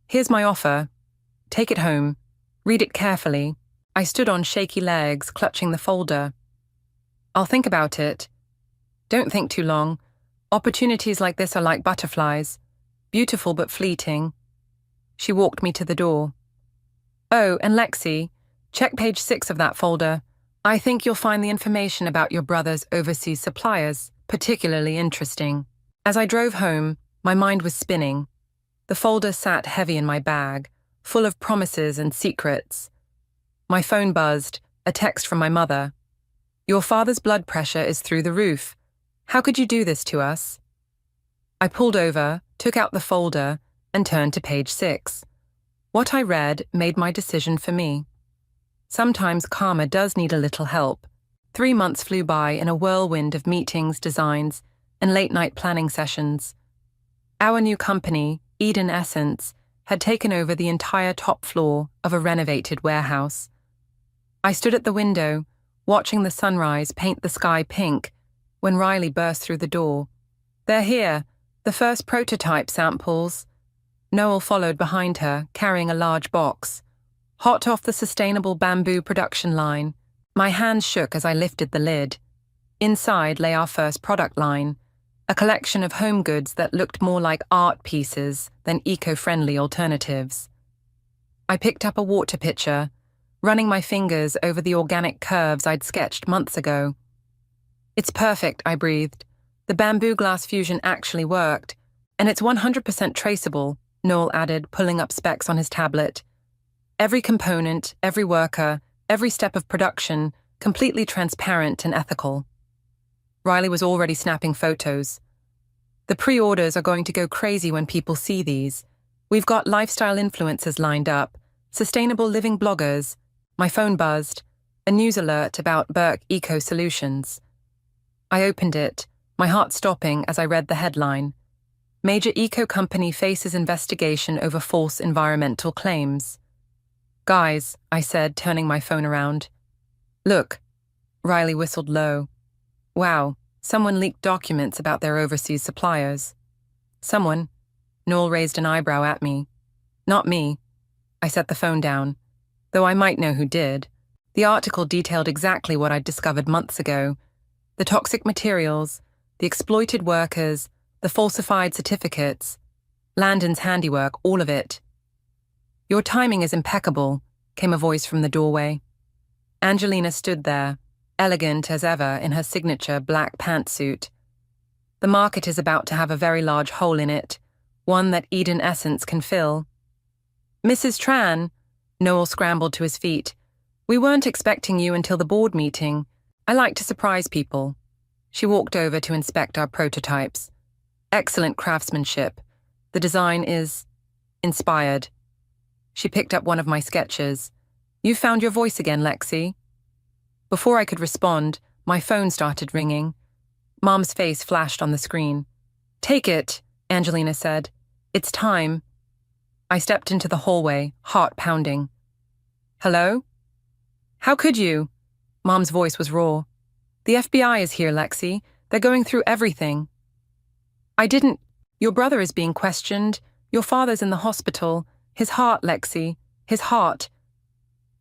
Here's my offer. Take it home. Read it carefully. I stood on shaky legs, clutching the folder. I'll think about it. Don't think too long. Opportunities like this are like butterflies. Beautiful but fleeting. She walked me to the door. Oh, and Lexi, check page 6 of that folder. I think you'll find the information about your brother's overseas suppliers particularly interesting. As I drove home, my mind was spinning. The folder sat heavy in my bag, full of promises and secrets. My phone buzzed, a text from my mother. Your father's blood pressure is through the roof. How could you do this to us? I pulled over, took out the folder, and turned to page 6. What I read made my decision for me. Sometimes karma does need a little help. 3 months flew by in a whirlwind of meetings, designs, and late-night planning sessions. Our new company, Eden Essence, had taken over the entire top floor of a renovated warehouse. I stood at the window, watching the sunrise paint the sky pink, when Riley burst through the door. They're here, the first prototype samples. Noel followed behind her, carrying a large box. Hot off the sustainable bamboo production line, my hands shook as I lifted the lid. Inside lay our first product line, a collection of home goods that looked more like art pieces than eco-friendly alternatives. I picked up a water pitcher, running my fingers over the organic curves I'd sketched months ago. "It's perfect," I breathed. "The bamboo glass fusion actually worked, and it's 100% traceable," Noel added, pulling up specs on his tablet. "Every component, every worker, every step of production, completely transparent and ethical." Riley was already snapping photos. "The pre-orders are going to go crazy when people see these. We've got lifestyle influencers lined up, sustainable living bloggers." My phone buzzed, a news alert about Burke Eco Solutions. I opened it, my heart stopping as I read the headline. "Major eco company faces investigation over false environmental claims." "Guys," I said, turning my phone around. "Look." Riley whistled low. "Wow, someone leaked documents about their overseas suppliers." "Someone?" Noel raised an eyebrow at me. "Not me." I set the phone down, though I might know who did. The article detailed exactly what I'd discovered months ago. The toxic materials, the exploited workers, the falsified certificates. Landon's handiwork, all of it. "Your timing is impeccable," came a voice from the doorway. Angelina stood there, elegant as ever in her signature black pantsuit. "The market is about to have a very large hole in it, one that Eden Essence can fill." "Mrs. Tran," Noel scrambled to his feet. "We weren't expecting you until the board meeting. I like to surprise people." She walked over to inspect our prototypes. "Excellent craftsmanship. The design is inspired." She picked up one of my sketches. "You found your voice again, Lexi." Before I could respond, my phone started ringing. Mom's face flashed on the screen. "Take it," Angelina said. "It's time." I stepped into the hallway, heart pounding. "Hello?" "How could you?" Mom's voice was raw. "The FBI is here, Lexi. They're going through everything." "I didn't. Your brother is being questioned. Your father's in the hospital. His heart, Lexi. His heart."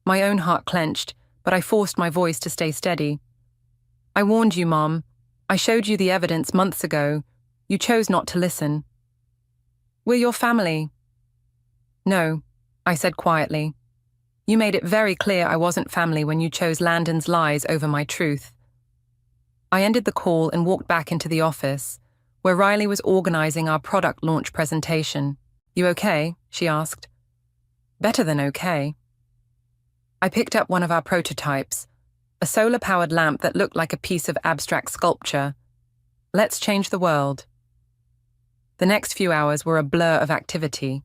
My own heart clenched, but I forced my voice to stay steady. "I warned you, Mom. I showed you the evidence months ago. You chose not to listen." "We're your family." "No," I said quietly. "You made it very clear I wasn't family when you chose Landon's lies over my truth." I ended the call and walked back into the office, where Riley was organizing our product launch presentation. "You okay?" she asked. "Better than okay." I picked up one of our prototypes, a solar-powered lamp that looked like a piece of abstract sculpture. Let's change the world. The next few hours were a blur of activity.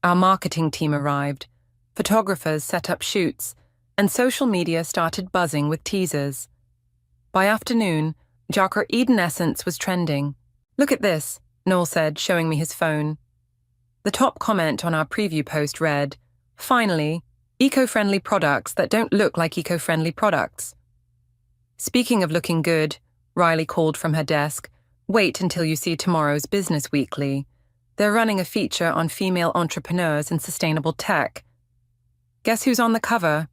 Our marketing team arrived, photographers set up shoots, and social media started buzzing with teasers. By afternoon, Jocker Eden Essence was trending. "Look at this," Noel said, showing me his phone. The top comment on our preview post read, "Finally, eco-friendly products that don't look like eco-friendly products." "Speaking of looking good," Riley called from her desk, "wait until you see tomorrow's Business Weekly. They're running a feature on female entrepreneurs in sustainable tech. Guess who's on the cover?"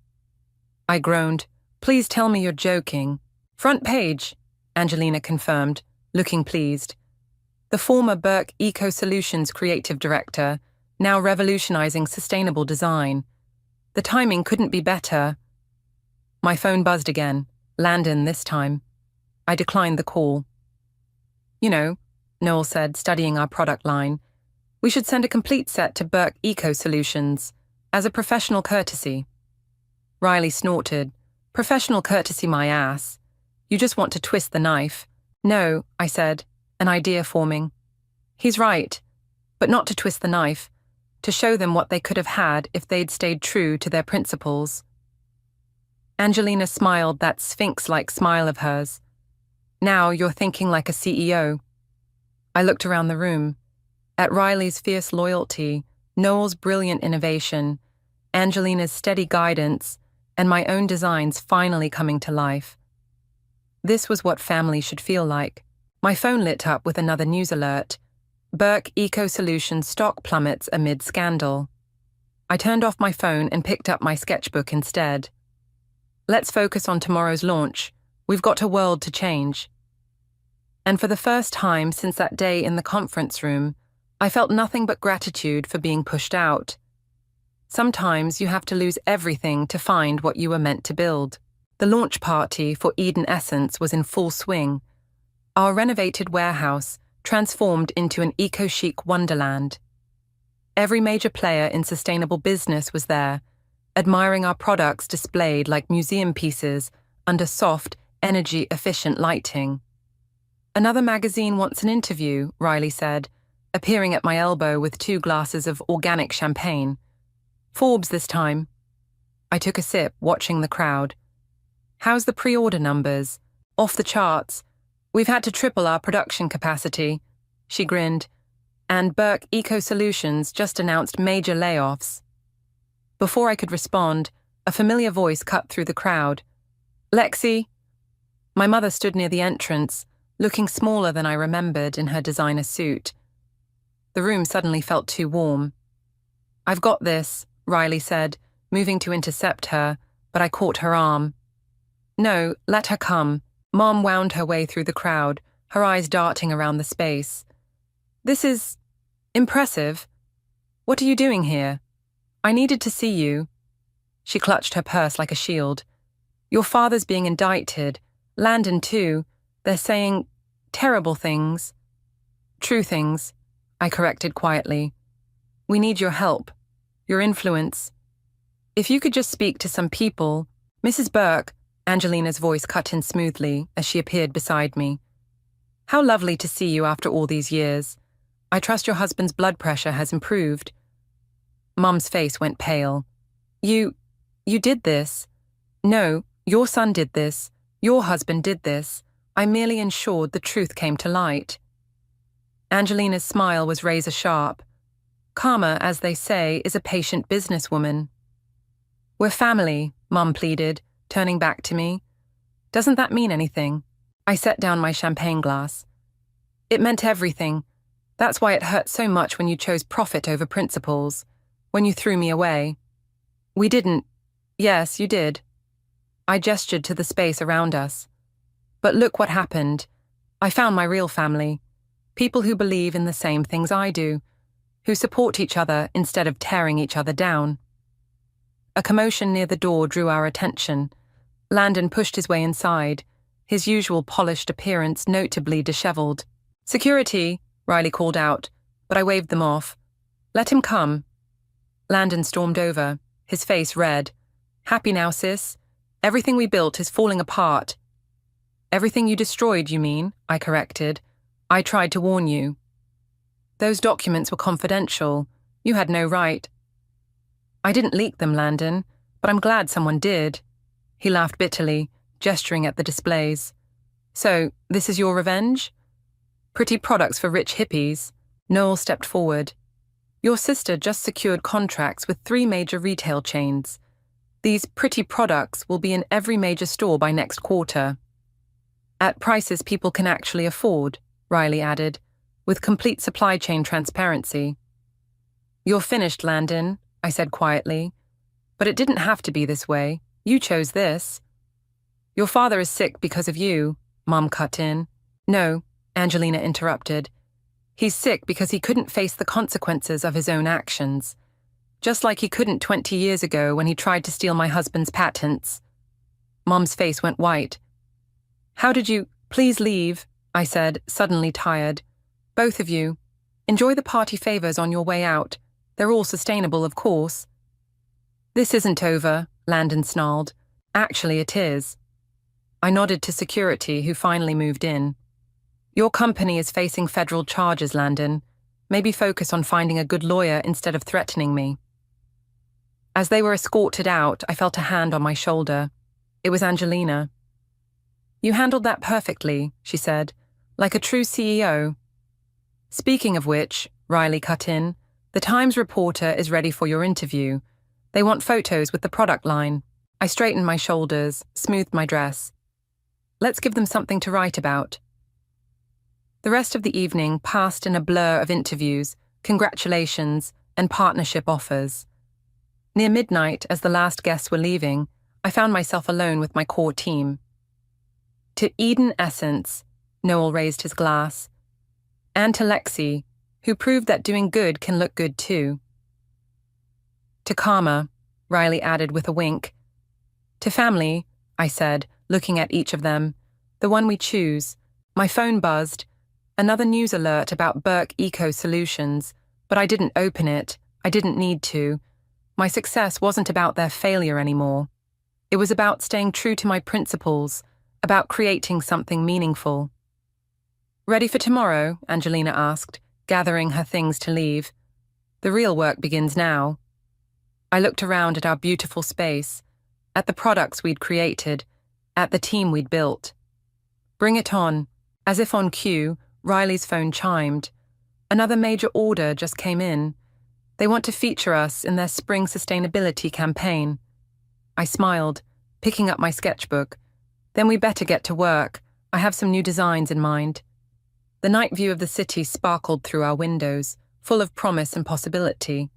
I groaned. "Please tell me you're joking." "Front page," Angelina confirmed, looking pleased. The former Burke Eco Solutions creative director, now revolutionizing sustainable design. The timing couldn't be better. My phone buzzed again, Landon this time. I declined the call. "You know," Noel said, studying our product line, "we should send a complete set to Burke Eco Solutions, as a professional courtesy." Riley snorted. "Professional courtesy my ass. You just want to twist the knife." "No," I said, an idea forming. "He's right, but not to twist the knife, to show them what they could have had if they'd stayed true to their principles." Angelina smiled that sphinx-like smile of hers. "Now you're thinking like a CEO." I looked around the room, at Riley's fierce loyalty, Noel's brilliant innovation, Angelina's steady guidance, and my own designs finally coming to life. This was what family should feel like. My phone lit up with another news alert. Burke Eco Solutions stock plummets amid scandal. I turned off my phone and picked up my sketchbook instead. Let's focus on tomorrow's launch. We've got a world to change. And for the first time since that day in the conference room, I felt nothing but gratitude for being pushed out. Sometimes you have to lose everything to find what you were meant to build. The launch party for Eden Essence was in full swing. Our renovated warehouse transformed into an eco-chic wonderland. Every major player in sustainable business was there, admiring our products displayed like museum pieces under soft, energy-efficient lighting. "Another magazine wants an interview," Riley said, appearing at my elbow with 2 glasses of organic champagne. "Forbes this time." I took a sip, watching the crowd. "How's the pre-order numbers?" "Off the charts. We've had to triple our production capacity." She grinned. "And Burke Eco Solutions just announced major layoffs." Before I could respond, a familiar voice cut through the crowd. "Lexi." My mother stood near the entrance, looking smaller than I remembered in her designer suit. The room suddenly felt too warm. "I've got this," Riley said, moving to intercept her, but I caught her arm. "No, let her come." Mom wound her way through the crowd, her eyes darting around the space. "This is impressive. What are you doing here? I needed to see you." She clutched her purse like a shield. "Your father's being indicted. Landon too. They're saying terrible things." "True things," I corrected quietly. "We need your help, your influence. If you could just speak to some people." "Mrs. Burke," Angelina's voice cut in smoothly as she appeared beside me. "How lovely to see you after all these years. I trust your husband's blood pressure has improved." Mum's face went pale. You did this." "No, your son did this. Your husband did this. I merely ensured the truth came to light." Angelina's smile was razor sharp. Karma, as they say, is a patient businesswoman. "We're family," Mum pleaded, turning back to me. "Doesn't that mean anything?" I set down my champagne glass. "It meant everything. That's why it hurt so much when you chose profit over principles, when you threw me away." "We didn't." "Yes, you did." I gestured to the space around us. "But look what happened. I found my real family. People who believe in the same things I do, who support each other instead of tearing each other down." A commotion near the door drew our attention. Landon pushed his way inside, his usual polished appearance notably disheveled. "Security," Riley called out, but I waved them off. "Let him come." Landon stormed over, his face red. "Happy now, sis? Everything we built is falling apart." "Everything you destroyed, you mean?" I corrected. "I tried to warn you." "Those documents were confidential. You had no right." "I didn't leak them, Landon, but I'm glad someone did." He laughed bitterly, gesturing at the displays. "So, this is your revenge? Pretty products for rich hippies." Noel stepped forward. "Your sister just secured contracts with 3 major retail chains. These pretty products will be in every major store by next quarter. At prices people can actually afford," Riley added, "with complete supply chain transparency." "You're finished, Landon," I said quietly. "But it didn't have to be this way. You chose this." "Your father is sick because of you," Mom cut in. "No," Angelina interrupted. "He's sick because he couldn't face the consequences of his own actions. Just like he couldn't 20 years ago when he tried to steal my husband's patents." Mom's face went white. "How did you—" "Please leave," I said, suddenly tired. "Both of you. Enjoy the party favors on your way out. They're all sustainable, of course." "This isn't over," Landon snarled. "Actually, it is." I nodded to security, who finally moved in. "Your company is facing federal charges, Landon. Maybe focus on finding a good lawyer instead of threatening me." As they were escorted out, I felt a hand on my shoulder. It was Angelina. "You handled that perfectly," she said, "like a true CEO." "Speaking of which," Riley cut in, "the Times reporter is ready for your interview. They want photos with the product line." I straightened my shoulders, smoothed my dress. "Let's give them something to write about." The rest of the evening passed in a blur of interviews, congratulations, and partnership offers. Near midnight, as the last guests were leaving, I found myself alone with my core team. "To Eden Essence, Noel raised his glass. And to Lexi, who proved that doing good can look good too. To Karma, Riley added with a wink. To family, I said, looking at each of them. The one we choose. My phone buzzed. Another news alert about Burke Eco Solutions, but I didn't open it. I didn't need to. My success wasn't about their failure anymore. It was about staying true to my principles, about creating something meaningful. Ready for tomorrow? Angelina asked, gathering her things to leave. The real work begins now. I looked around at our beautiful space, at the products we'd created, at the team we'd built. Bring it on. As if on cue, Riley's phone chimed. Another major order just came in. They want to feature us in their spring sustainability campaign. I smiled, picking up my sketchbook. Then we better get to work. I have some new designs in mind. The night view of the city sparkled through our windows, full of promise and possibility.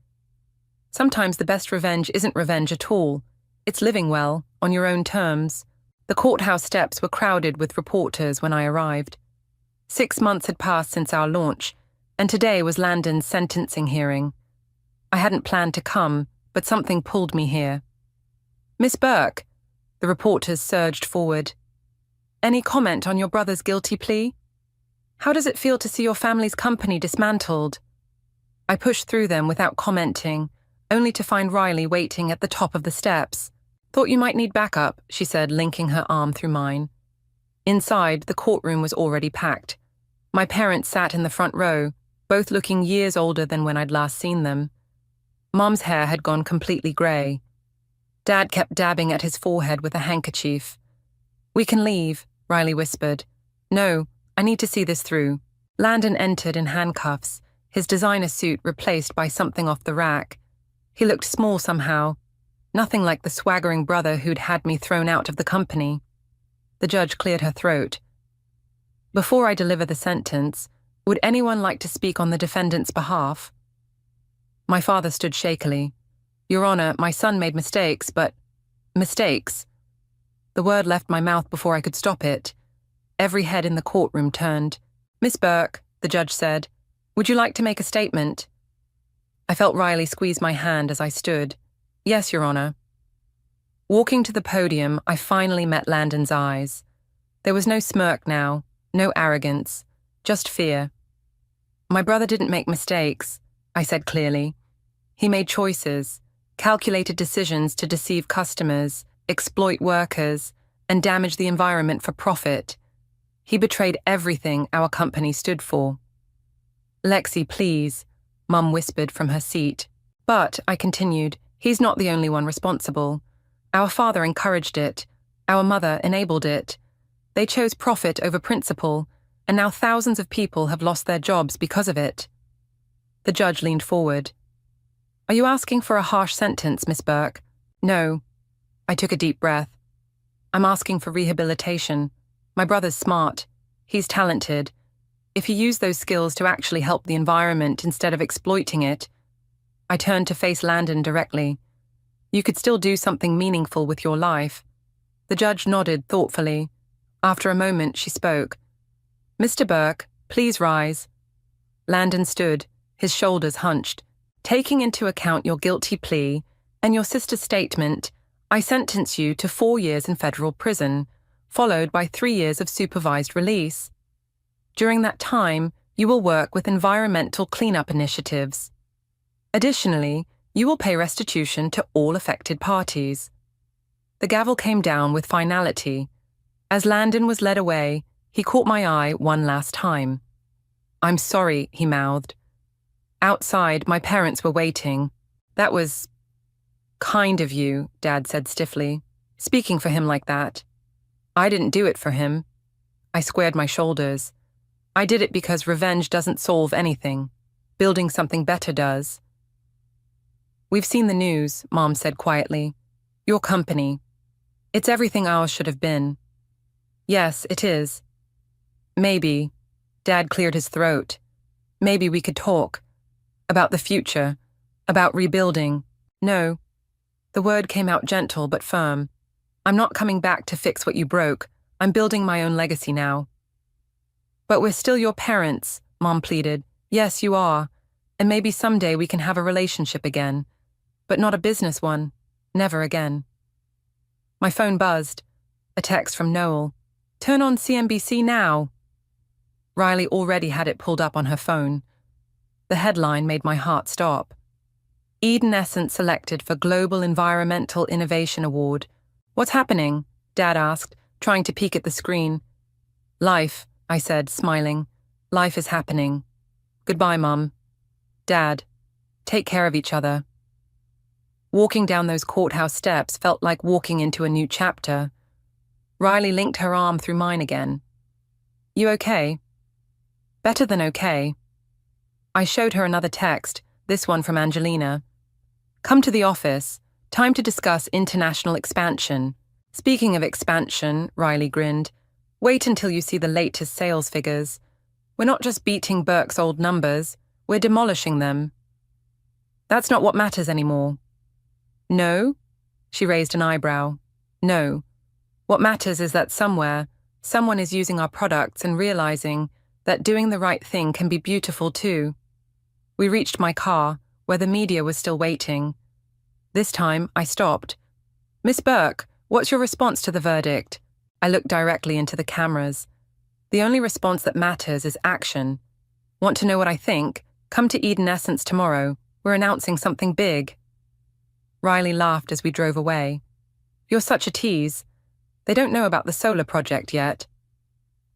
Sometimes the best revenge isn't revenge at all. It's living well, on your own terms. The courthouse steps were crowded with reporters when I arrived. 6 months had passed since our launch, and today was Landon's sentencing hearing. I hadn't planned to come, but something pulled me here. Miss Burke, the reporters surged forward. Any comment on your brother's guilty plea? How does it feel to see your family's company dismantled? I pushed through them without commenting, only to find Riley waiting at the top of the steps. Thought you might need backup, she said, linking her arm through mine. Inside, the courtroom was already packed. My parents sat in the front row, both looking years older than when I'd last seen them. Mom's hair had gone completely grey. Dad kept dabbing at his forehead with a handkerchief. We can leave, Riley whispered. No, I need to see this through. Landon entered in handcuffs, his designer suit replaced by something off the rack. He looked small somehow, nothing like the swaggering brother who'd had me thrown out of the company. The judge cleared her throat. Before I deliver the sentence, would anyone like to speak on the defendant's behalf? My father stood shakily. Your Honor, my son made mistakes, but... Mistakes? The word left my mouth before I could stop it. Every head in the courtroom turned. Miss Burke, the judge said, would you like to make a statement? I felt Riley squeeze my hand as I stood. Yes, Your Honor. Walking to the podium, I finally met Landon's eyes. There was no smirk now, no arrogance, just fear. My brother didn't make mistakes, I said clearly. He made choices, calculated decisions to deceive customers, exploit workers, and damage the environment for profit. He betrayed everything our company stood for. Lexi, please, Mum whispered from her seat. But, I continued, he's not the only one responsible. Our father encouraged it. Our mother enabled it. They chose profit over principle, and now thousands of people have lost their jobs because of it. The judge leaned forward. Are you asking for a harsh sentence, Miss Burke? No. I took a deep breath. I'm asking for rehabilitation. My brother's smart. He's talented. If he used those skills to actually help the environment instead of exploiting it. I turned to face Landon directly. You could still do something meaningful with your life. The judge nodded thoughtfully. After a moment, she spoke. Mr. Burke, please rise. Landon stood, his shoulders hunched. Taking into account your guilty plea and your sister's statement, I sentence you to 4 years in federal prison, followed by 3 years of supervised release. During that time, you will work with environmental cleanup initiatives. Additionally, you will pay restitution to all affected parties. The gavel came down with finality. As Landon was led away, he caught my eye one last time. I'm sorry, he mouthed. Outside, my parents were waiting. That was kind of you, Dad said stiffly, speaking for him like that. I didn't do it for him. I squared my shoulders. I did it because revenge doesn't solve anything. Building something better does. We've seen the news, Mom said quietly. Your company. It's everything ours should have been. Yes, it is. Maybe. Dad cleared his throat. Maybe we could talk. About the future. About rebuilding. No. The word came out gentle but firm. I'm not coming back to fix what you broke. I'm building my own legacy now. But we're still your parents, Mom pleaded. Yes, you are. And maybe someday we can have a relationship again. But not a business one. Never again. My phone buzzed. A text from Noel. Turn on CNBC now. Riley already had it pulled up on her phone. The headline made my heart stop. Eden Essence selected for Global Environmental Innovation Award. What's happening? Dad asked, trying to peek at the screen. Life, I said, smiling. Life is happening. Goodbye, Mum. Dad, take care of each other. Walking down those courthouse steps felt like walking into a new chapter. Riley linked her arm through mine again. You okay? Better than okay. I showed her another text, this one from Angelina. Come to the office. Time to discuss international expansion. Speaking of expansion, Riley grinned. Wait until you see the latest sales figures. We're not just beating Burke's old numbers, we're demolishing them. That's not what matters anymore. No? She raised an eyebrow. No. What matters is that somewhere, someone is using our products and realizing that doing the right thing can be beautiful too. We reached my car, where the media was still waiting. This time, I stopped. Miss Burke, what's your response to the verdict? I looked directly into the cameras. The only response that matters is action. Want to know what I think? Come to Eden Essence tomorrow. We're announcing something big. Riley laughed as we drove away. You're such a tease. They don't know about the solar project yet.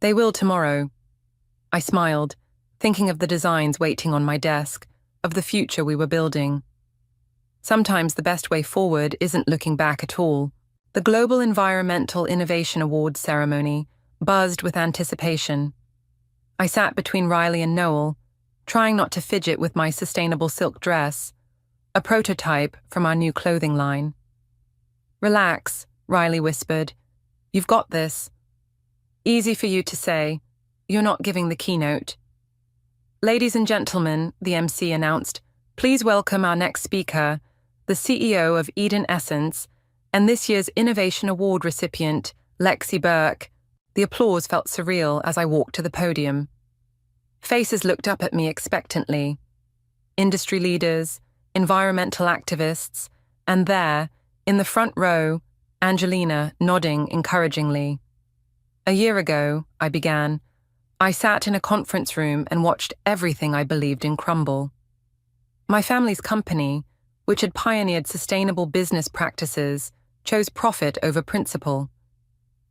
They will tomorrow. I smiled, thinking of the designs waiting on my desk, of the future we were building. Sometimes the best way forward isn't looking back at all. The Global Environmental Innovation Awards ceremony buzzed with anticipation. I sat between Riley and Noel, trying not to fidget with my sustainable silk dress, a prototype from our new clothing line. Relax, Riley whispered. You've got this. Easy for you to say. You're not giving the keynote. Ladies and gentlemen, the MC announced, please welcome our next speaker, the CEO of Eden Essence, and this year's Innovation Award recipient, Lexi Burke. The applause felt surreal as I walked to the podium. Faces looked up at me expectantly. Industry leaders, environmental activists, and there, in the front row, Angelina nodding encouragingly. A year ago, I began, I sat in a conference room and watched everything I believed in crumble. My family's company, which had pioneered sustainable business practices, chose profit over principle.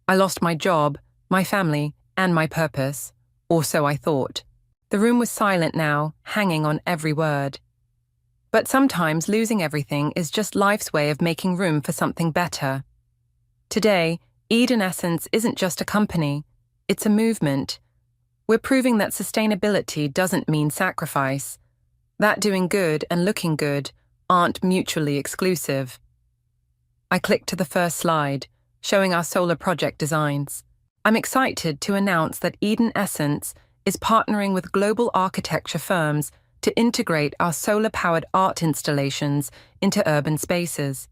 I lost my job, my family, and my purpose, or so I thought. The room was silent now, hanging on every word. But sometimes losing everything is just life's way of making room for something better. Today, Eden Essence isn't just a company, it's a movement. We're proving that sustainability doesn't mean sacrifice, that doing good and looking good aren't mutually exclusive. I clicked to the first slide, showing our solar project designs. I'm excited to announce that Eden Essence is partnering with global architecture firms to integrate our solar-powered art installations into urban spaces.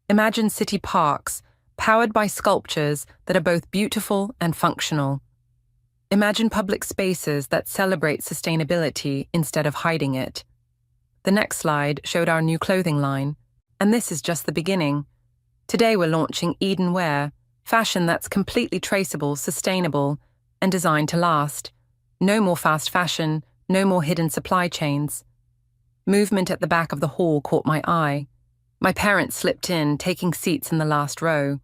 Imagine city parks, powered by sculptures that are both beautiful and functional. Imagine public spaces that celebrate sustainability instead of hiding it. The next slide showed our new clothing line, and this is just the beginning. Today we're launching Eden Wear, fashion that's completely traceable, sustainable, and designed to last. No more fast fashion, no more hidden supply chains. Movement at the back of the hall caught my eye. My parents slipped in, taking seats in the last row.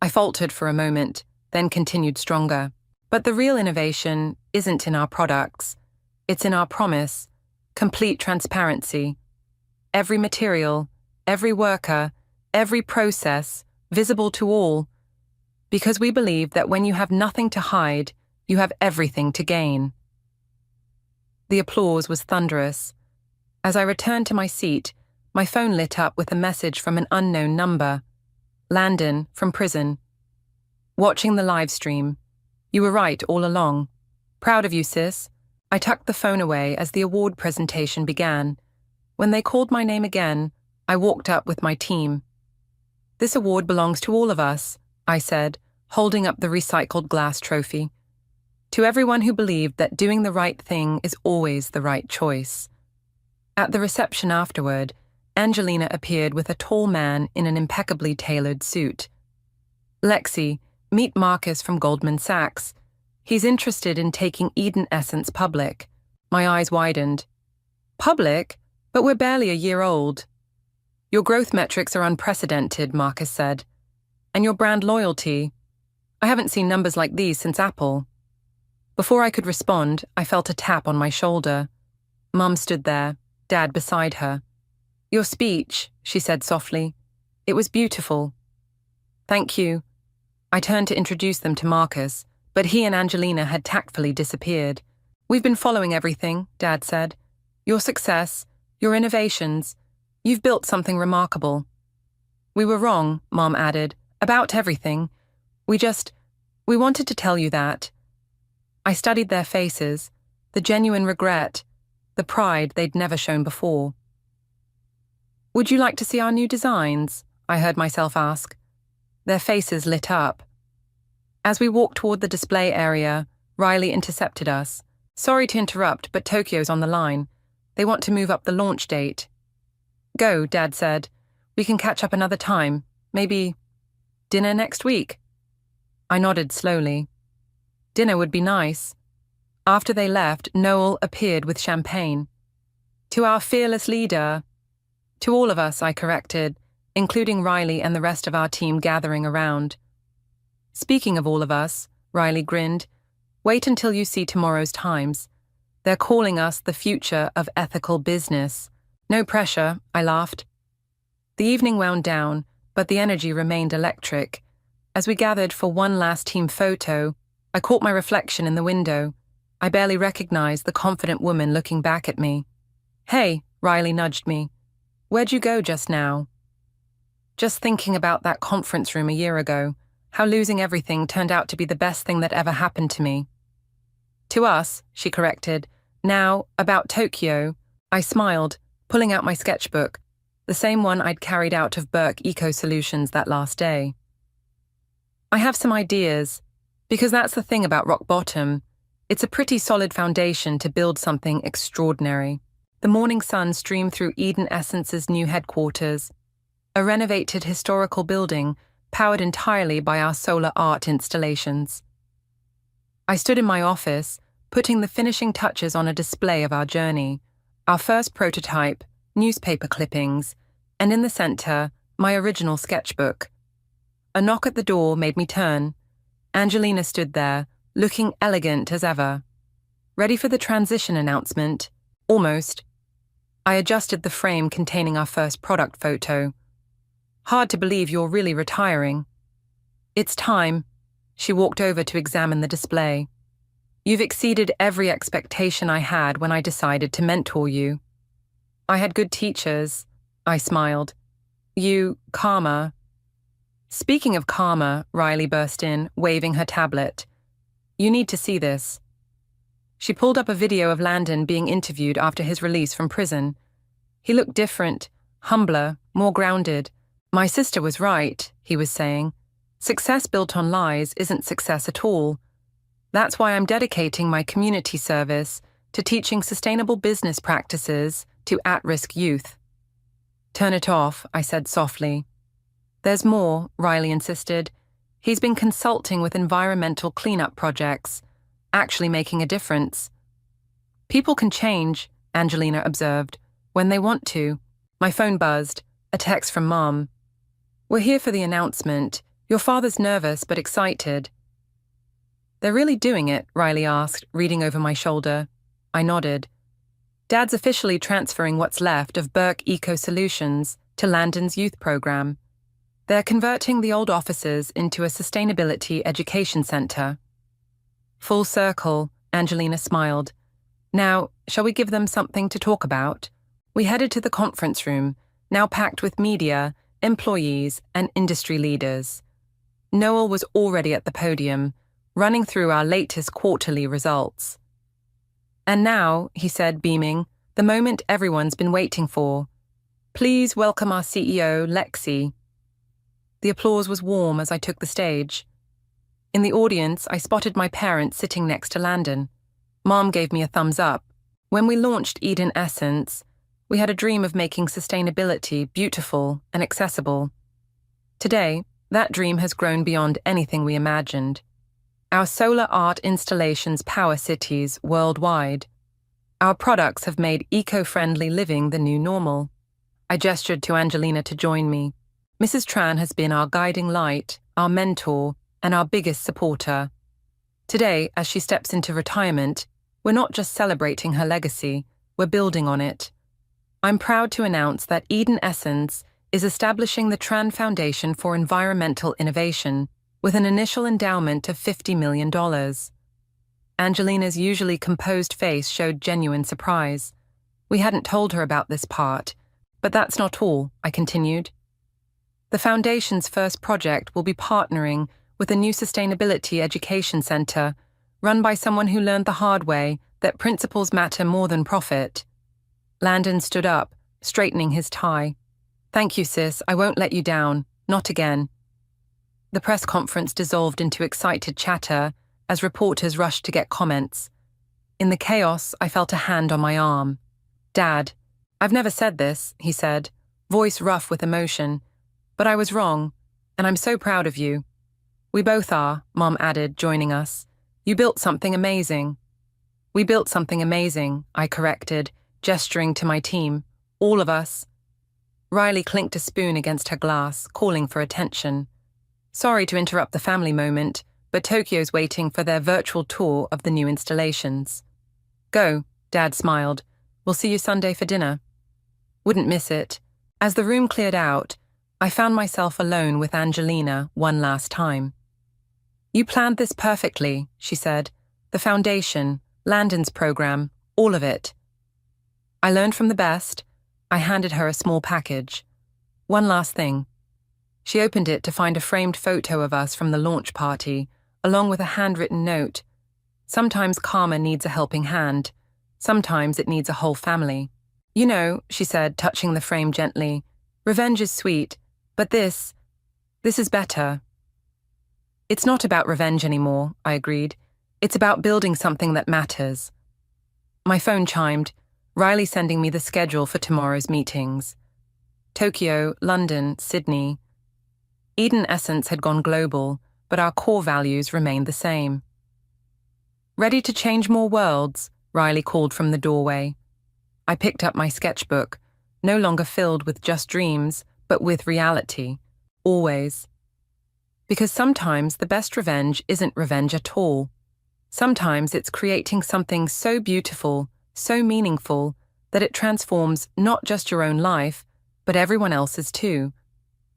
I faltered for a moment, then continued stronger. But the real innovation isn't in our products. It's in our promise, complete transparency. Every material, every worker, every process, visible to all. Because we believe that when you have nothing to hide, you have everything to gain. The applause was thunderous. As I returned to my seat, my phone lit up with a message from an unknown number. Landon, from prison. Watching the live stream. You were right all along. Proud of you, sis. I tucked the phone away as the award presentation began. When they called my name again, I walked up with my team. This award belongs to all of us, I said, holding up the recycled glass trophy. To everyone who believed that doing the right thing is always the right choice. At the reception afterward, Angelina appeared with a tall man in an impeccably tailored suit. "Lexi, meet Marcus from Goldman Sachs. He's interested in taking Eden Essence public." My eyes widened. "Public? But we're barely a year old." "Your growth metrics are unprecedented," Marcus said. "And your brand loyalty? I haven't seen numbers like these since Apple." Before I could respond, I felt a tap on my shoulder. Mum stood there, Dad beside her. "Your speech," she said softly. "It was beautiful." "Thank you." I turned to introduce them to Marcus, but he and Angelina had tactfully disappeared. "We've been following everything," Dad said. "Your success, your innovations. You've built something remarkable." "We were wrong," Mom added, "about everything. We wanted to tell you that." I studied their faces, the genuine regret, the pride they'd never shown before. "Would you like to see our new designs?" I heard myself ask. Their faces lit up. As we walked toward the display area, Riley intercepted us. "Sorry to interrupt, but Tokyo's on the line. They want to move up the launch date." "Go," Dad said. "We can catch up another time. Maybe dinner next week?" I nodded slowly. Dinner would be nice. After they left, Noel appeared with champagne. "To our fearless leader." "To all of us," I corrected, including Riley and the rest of our team gathering around. "Speaking of all of us," Riley grinned, "wait until you see tomorrow's Times. They're calling us the future of ethical business." "No pressure," I laughed. The evening wound down, but the energy remained electric. As we gathered for one last team photo, I caught my reflection in the window. I barely recognized the confident woman looking back at me. "Hey," Riley nudged me. "Where'd you go just now?" Just thinking about that conference room a year ago, how losing everything turned out to be the best thing that ever happened to me. "To us," she corrected. "Now, about Tokyo." I smiled, pulling out my sketchbook, the same one I'd carried out of Burke Eco Solutions that last day. "I have some ideas, because that's the thing about rock bottom. It's a pretty solid foundation to build something extraordinary." The morning sun streamed through Eden Essence's new headquarters, a renovated historical building powered entirely by our solar art installations. I stood in my office, putting the finishing touches on a display of our journey, our first prototype, newspaper clippings, and in the center, my original sketchbook. A knock at the door made me turn. Angelina stood there, looking elegant as ever. "Ready for the transition announcement?" "Almost." I adjusted the frame containing our first product photo. "Hard to believe you're really retiring." "It's time." She walked over to examine the display. "You've exceeded every expectation I had when I decided to mentor you." "I had good teachers," I smiled. Karma." "Speaking of karma," Riley burst in, waving her tablet. "You need to see this." She pulled up a video of Landon being interviewed after his release from prison. He looked different, humbler, more grounded. "My sister was right," he was saying. "Success built on lies isn't success at all. That's why I'm dedicating my community service to teaching sustainable business practices to at-risk youth." "Turn it off," I said softly. "There's more," Riley insisted. "He's been consulting with environmental cleanup projects, actually making a difference." "People can change," Angelina observed, "when they want to." My phone buzzed, a text from Mom. "We're here for the announcement. Your father's nervous but excited." "They're really doing it?" Riley asked, reading over my shoulder. I nodded. "Dad's officially transferring what's left of Burke Eco Solutions to Landon's youth program. They're converting the old offices into a sustainability education center." "Full circle," Angelina smiled. "Now, shall we give them something to talk about?" We headed to the conference room, now packed with media, employees, and industry leaders. Noel was already at the podium, running through our latest quarterly results. "And now," he said, beaming, "the moment everyone's been waiting for. Please welcome our CEO, Lexi." The applause was warm as I took the stage. In the audience, I spotted my parents sitting next to Landon. Mom gave me a thumbs up. When we launched Eden Essence, we had a dream of making sustainability beautiful and accessible. Today, that dream has grown beyond anything we imagined. Our solar art installations power cities worldwide. Our products have made eco-friendly living the new normal. I gestured to Angelina to join me. Mrs. Tran has been our guiding light, our mentor, and our biggest supporter. Today, as she steps into retirement, we're not just celebrating her legacy, we're building on it. I'm proud to announce that Eden Essence is establishing the Tran Foundation for Environmental Innovation with an initial endowment of $50 million. Angelina's usually composed face showed genuine surprise. We hadn't told her about this part, but that's not all, I continued. The Foundation's first project will be partnering with a new sustainability education center run by someone who learned the hard way that principles matter more than profit. Landon stood up, straightening his tie. Thank you, sis. I won't let you down. Not again. The press conference dissolved into excited chatter as reporters rushed to get comments. In the chaos, I felt a hand on my arm. Dad, I've never said this, he said, voice rough with emotion. But I was wrong, and I'm so proud of you. We both are, Mom added, joining us. You built something amazing. We built something amazing, I corrected, gesturing to my team. All of us. Riley clinked a spoon against her glass, calling for attention. Sorry to interrupt the family moment, but Tokyo's waiting for their virtual tour of the new installations. Go, Dad smiled. We'll see you Sunday for dinner. Wouldn't miss it. As the room cleared out, I found myself alone with Angelina one last time. You planned this perfectly, she said. The foundation, Landon's program, all of it. I learned from the best. I handed her a small package. One last thing. She opened it to find a framed photo of us from the launch party, along with a handwritten note. Sometimes karma needs a helping hand. Sometimes it needs a whole family. You know, she said, touching the frame gently, revenge is sweet, but this is better. It's not about revenge anymore, I agreed. It's about building something that matters. My phone chimed, Riley sending me the schedule for tomorrow's meetings. Tokyo, London, Sydney. Eden Essence had gone global, but our core values remained the same. Ready to change more worlds? Riley called from the doorway. I picked up my sketchbook, no longer filled with just dreams, but with reality. Always. Because sometimes the best revenge isn't revenge at all. Sometimes it's creating something so beautiful, so meaningful, that it transforms not just your own life, but everyone else's too.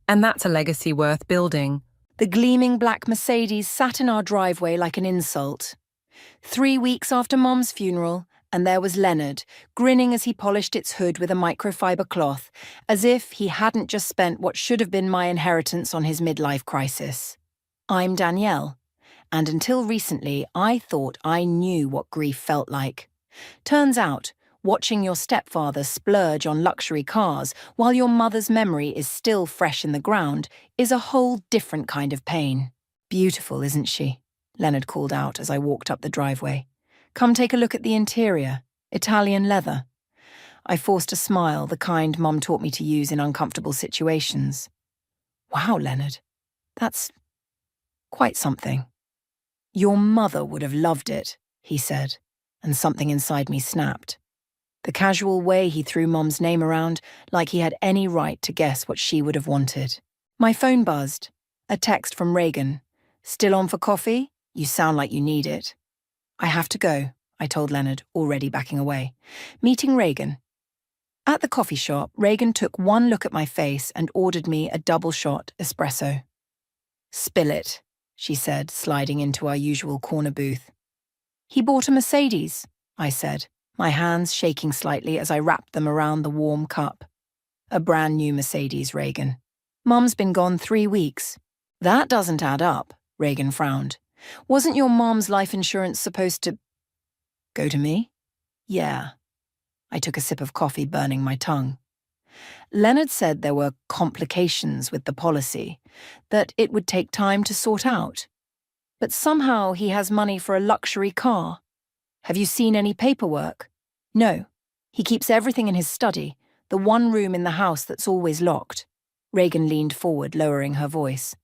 And that's a legacy worth building. The gleaming black Mercedes sat in our driveway like an insult. 3 weeks after Mom's funeral, and there was Leonard, grinning as he polished its hood with a microfiber cloth, as if he hadn't just spent what should have been my inheritance on his midlife crisis. I'm Danielle, and until recently I thought I knew what grief felt like. Turns out, watching your stepfather splurge on luxury cars while your mother's memory is still fresh in the ground is a whole different kind of pain. Beautiful, isn't she? Leonard called out as I walked up the driveway. Come take a look at the interior. Italian leather. I forced a smile, the kind Mom taught me to use in uncomfortable situations. Wow, Leonard. That's quite something. Your mother would have loved it, he said, and something inside me snapped. The casual way he threw Mom's name around, like he had any right to guess what she would have wanted. My phone buzzed. A text from Reagan. Still on for coffee? You sound like you need it. I have to go, I told Leonard, already backing away. Meeting Reagan. At the coffee shop, Reagan took one look at my face and ordered me a double-shot espresso. Spill it, she said, sliding into our usual corner booth. He bought a Mercedes, I said, my hands shaking slightly as I wrapped them around the warm cup. A brand new Mercedes, Reagan. Mum's been gone 3 weeks. That doesn't add up, Reagan frowned. Wasn't your mom's life insurance supposed to go to me? Yeah. I took a sip of coffee, burning my tongue. Leonard said there were complications with the policy, that it would take time to sort out. But somehow he has money for a luxury car. Have you seen any paperwork? No. He keeps everything in his study, the one room in the house that's always locked. Reagan leaned forward, lowering her voice.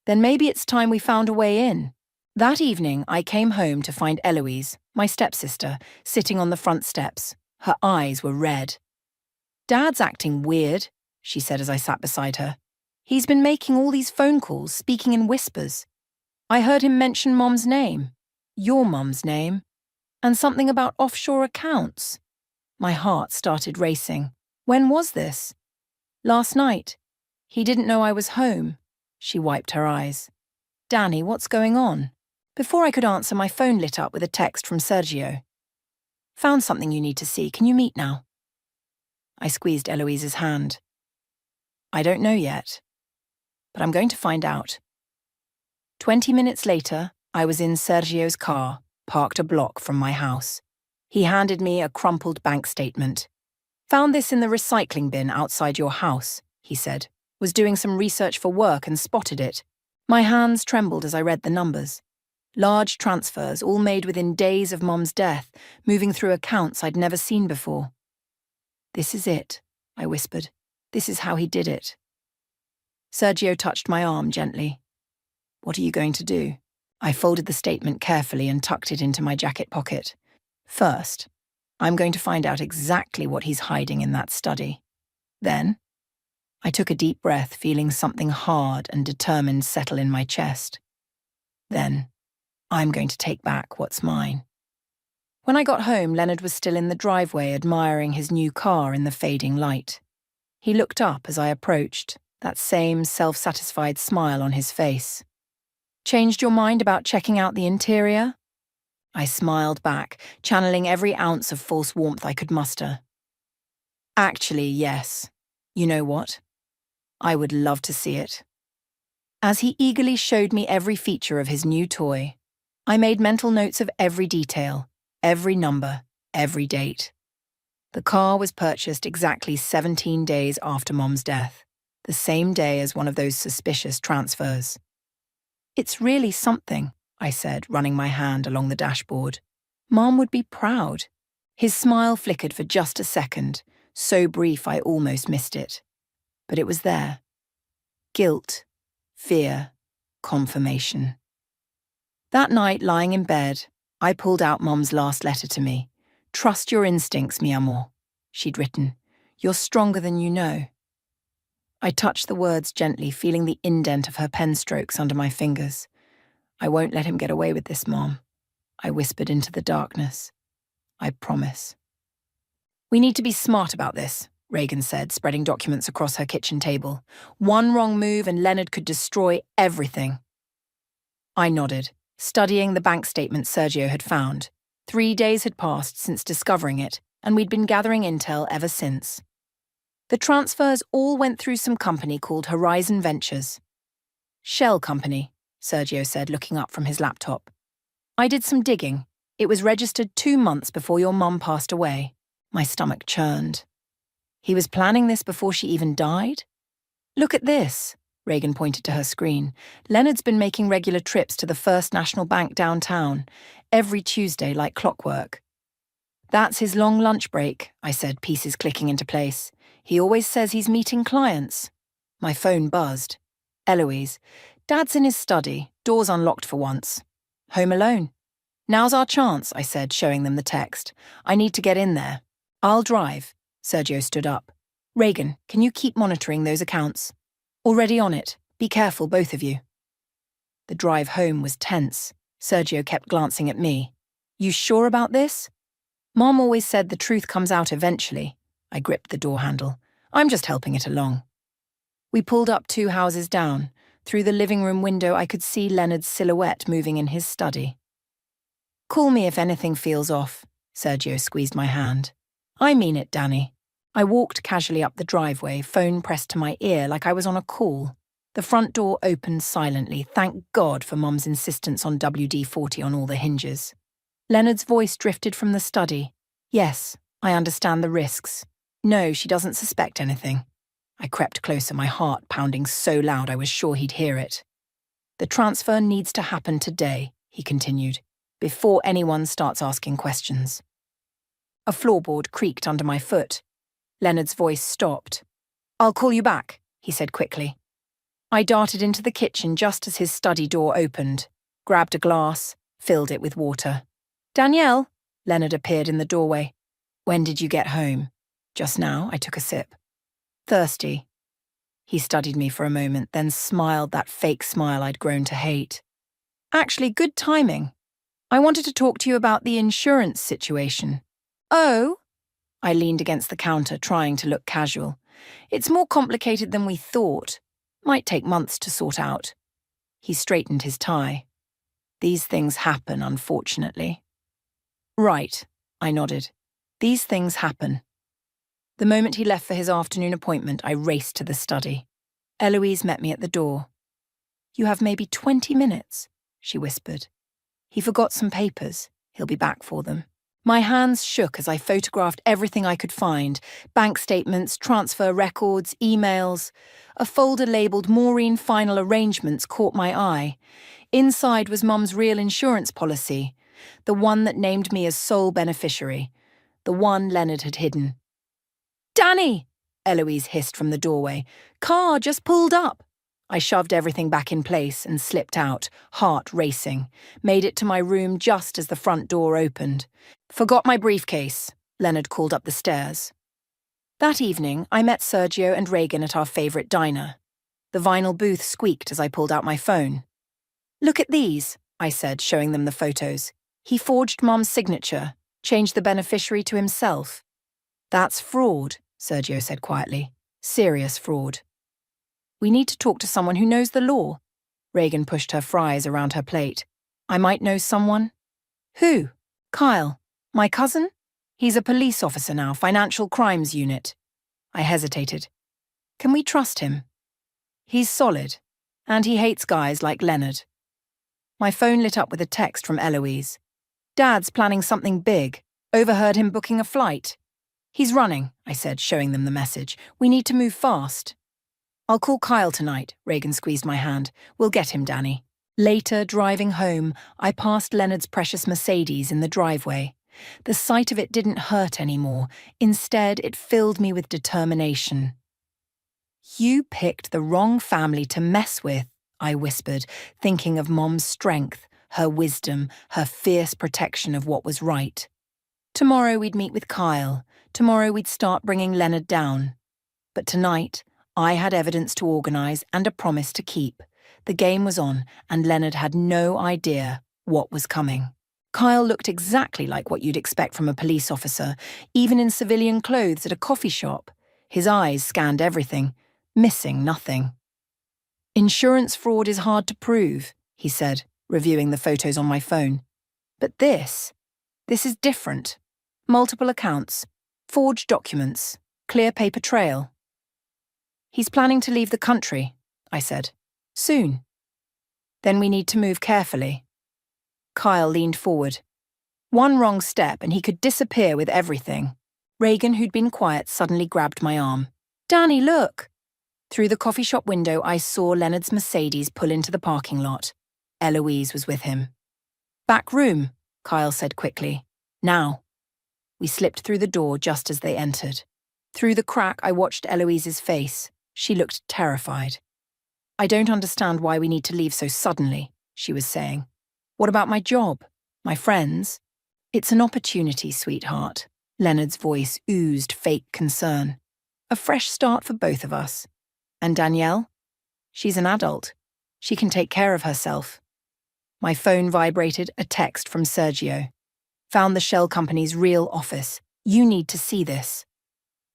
Then maybe it's time we found a way in. That evening, I came home to find Eloise, my stepsister, sitting on the front steps. Her eyes were red. Dad's acting weird, she said as I sat beside her. He's been making all these phone calls, speaking in whispers. I heard him mention Mom's name, your Mom's name, and something about offshore accounts. My heart started racing. When was this? Last night. He didn't know I was home. She wiped her eyes. Danny, what's going on? Before I could answer, my phone lit up with a text from Sergio. Found something you need to see. Can you meet now? I squeezed Eloise's hand. I don't know yet, but I'm going to find out. 20 minutes later, I was in Sergio's car, parked a block from my house. He handed me a crumpled bank statement. Found this in the recycling bin outside your house, he said. Was doing some research for work and spotted it. My hands trembled as I read the numbers. Large transfers, all made within days of Mom's death, moving through accounts I'd never seen before. This is it, I whispered. This is how he did it. Sergio touched my arm gently. What are you going to do? I folded the statement carefully and tucked it into my jacket pocket. First, I'm going to find out exactly what he's hiding in that study. Then, I took a deep breath, feeling something hard and determined settle in my chest. Then, I'm going to take back what's mine. When I got home, Leonard was still in the driveway admiring his new car in the fading light. He looked up as I approached, that same self-satisfied smile on his face. Changed your mind about checking out the interior? I smiled back, channeling every ounce of false warmth I could muster. Actually, yes. You know what? I would love to see it. As he eagerly showed me every feature of his new toy, I made mental notes of every detail, every number, every date. The car was purchased exactly 17 days after Mom's death, the same day as one of those suspicious transfers. It's really something, I said, running my hand along the dashboard. Mom would be proud. His smile flickered for just a second, so brief I almost missed it. But it was there. Guilt, fear, confirmation. That night, lying in bed, I pulled out Mom's last letter to me. Trust your instincts, mi amor, she'd written. You're stronger than you know. I touched the words gently, feeling the indent of her pen strokes under my fingers. I won't let him get away with this, Mom, I whispered into the darkness. I promise. We need to be smart about this, Reagan said, spreading documents across her kitchen table. One wrong move and Leonard could destroy everything. I nodded, studying the bank statement Sergio had found. 3 days had passed since discovering it, and we'd been gathering intel ever since. The transfers all went through some company called Horizon Ventures. Shell company, Sergio said, looking up from his laptop. I did some digging. It was registered 2 months before your mum passed away. My stomach churned. He was planning this before she even died? Look at this, Reagan pointed to her screen. Leonard's been making regular trips to the First National Bank downtown, every Tuesday like clockwork. That's his long lunch break, I said, pieces clicking into place. He always says he's meeting clients. My phone buzzed. Eloise, Dad's in his study, door's unlocked for once. Home alone. Now's our chance, I said, showing them the text. I need to get in there. I'll drive. Sergio stood up. Reagan, can you keep monitoring those accounts? Already on it. Be careful, both of you. The drive home was tense. Sergio kept glancing at me. You sure about this? Mom always said the truth comes out eventually. I gripped the door handle. I'm just helping it along. We pulled up 2 houses down. Through the living room window, I could see Leonard's silhouette moving in his study. Call me if anything feels off. Sergio squeezed my hand. I mean it, Danny. I walked casually up the driveway, phone pressed to my ear like I was on a call. The front door opened silently, thank God for Mom's insistence on WD-40 on all the hinges. Leonard's voice drifted from the study. Yes, I understand the risks. No, she doesn't suspect anything. I crept closer, my heart pounding so loud I was sure he'd hear it. The transfer needs to happen today, he continued, before anyone starts asking questions. A floorboard creaked under my foot. Leonard's voice stopped. "I'll call you back," he said quickly. I darted into the kitchen just as his study door opened, grabbed a glass, filled it with water. "Danielle," Leonard appeared in the doorway. "When did you get home?" "Just now," I took a sip. "Thirsty." He studied me for a moment, then smiled that fake smile I'd grown to hate. "Actually, good timing. I wanted to talk to you about the insurance situation." "Oh?" I leaned against the counter, trying to look casual. "It's more complicated than we thought. Might take months to sort out." He straightened his tie. "These things happen, unfortunately." "Right," I nodded. "These things happen." The moment he left for his afternoon appointment, I raced to the study. Eloise met me at the door. "You have maybe 20 minutes, she whispered. "He forgot some papers. He'll be back for them." My hands shook as I photographed everything I could find: bank statements, transfer records, emails. A folder labelled Maureen Final Arrangements caught my eye. Inside was Mum's real insurance policy, the one that named me as sole beneficiary, the one Leonard had hidden. "Danny!" Eloise hissed from the doorway. "Car just pulled up." I shoved everything back in place and slipped out, heart racing. Made it to my room just as the front door opened. "Forgot my briefcase," Leonard called up the stairs. That evening, I met Sergio and Reagan at our favourite diner. The vinyl booth squeaked as I pulled out my phone. "Look at these," I said, showing them the photos. "He forged Mum's signature, changed the beneficiary to himself." "That's fraud," Sergio said quietly. "Serious fraud." "We need to talk to someone who knows the law." Reagan pushed her fries around her plate. "I might know someone." "Who?" "Kyle. My cousin? He's a police officer now, Financial Crimes Unit." I hesitated. "Can we trust him?" "He's solid, and he hates guys like Leonard." My phone lit up with a text from Eloise. "Dad's planning something big. Overheard him booking a flight." "He's running," I said, showing them the message. "We need to move fast." "I'll call Kyle tonight," Reagan squeezed my hand. "We'll get him, Danny." Later, driving home, I passed Leonard's precious Mercedes in the driveway. The sight of it didn't hurt anymore. Instead, it filled me with determination. "You picked the wrong family to mess with," I whispered, thinking of Mom's strength, her wisdom, her fierce protection of what was right. Tomorrow we'd meet with Kyle. Tomorrow we'd start bringing Leonard down. But tonight, I had evidence to organise and a promise to keep. The game was on, and Leonard had no idea what was coming. Kyle looked exactly like what you'd expect from a police officer, even in civilian clothes at a coffee shop. His eyes scanned everything, missing nothing. "Insurance fraud is hard to prove," he said, reviewing the photos on my phone. "But this is different. Multiple accounts, forged documents, clear paper trail." "He's planning to leave the country," I said. "Soon." "Then we need to move carefully." Kyle leaned forward. One wrong step and he could disappear with everything. Reagan, who'd been quiet, suddenly grabbed my arm. "Danny, look!" Through the coffee shop window, I saw Leonard's Mercedes pull into the parking lot. Eloise was with him. "Back room," Kyle said quickly. "Now." We slipped through the door just as they entered. Through the crack, I watched Eloise's face. She looked terrified. "I don't understand why we need to leave so suddenly," she was saying. "What about my job? My friends?" "It's an opportunity, sweetheart." Leonard's voice oozed fake concern. "A fresh start for both of us. And Danielle? She's an adult. She can take care of herself." My phone vibrated, a text from Sergio. "Found the shell company's real office. You need to see this."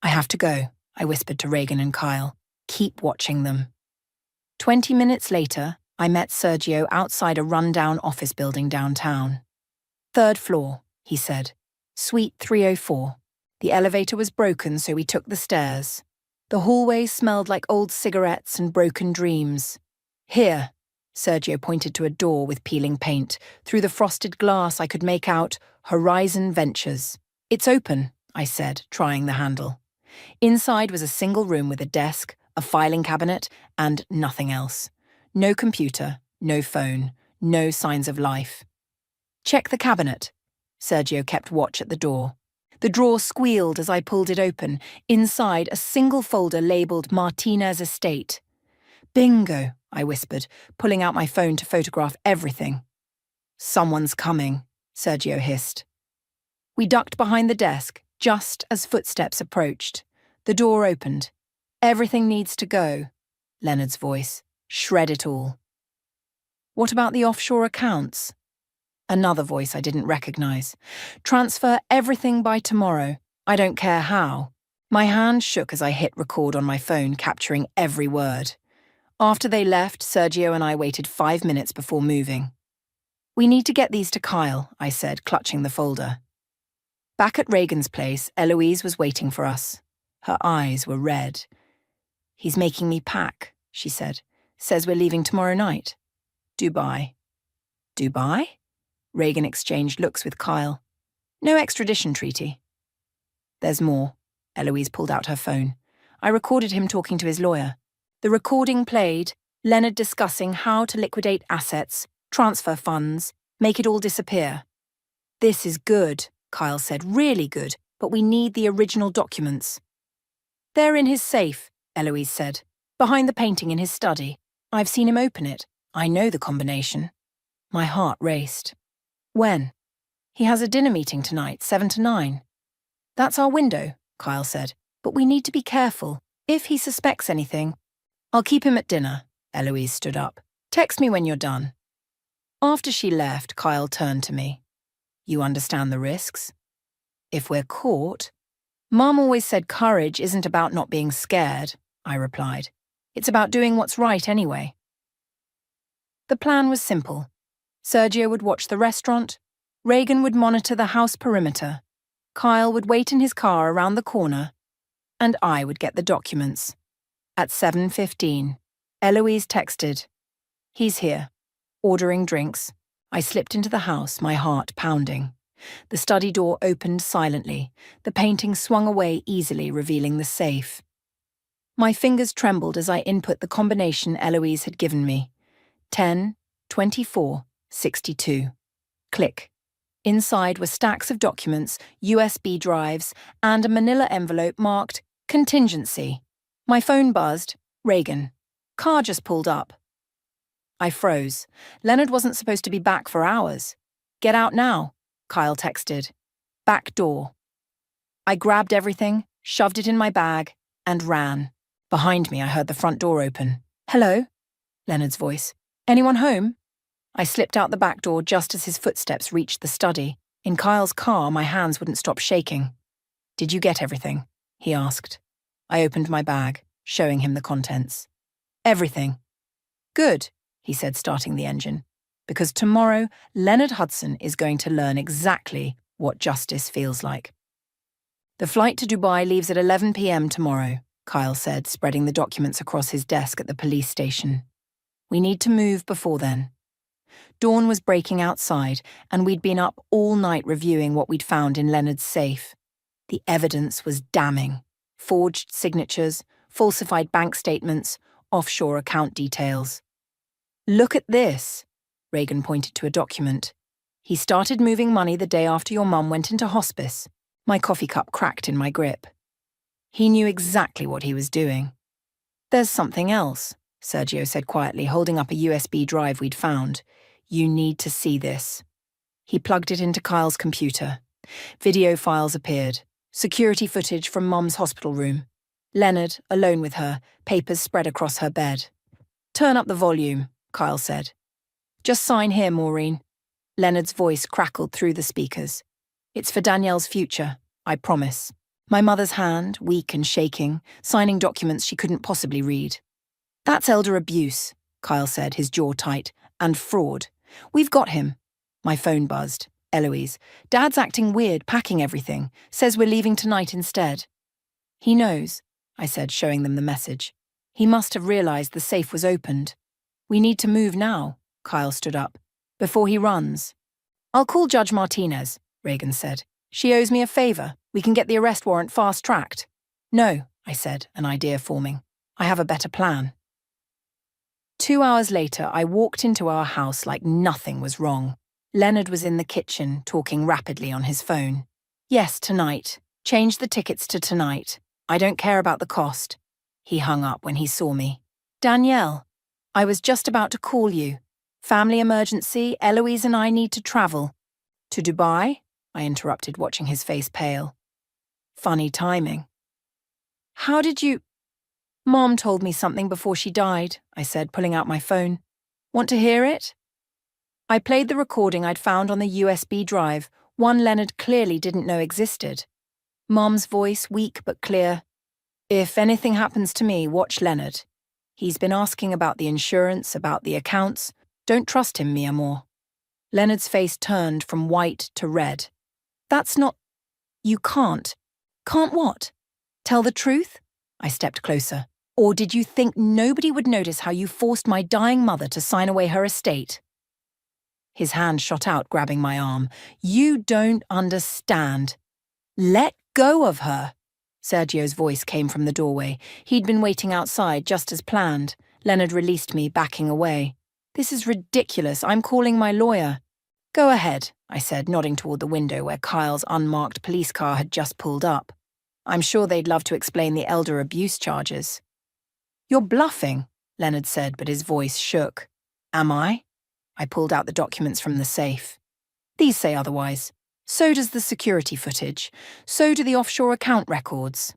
"I have to go," I whispered to Reagan and Kyle. "Keep watching them." 20 minutes later, I met Sergio outside a rundown office building downtown. "Third floor," he said. "Suite 304. The elevator was broken, so we took the stairs. The hallway smelled like old cigarettes and broken dreams. Here," Sergio pointed to a door with peeling paint. Through the frosted glass I could make out Horizon Ventures. "It's open," I said, trying the handle. Inside was a single room with a desk, a filing cabinet, and nothing else. No computer, No phone, no signs of life. Check the cabinet. Sergio kept watch at the door. The drawer squealed as I pulled it open. Inside, a single folder labelled Martinez Estate. Bingo, I whispered, pulling out my phone to photograph everything. Someone's coming, Sergio hissed. We ducked behind the desk, just as footsteps approached. The door opened. Everything needs to go, Leonard's voice. Shred it all. What about the offshore accounts? Another voice I didn't recognize. Transfer everything by tomorrow. I don't care how. My hand shook as I hit record on my phone, capturing every word. After they left, Sergio and I waited 5 minutes before moving. We need to get these to Kyle, I said, clutching the folder. Back at Reagan's place, Eloise was waiting for us. Her eyes were red. He's making me pack, she said. Says we're leaving tomorrow night. Dubai. Dubai? Reagan exchanged looks with Kyle. No extradition treaty. There's more. Eloise pulled out her phone. I recorded him talking to his lawyer. The recording played, Leonard discussing how to liquidate assets, transfer funds, make it all disappear. This is good, Kyle said, really good, but we need the original documents. They're in his safe, Eloise said, behind the painting in his study. I've seen him open it. I know the combination. My heart raced. When? He has a dinner meeting tonight, 7 to 9. That's our window, Kyle said, but we need to be careful. If he suspects anything, I'll keep him at dinner. Eloise stood up. Text me when you're done. After she left, Kyle turned to me. You understand the risks? If we're caught... Mom always said courage isn't about not being scared, I replied. It's about doing what's right anyway. The plan was simple. Sergio would watch the restaurant, Reagan would monitor the house perimeter, Kyle would wait in his car around the corner, and I would get the documents. At 7:15, Eloise texted, He's here. Ordering drinks. I slipped into the house, my heart pounding. The study door opened silently. The painting swung away easily, revealing the safe. My fingers trembled as I input the combination Eloise had given me. 10, 24, 62. Click. Inside were stacks of documents, USB drives, and a manila envelope marked Contingency. My phone buzzed. Reagan. Car just pulled up. I froze. Leonard wasn't supposed to be back for hours. Get out now, Kyle texted. Back door. I grabbed everything, shoved it in my bag, and ran. Behind me, I heard the front door open. Hello? Leonard's voice. Anyone home? I slipped out the back door just as his footsteps reached the study. In Kyle's car, my hands wouldn't stop shaking. Did you get everything? He asked. I opened my bag, showing him the contents. Everything. Good, he said, starting the engine. Because tomorrow, Leonard Hudson is going to learn exactly what justice feels like. The flight to Dubai leaves at 11 p.m. tomorrow, Kyle said, spreading the documents across his desk at the police station. We need to move before then. Dawn was breaking outside, and we'd been up all night reviewing what we'd found in Leonard's safe. The evidence was damning. Forged signatures, falsified bank statements, offshore account details. Look at this, Reagan pointed to a document. He started moving money the day after your mum went into hospice. My coffee cup cracked in my grip. He knew exactly what he was doing. There's something else, Sergio said quietly, holding up a USB drive we'd found. You need to see this. He plugged it into Kyle's computer. Video files appeared. Security footage from Mum's hospital room. Leonard, alone with her, papers spread across her bed. Turn up the volume, Kyle said. Just sign here, Maureen. Leonard's voice crackled through the speakers. It's for Danielle's future, I promise. My mother's hand, weak and shaking, signing documents she couldn't possibly read. That's elder abuse, Kyle said, his jaw tight, and fraud. We've got him. My phone buzzed. Eloise. Dad's acting weird, packing everything. Says we're leaving tonight instead. He knows, I said, showing them the message. He must have realized the safe was opened. We need to move now, Kyle stood up, before he runs. I'll call Judge Martinez, Reagan said. She owes me a favor. We can get the arrest warrant fast-tracked. No, I said, an idea forming. I have a better plan. 2 hours later, I walked into our house like nothing was wrong. Leonard was in the kitchen, talking rapidly on his phone. Yes, tonight. Change the tickets to tonight. I don't care about the cost. He hung up when he saw me. Danielle, I was just about to call you. Family emergency, Eloise and I need to travel. To Dubai? I interrupted, watching his face pale. Funny timing. How did you… Mom told me something before she died, I said, pulling out my phone. Want to hear it? I played the recording I'd found on the USB drive, one Leonard clearly didn't know existed. Mom's voice, weak but clear. If anything happens to me, watch Leonard. He's been asking about the insurance, about the accounts. Don't trust him, mi amor. Leonard's face turned from white to red. That's not… You can't. Can't what? Tell the truth? I stepped closer. Or did you think nobody would notice how you forced my dying mother to sign away her estate? His hand shot out, grabbing my arm. You don't understand. Let go of her. Sergio's voice came from the doorway. He'd been waiting outside, just as planned. Leonard released me, backing away. This is ridiculous. I'm calling my lawyer. Go ahead, I said, nodding toward the window where Kyle's unmarked police car had just pulled up. I'm sure they'd love to explain the elder abuse charges. You're bluffing, Leonard said, but his voice shook. Am I? I pulled out the documents from the safe. These say otherwise. So does the security footage. So do the offshore account records.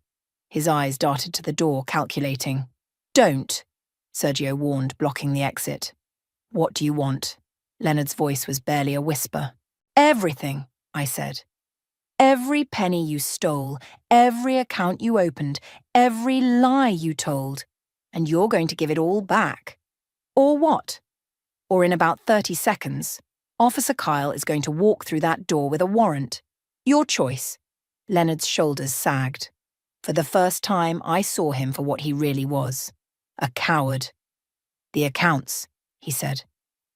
His eyes darted to the door, calculating. Don't, Sergio warned, blocking the exit. What do you want? Leonard's voice was barely a whisper. Everything, I said. Every penny you stole, every account you opened, every lie you told. And you're going to give it all back. Or what? Or in about 30 seconds, Officer Kyle is going to walk through that door with a warrant. Your choice. Leonard's shoulders sagged. For the first time, I saw him for what he really was. A coward. The accounts, he said.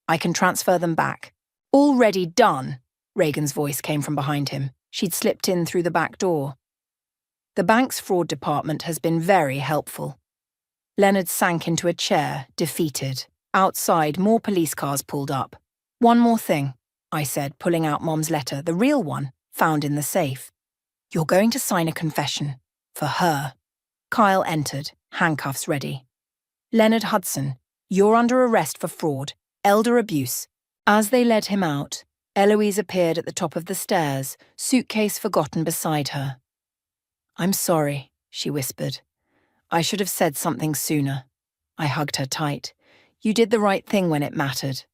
I can transfer them back. Already done, Reagan's voice came from behind him. She'd slipped in through the back door. The bank's fraud department has been very helpful. Leonard sank into a chair, defeated. Outside, more police cars pulled up. One more thing, I said, pulling out Mom's letter, the real one, found in the safe. You're going to sign a confession. For her. Kyle entered, handcuffs ready. Leonard Hudson, you're under arrest for fraud, elder abuse. As they led him out, Eloise appeared at the top of the stairs, suitcase forgotten beside her. I'm sorry, she whispered. I should have said something sooner. I hugged her tight. You did the right thing when it mattered.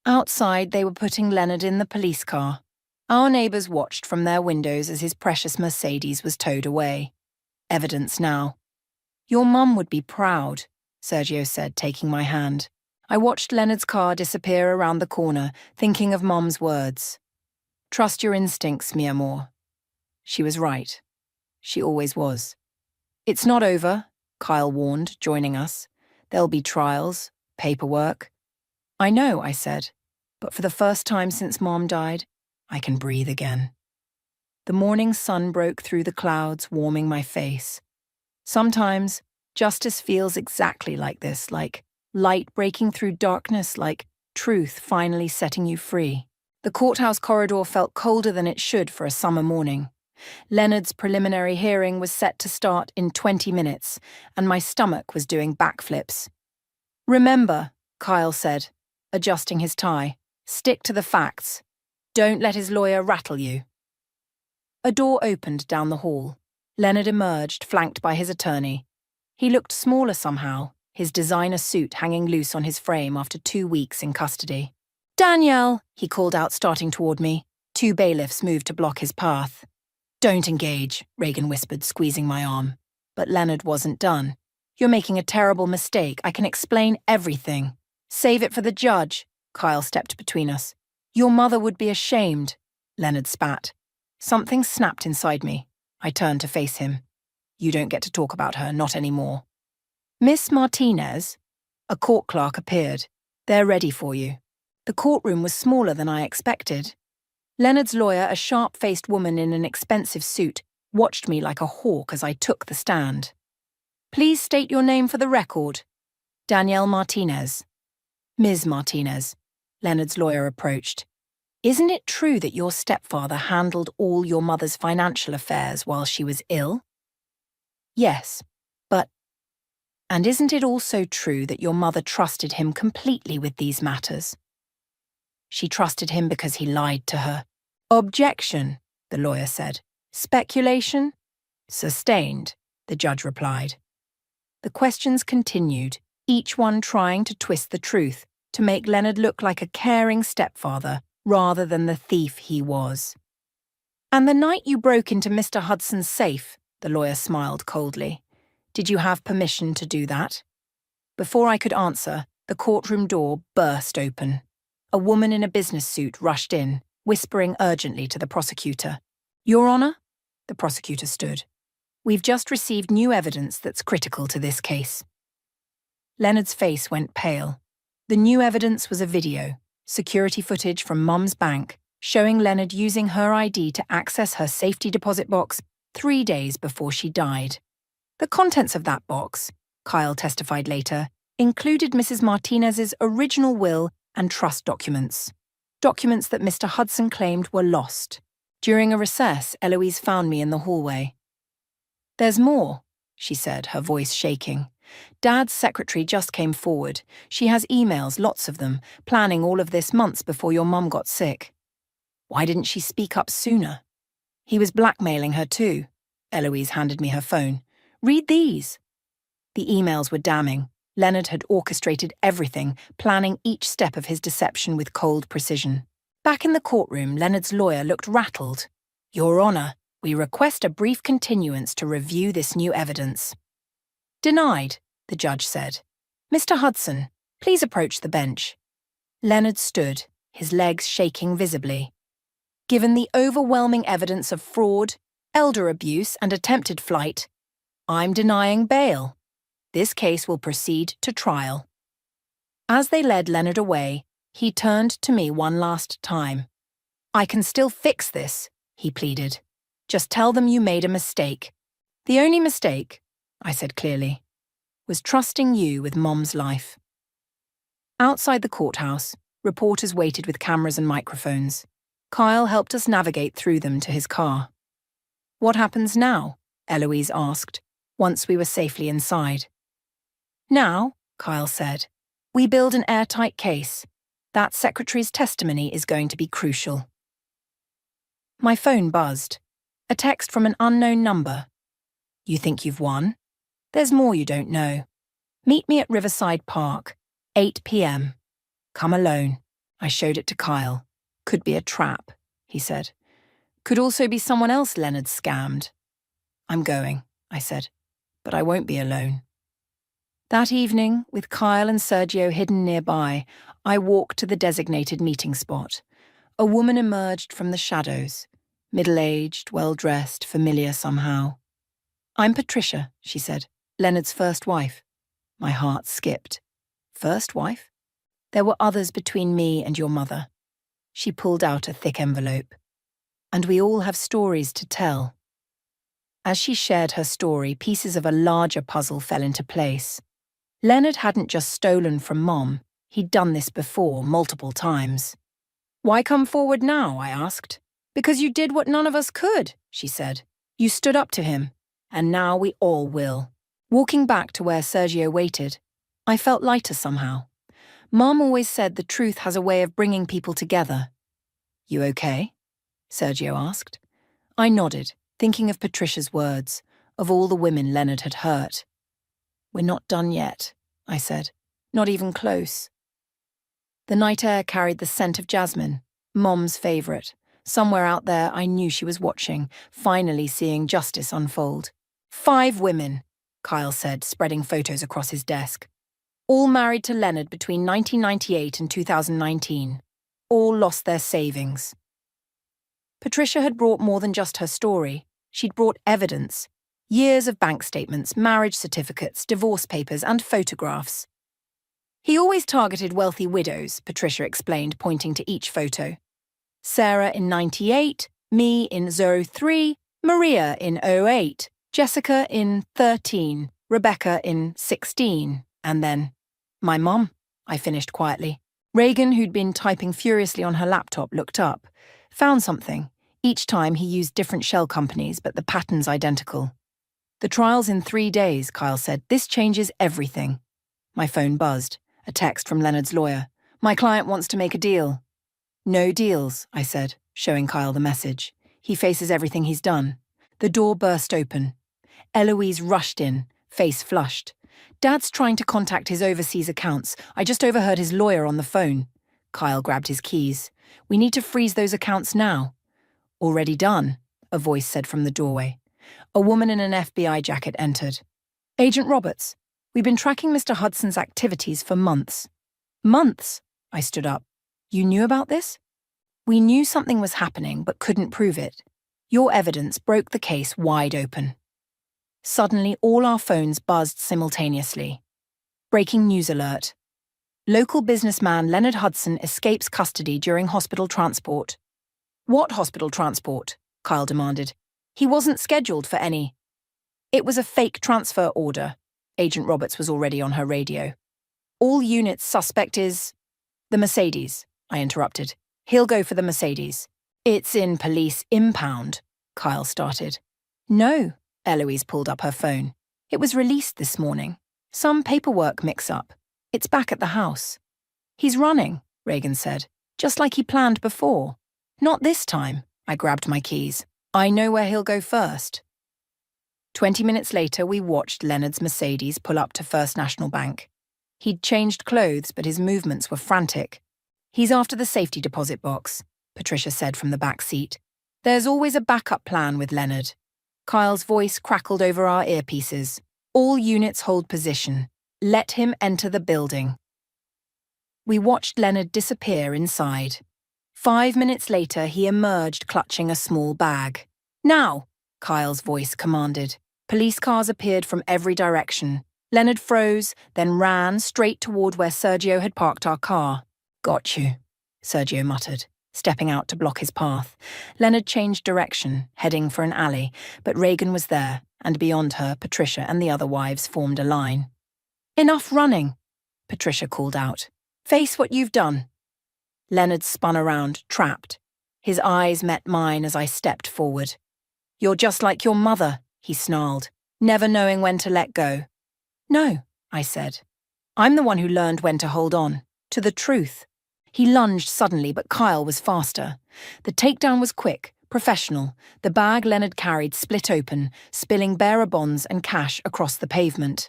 Outside, they were putting Leonard in the police car. Our neighbours watched from their windows as his precious Mercedes was towed away. Evidence now. Your mum would be proud, Sergio said, taking my hand. I watched Leonard's car disappear around the corner, thinking of Mom's words. Trust your instincts, mi amor. She was right. She always was. It's not over, Kyle warned, joining us. There'll be trials, paperwork. I know, I said, but for the first time since Mom died, I can breathe again. The morning sun broke through the clouds, warming my face. Sometimes, justice feels exactly like this, like light breaking through darkness, like truth finally setting you free. The courthouse corridor felt colder than it should for a summer morning. Leonard's preliminary hearing was set to start in 20 minutes, and my stomach was doing backflips. Remember, Kyle said, adjusting his tie, stick to the facts. Don't let his lawyer rattle you. A door opened down the hall. Leonard emerged, flanked by his attorney. He looked smaller somehow, his designer suit hanging loose on his frame after 2 weeks in custody. Danielle, he called out, starting toward me. 2 bailiffs moved to block his path. Don't engage, Reagan whispered, squeezing my arm. But Leonard wasn't done. You're making a terrible mistake. I can explain everything. Save it for the judge. Kyle stepped between us. Your mother would be ashamed. Leonard spat. Something snapped inside me. I turned to face him. You don't get to talk about her, not anymore. Miss Martinez? A court clerk appeared. They're ready for you. The courtroom was smaller than I expected. Leonard's lawyer, a sharp-faced woman in an expensive suit, watched me like a hawk as I took the stand. Please state your name for the record. Danielle Martinez. Ms. Martinez, Leonard's lawyer approached. Isn't it true that your stepfather handled all your mother's financial affairs while she was ill? Yes, but... And isn't it also true that your mother trusted him completely with these matters? She trusted him because he lied to her. Objection, the lawyer said. Speculation? Sustained, the judge replied. The questions continued, each one trying to twist the truth to make Leonard look like a caring stepfather rather than the thief he was. And the night you broke into Mr. Hudson's safe, the lawyer smiled coldly. Did you have permission to do that? Before I could answer, the courtroom door burst open. A woman in a business suit rushed in, whispering urgently to the prosecutor. Your Honor? The prosecutor stood. We've just received new evidence that's critical to this case. Leonard's face went pale. The new evidence was a video, security footage from Mum's bank, showing Leonard using her ID to access her safety deposit box 3 days before she died. The contents of that box, Kyle testified later, included Mrs. Martinez's original will and trust documents. Documents that Mr. Hudson claimed were lost. During a recess, Eloise found me in the hallway. There's more, she said, her voice shaking. Dad's secretary just came forward. She has emails, lots of them, planning all of this months before your mum got sick. Why didn't she speak up sooner? He was blackmailing her too. Eloise handed me her phone. Read these. The emails were damning. Leonard had orchestrated everything, planning each step of his deception with cold precision. Back in the courtroom, Leonard's lawyer looked rattled. Your Honor, we request a brief continuance to review this new evidence. Denied, the judge said. Mr. Hudson, please approach the bench. Leonard stood, his legs shaking visibly. Given the overwhelming evidence of fraud, elder abuse, and attempted flight, I'm denying bail. This case will proceed to trial. As they led Leonard away, he turned to me one last time. I can still fix this, he pleaded. Just tell them you made a mistake. The only mistake, I said clearly, was trusting you with Mom's life. Outside the courthouse, reporters waited with cameras and microphones. Kyle helped us navigate through them to his car. What happens now? Eloise asked, once we were safely inside. Now, Kyle said, we build an airtight case. That secretary's testimony is going to be crucial. My phone buzzed. A text from an unknown number. You think you've won? There's more you don't know. Meet me at Riverside Park, 8 p.m. Come alone. I showed it to Kyle. Could be a trap, he said. Could also be someone else Leonard scammed. I'm going, I said, but I won't be alone. That evening, with Kyle and Sergio hidden nearby, I walked to the designated meeting spot. A woman emerged from the shadows, middle-aged, well-dressed, familiar somehow. I'm Patricia, she said, Leonard's first wife. My heart skipped. First wife? There were others between me and your mother. She pulled out a thick envelope. And we all have stories to tell. As she shared her story, pieces of a larger puzzle fell into place. Leonard hadn't just stolen from Mom. He'd done this before, multiple times. Why come forward now? I asked. Because you did what none of us could, she said. You stood up to him, and now we all will. Walking back to where Sergio waited, I felt lighter somehow. Mom always said the truth has a way of bringing people together. You okay? Sergio asked. I nodded, thinking of Patricia's words, of all the women Leonard had hurt. We're not done yet, I said. Not even close. The night air carried the scent of jasmine, Mom's favourite. Somewhere out there I knew she was watching, finally seeing justice unfold. 5 women, Kyle said, spreading photos across his desk. All married to Leonard between 1998 and 2019. All lost their savings. Patricia had brought more than just her story. She'd brought evidence. Years of bank statements, marriage certificates, divorce papers, and photographs. He always targeted wealthy widows, Patricia explained, pointing to each photo. Sarah in 98, me in 03, Maria in 08, Jessica in 13, Rebecca in 16, and then My mum, I finished quietly. Reagan, who'd been typing furiously on her laptop, looked up. Found something. Each time he used different shell companies, but the pattern's identical. The trial's in 3 days, Kyle said. This changes everything. My phone buzzed. A text from Leonard's lawyer. My client wants to make a deal. No deals, I said, showing Kyle the message. He faces everything he's done. The door burst open. Eloise rushed in, face flushed. Dad's trying to contact his overseas accounts. I just overheard his lawyer on the phone. Kyle grabbed his keys. We need to freeze those accounts now. Already done, a voice said from the doorway. A woman in an FBI jacket entered. Agent Roberts, we've been tracking Mr. Hudson's activities for months. Months? I stood up. You knew about this? We knew something was happening but couldn't prove it. Your evidence broke the case wide open. Suddenly, all our phones buzzed simultaneously. Breaking news alert. Local businessman Leonard Hudson escapes custody during hospital transport. What hospital transport? Kyle demanded. He wasn't scheduled for any. It was a fake transfer order. Agent Roberts was already on her radio. All units suspect is... The Mercedes, I interrupted. He'll go for the Mercedes. It's in police impound, Kyle started. No, Eloise pulled up her phone. It was released this morning. Some paperwork mix-up. It's back at the house. He's running, Reagan said, just like he planned before. Not this time, I grabbed my keys. I know where he'll go first. 20 minutes later, we watched Leonard's Mercedes pull up to First National Bank. He'd changed clothes, but his movements were frantic. He's after the safety deposit box, Patricia said from the back seat. There's always a backup plan with Leonard. Kyle's voice crackled over our earpieces. All units hold position. Let him enter the building. We watched Leonard disappear inside. 5 minutes later, he emerged clutching a small bag. Now, Kyle's voice commanded. Police cars appeared from every direction. Leonard froze, then ran straight toward where Sergio had parked our car. Got you, Sergio muttered, stepping out to block his path. Leonard changed direction, heading for an alley, but Reagan was there, and beyond her, Patricia and the other wives formed a line. Enough running, Patricia called out. Face what you've done. Leonard spun around, trapped. His eyes met mine as I stepped forward. You're just like your mother, he snarled, never knowing when to let go. No, I said. I'm the one who learned when to hold on, to the truth. He lunged suddenly, but Kyle was faster. The takedown was quick, professional. The bag Leonard carried split open, spilling bearer bonds and cash across the pavement.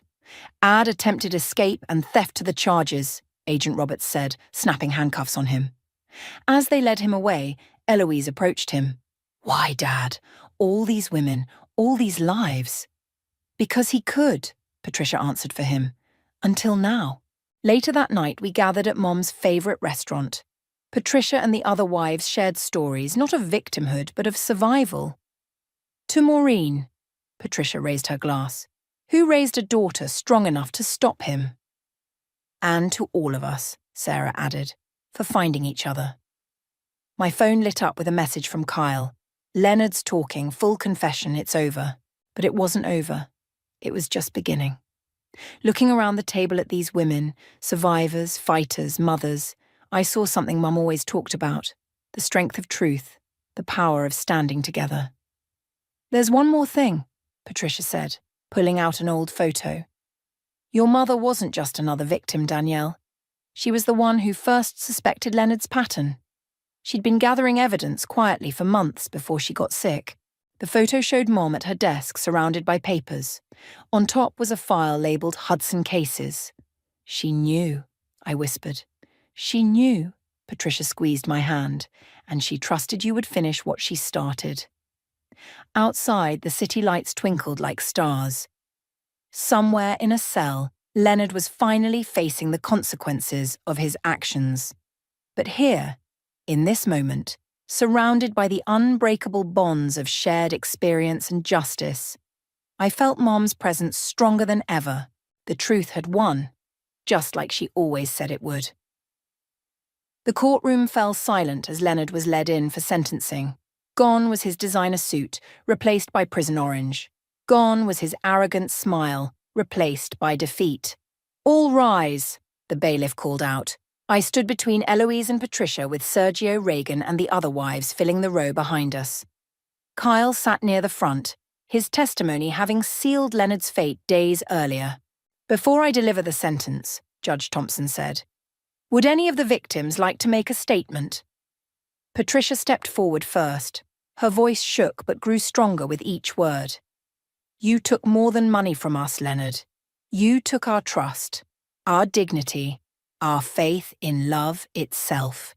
Add attempted escape and theft to the charges, Agent Roberts said, snapping handcuffs on him. As they led him away, Eloise approached him. Why, Dad? All these women, all these lives. Because he could, Patricia answered for him. Until now. Later that night, we gathered at Mom's favourite restaurant. Patricia and the other wives shared stories, not of victimhood, but of survival. To Maureen, Patricia raised her glass, who raised a daughter strong enough to stop him. And to all of us, Sarah added, for finding each other. My phone lit up with a message from Kyle. Leonard's talking, full confession, it's over. But it wasn't over. It was just beginning. Looking around the table at these women, survivors, fighters, mothers, I saw something Mum always talked about, the strength of truth, the power of standing together. There's one more thing, Patricia said, pulling out an old photo. Your mother wasn't just another victim, Danielle. She was the one who first suspected Leonard's pattern. She'd been gathering evidence quietly for months before she got sick. The photo showed Mom at her desk surrounded by papers. On top was a file labelled Hudson Cases. She knew, I whispered. She knew, Patricia squeezed my hand, and she trusted you would finish what she started. Outside, the city lights twinkled like stars. Somewhere in a cell, Leonard was finally facing the consequences of his actions. But here, in this moment, surrounded by the unbreakable bonds of shared experience and justice, I felt Mom's presence stronger than ever. The truth had won, just like she always said it would. The courtroom fell silent as Leonard was led in for sentencing. Gone was his designer suit, replaced by prison orange. Gone was his arrogant smile, replaced by defeat. All rise, the bailiff called out. I stood between Eloise and Patricia with Sergio, Reagan and the other wives filling the row behind us. Kyle sat near the front, his testimony having sealed Leonard's fate days earlier. Before I deliver the sentence, Judge Thompson said, would any of the victims like to make a statement? Patricia stepped forward first. Her voice shook but grew stronger with each word. You took more than money from us, Leonard. You took our trust, our dignity, our faith in love itself.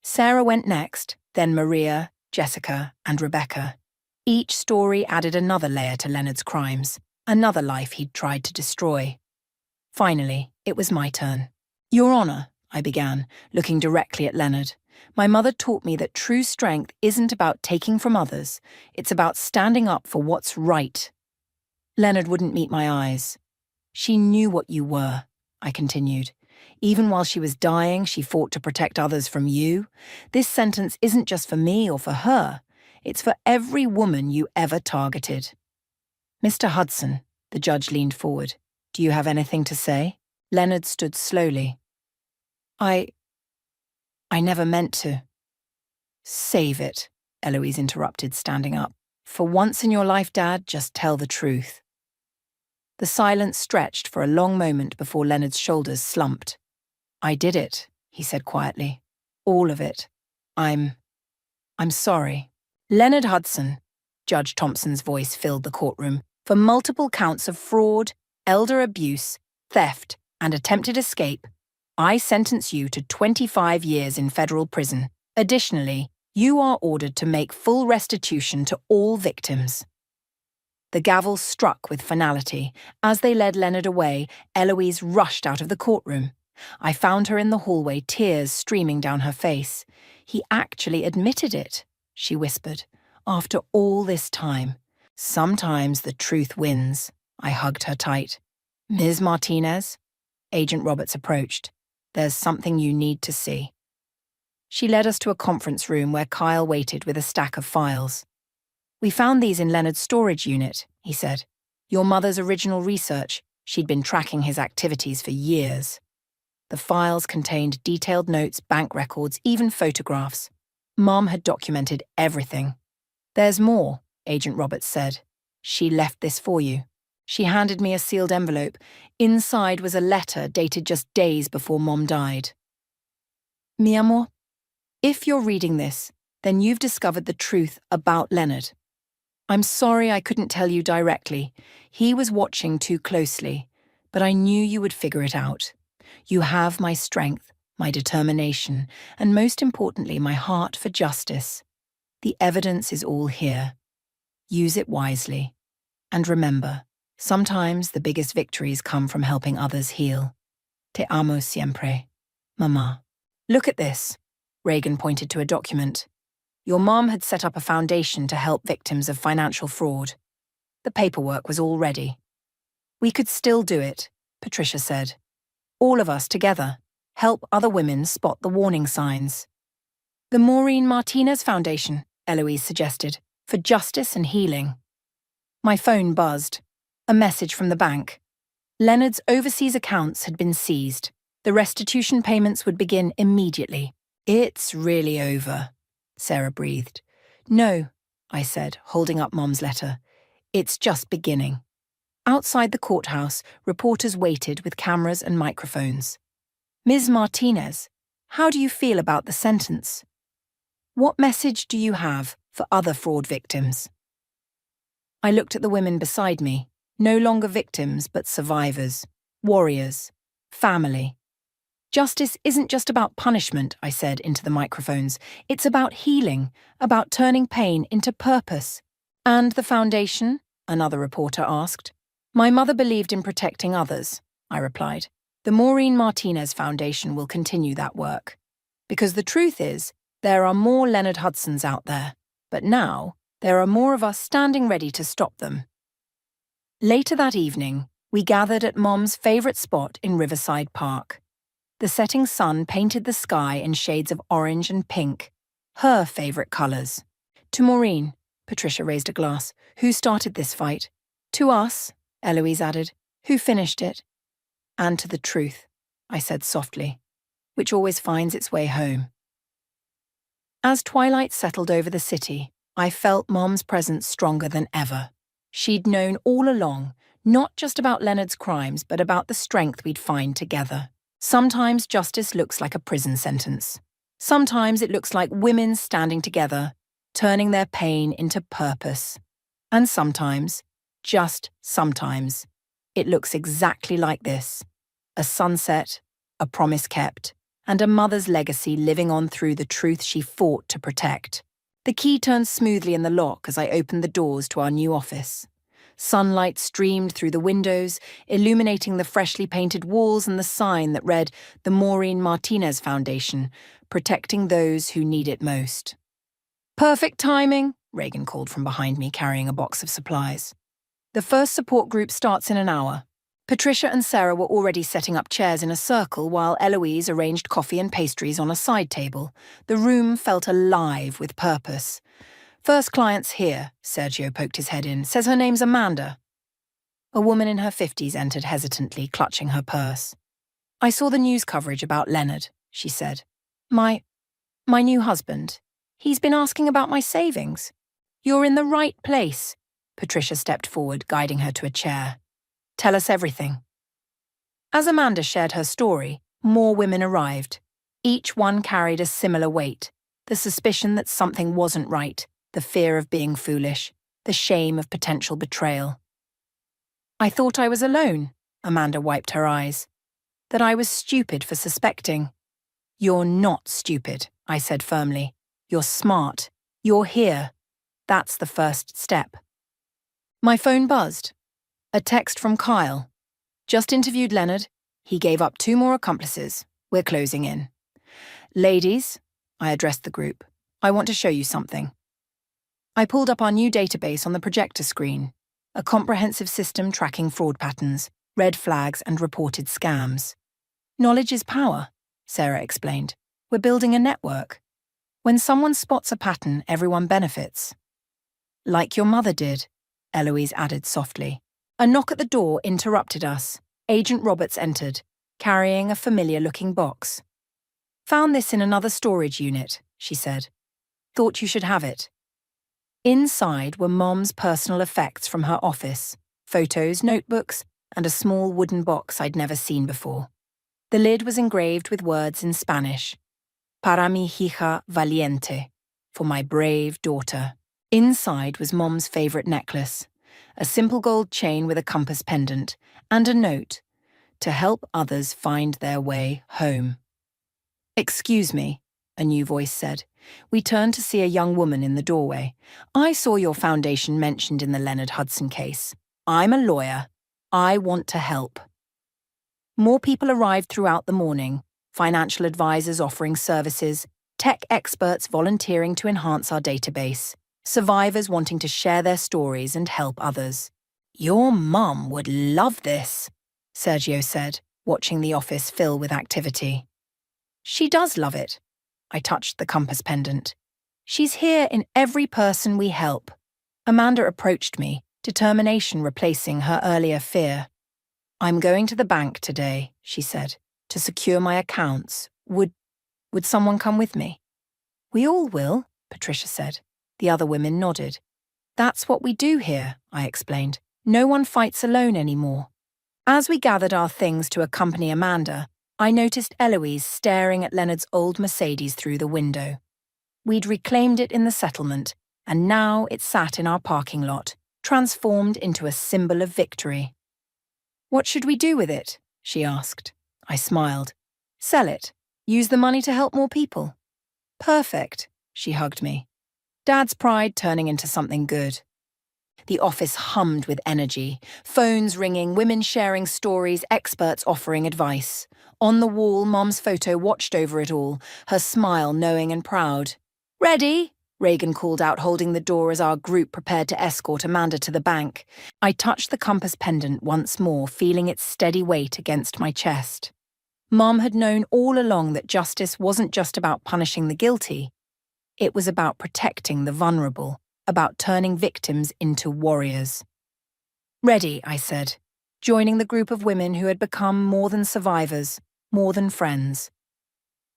Sarah went next, then Maria, Jessica, and Rebecca. Each story added another layer to Leonard's crimes, another life he'd tried to destroy. Finally, it was my turn. Your Honor, I began, looking directly at Leonard. My mother taught me that true strength isn't about taking from others, it's about standing up for what's right. Leonard wouldn't meet my eyes. She knew what you were, I continued. Even while she was dying, she fought to protect others from you. This sentence isn't just for me or for her. It's for every woman you ever targeted. Mr. Hudson, the judge leaned forward. Do you have anything to say? Leonard stood slowly. I never meant to. Save it, Eloise interrupted, standing up. For once in your life, Dad, just tell the truth. The silence stretched for a long moment before Leonard's shoulders slumped. I did it, he said quietly. All of it. I'm sorry. Leonard Hudson, Judge Thompson's voice filled the courtroom, for multiple counts of fraud, elder abuse, theft, and attempted escape, I sentence you to 25 years in federal prison. Additionally, you are ordered to make full restitution to all victims. The gavel struck with finality. As they led Leonard away, Eloise rushed out of the courtroom. I found her in the hallway, tears streaming down her face. He actually admitted it, she whispered. After all this time, sometimes the truth wins. I hugged her tight. Ms. Martinez? Agent Roberts approached. There's something you need to see. She led us to a conference room where Kyle waited with a stack of files. We found these in Leonard's storage unit, he said. Your mother's original research. She'd been tracking his activities for years. The files contained detailed notes, bank records, even photographs. Mom had documented everything. There's more, Agent Roberts said. She left this for you. She handed me a sealed envelope. Inside was a letter dated just days before Mom died. Mi amor, if you're reading this, then you've discovered the truth about Leonard. I'm sorry I couldn't tell you directly. He was watching too closely, but I knew you would figure it out. You have my strength, my determination, and most importantly, my heart for justice. The evidence is all here. Use it wisely. And remember, sometimes the biggest victories come from helping others heal. Te amo siempre, Mama. Look at this. Reagan pointed to a document. Your mom had set up a foundation to help victims of financial fraud. The paperwork was all ready. We could still do it, Patricia said. All of us together, help other women spot the warning signs. The Maureen Martinez Foundation, Eloise suggested, for justice and healing. My phone buzzed. A message from the bank. Leonard's overseas accounts had been seized. The restitution payments would begin immediately. It's really over, Sarah breathed. No, I said, holding up Mom's letter. It's just beginning. Outside the courthouse, reporters waited with cameras and microphones. Ms. Martinez, how do you feel about the sentence? What message do you have for other fraud victims? I looked at the women beside me, no longer victims but survivors, warriors, family. Justice isn't just about punishment, I said into the microphones. It's about healing, about turning pain into purpose. And the foundation? Another reporter asked. My mother believed in protecting others, I replied. The Maureen Martinez Foundation will continue that work. Because the truth is, there are more Leonard Hudsons out there. But now, there are more of us standing ready to stop them. Later that evening, we gathered at Mom's favourite spot in Riverside Park. The setting sun painted the sky in shades of orange and pink, her favourite colours. To Maureen, Patricia raised a glass, who started this fight. To us, Eloise added, who finished it. And to the truth. I said softly, which always finds its way home. As twilight settled over the city, I felt Mom's presence stronger than ever. She'd known all along, not just about Leonard's crimes, but about the strength we'd find together. Sometimes justice looks like a prison sentence. Sometimes it looks like women standing together, turning their pain into purpose. And sometimes, just sometimes, it looks exactly like this: a sunset, a promise kept, and a mother's legacy living on through the truth she fought to protect. The key turned smoothly in the lock as I opened the doors to our new office. Sunlight streamed through the windows, illuminating the freshly painted walls and the sign that read the Maureen Martinez Foundation, protecting those who need it most. "Perfect timing," Reagan called from behind me, carrying a box of supplies. "The first support group starts in an hour." Patricia and Sarah were already setting up chairs in a circle while Eloise arranged coffee and pastries on a side table. The room felt alive with purpose. "First client's here," Sergio poked his head in. "Says her name's Amanda." A woman in her 50s entered hesitantly, clutching her purse. "I saw the news coverage about Leonard," she said. My new husband. He's been asking about my savings." "You're in the right place." Patricia stepped forward, guiding her to a chair. "Tell us everything." As Amanda shared her story, more women arrived. Each one carried a similar weight: the suspicion that something wasn't right, the fear of being foolish, the shame of potential betrayal. "I thought I was alone," Amanda wiped her eyes. "That I was stupid for suspecting." "You're not stupid," I said firmly. "You're smart. You're here. That's the first step." My phone buzzed. A text from Kyle. "Just interviewed Leonard. He gave up 2 more accomplices. We're closing in." "Ladies," I addressed the group, "I want to show you something." I pulled up our new database on the projector screen, a comprehensive system tracking fraud patterns, red flags, and reported scams. "Knowledge is power," Sarah explained. "We're building a network. When someone spots a pattern, everyone benefits." "Like your mother did," Eloise added softly. A knock at the door interrupted us. Agent Roberts entered, carrying a familiar-looking box. "Found this in another storage unit," she said. "Thought you should have it." Inside were Mom's personal effects from her office: photos, notebooks, and a small wooden box I'd never seen before. The lid was engraved with words in Spanish: "Para mi hija valiente," for my brave daughter. Inside was Mom's favorite necklace: a simple gold chain with a compass pendant, and a note: "To help others find their way home." "Excuse me," a new voice said. We turned to see a young woman in the doorway. "I saw your foundation mentioned in the Leonard Hudson case. I'm a lawyer. I want to help." More people arrived throughout the morning: financial advisors offering services, tech experts volunteering to enhance our database, survivors wanting to share their stories and help others. "Your mum would love this," Sergio said, watching the office fill with activity. "She does love it." I touched the compass pendant. "She's here in every person we help." Amanda approached me, determination replacing her earlier fear. "I'm going to the bank today," she said, "to secure my accounts. Would someone come with me?" "We all will," Patricia said. The other women nodded. "That's what we do here," I explained. "No one fights alone anymore." As we gathered our things to accompany Amanda, I noticed Eloise staring at Leonard's old Mercedes through the window. We'd reclaimed it in the settlement, and now it sat in our parking lot, transformed into a symbol of victory. "What should we do with it?" she asked. I smiled. "Sell it. Use the money to help more people." "Perfect," she hugged me. Dad's pride turning into something good. The office hummed with energy, phones ringing, women sharing stories, experts offering advice. On the wall, Mom's photo watched over it all, her smile knowing and proud. "Ready?" Reagan called out, holding the door as our group prepared to escort Amanda to the bank. I touched the compass pendant once more, feeling its steady weight against my chest. Mom had known all along that justice wasn't just about punishing the guilty. It was about protecting the vulnerable, about turning victims into warriors. "Ready," I said, joining the group of women who had become more than survivors, more than friends.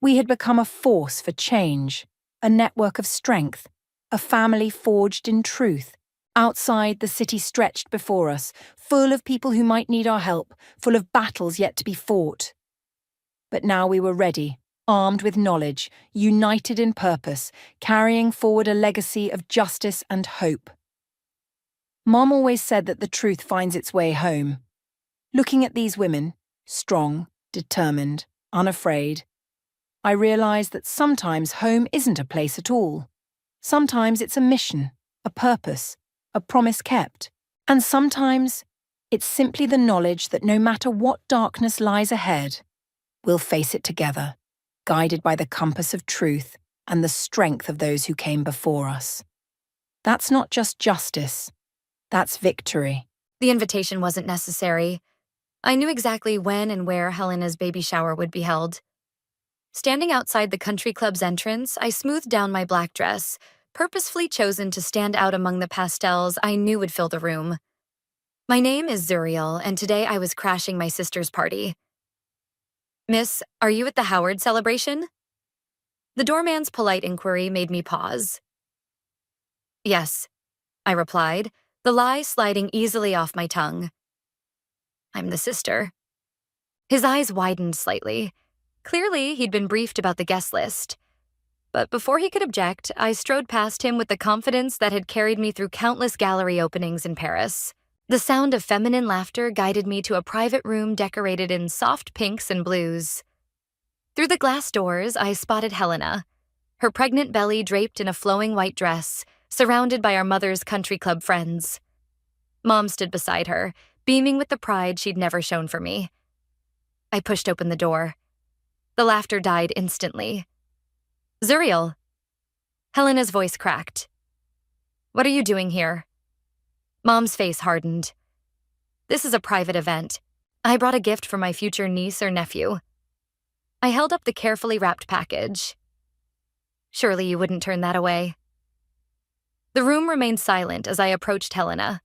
We had become a force for change, a network of strength, a family forged in truth. Outside, the city stretched before us, full of people who might need our help, full of battles yet to be fought. But now we were ready, armed with knowledge, united in purpose, carrying forward a legacy of justice and hope. Mom always said that the truth finds its way home. Looking at these women, strong, determined, unafraid, I realized that sometimes home isn't a place at all. Sometimes it's a mission, a purpose, a promise kept. And sometimes it's simply the knowledge that no matter what darkness lies ahead, we'll face it together, guided by the compass of truth and the strength of those who came before us. That's not just justice, that's victory. The invitation wasn't necessary. I knew exactly when and where Helena's baby shower would be held. Standing outside the country club's entrance, I smoothed down my black dress, purposefully chosen to stand out among the pastels I knew would fill the room. My name is Zuriel, and today I was crashing my sister's party. Miss, are you at the Howard celebration? The doorman's polite inquiry made me pause. Yes, I replied, the lie sliding easily off my tongue. I'm the sister. His eyes widened slightly. Clearly, he'd been briefed about the guest list. But before he could object, I strode past him with the confidence that had carried me through countless gallery openings in Paris. The sound of feminine laughter guided me to a private room decorated in soft pinks and blues. Through the glass doors, I spotted Helena, her pregnant belly draped in a flowing white dress, surrounded by our mother's country club friends. Mom stood beside her, beaming with the pride she'd never shown for me. I pushed open the door. The laughter died instantly. Zuriel. Helena's voice cracked. What are you doing here? Mom's face hardened. This is a private event. I brought a gift for my future niece or nephew. I held up the carefully wrapped package. Surely you wouldn't turn that away. The room remained silent as I approached Helena.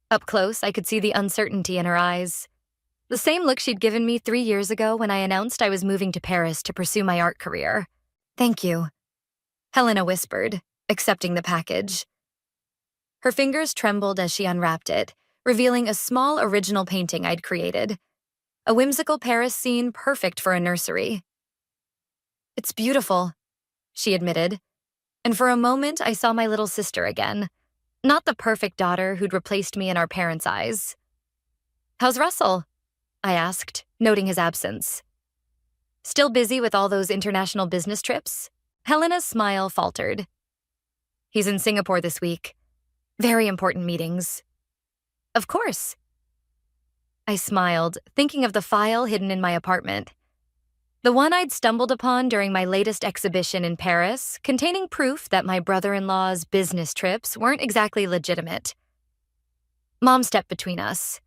Up close, I could see the uncertainty in her eyes. The same look she'd given me 3 years ago when I announced I was moving to Paris to pursue my art career. Thank you, Helena whispered, accepting the package. Her fingers trembled as she unwrapped it, revealing a small original painting I'd created. A whimsical Paris scene perfect for a nursery. It's beautiful, she admitted, and for a moment I saw my little sister again, not the perfect daughter who'd replaced me in our parents' eyes. How's Russell? I asked, noting his absence. Still busy with all those international business trips? Helena's smile faltered. He's in Singapore this week. Very important meetings. Of course. I smiled, thinking of the file hidden in my apartment. The one I'd stumbled upon during my latest exhibition in Paris, containing proof that my brother-in-law's business trips weren't exactly legitimate. Mom stepped between us.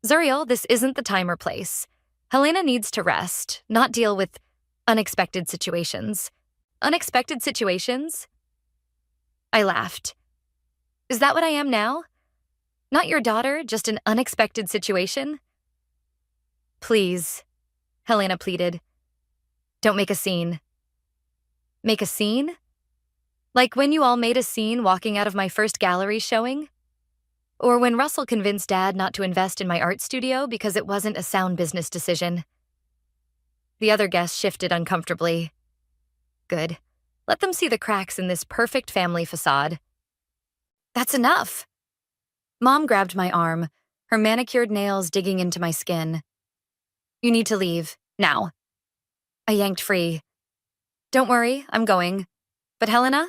Zuriel, this isn't the time or place. Helena needs to rest, not deal with unexpected situations. Unexpected situations? I laughed. Is that what I am now? Not your daughter, just an unexpected situation? Please, Helena pleaded. Don't make a scene. Make a scene? Like when you all made a scene walking out of my first gallery showing? Or when Russell convinced Dad not to invest in my art studio because it wasn't a sound business decision. The other guests shifted uncomfortably. Good. Let them see the cracks in this perfect family facade. That's enough. Mom grabbed my arm, her manicured nails digging into my skin. You need to leave, now. I yanked free. Don't worry, I'm going. But Helena?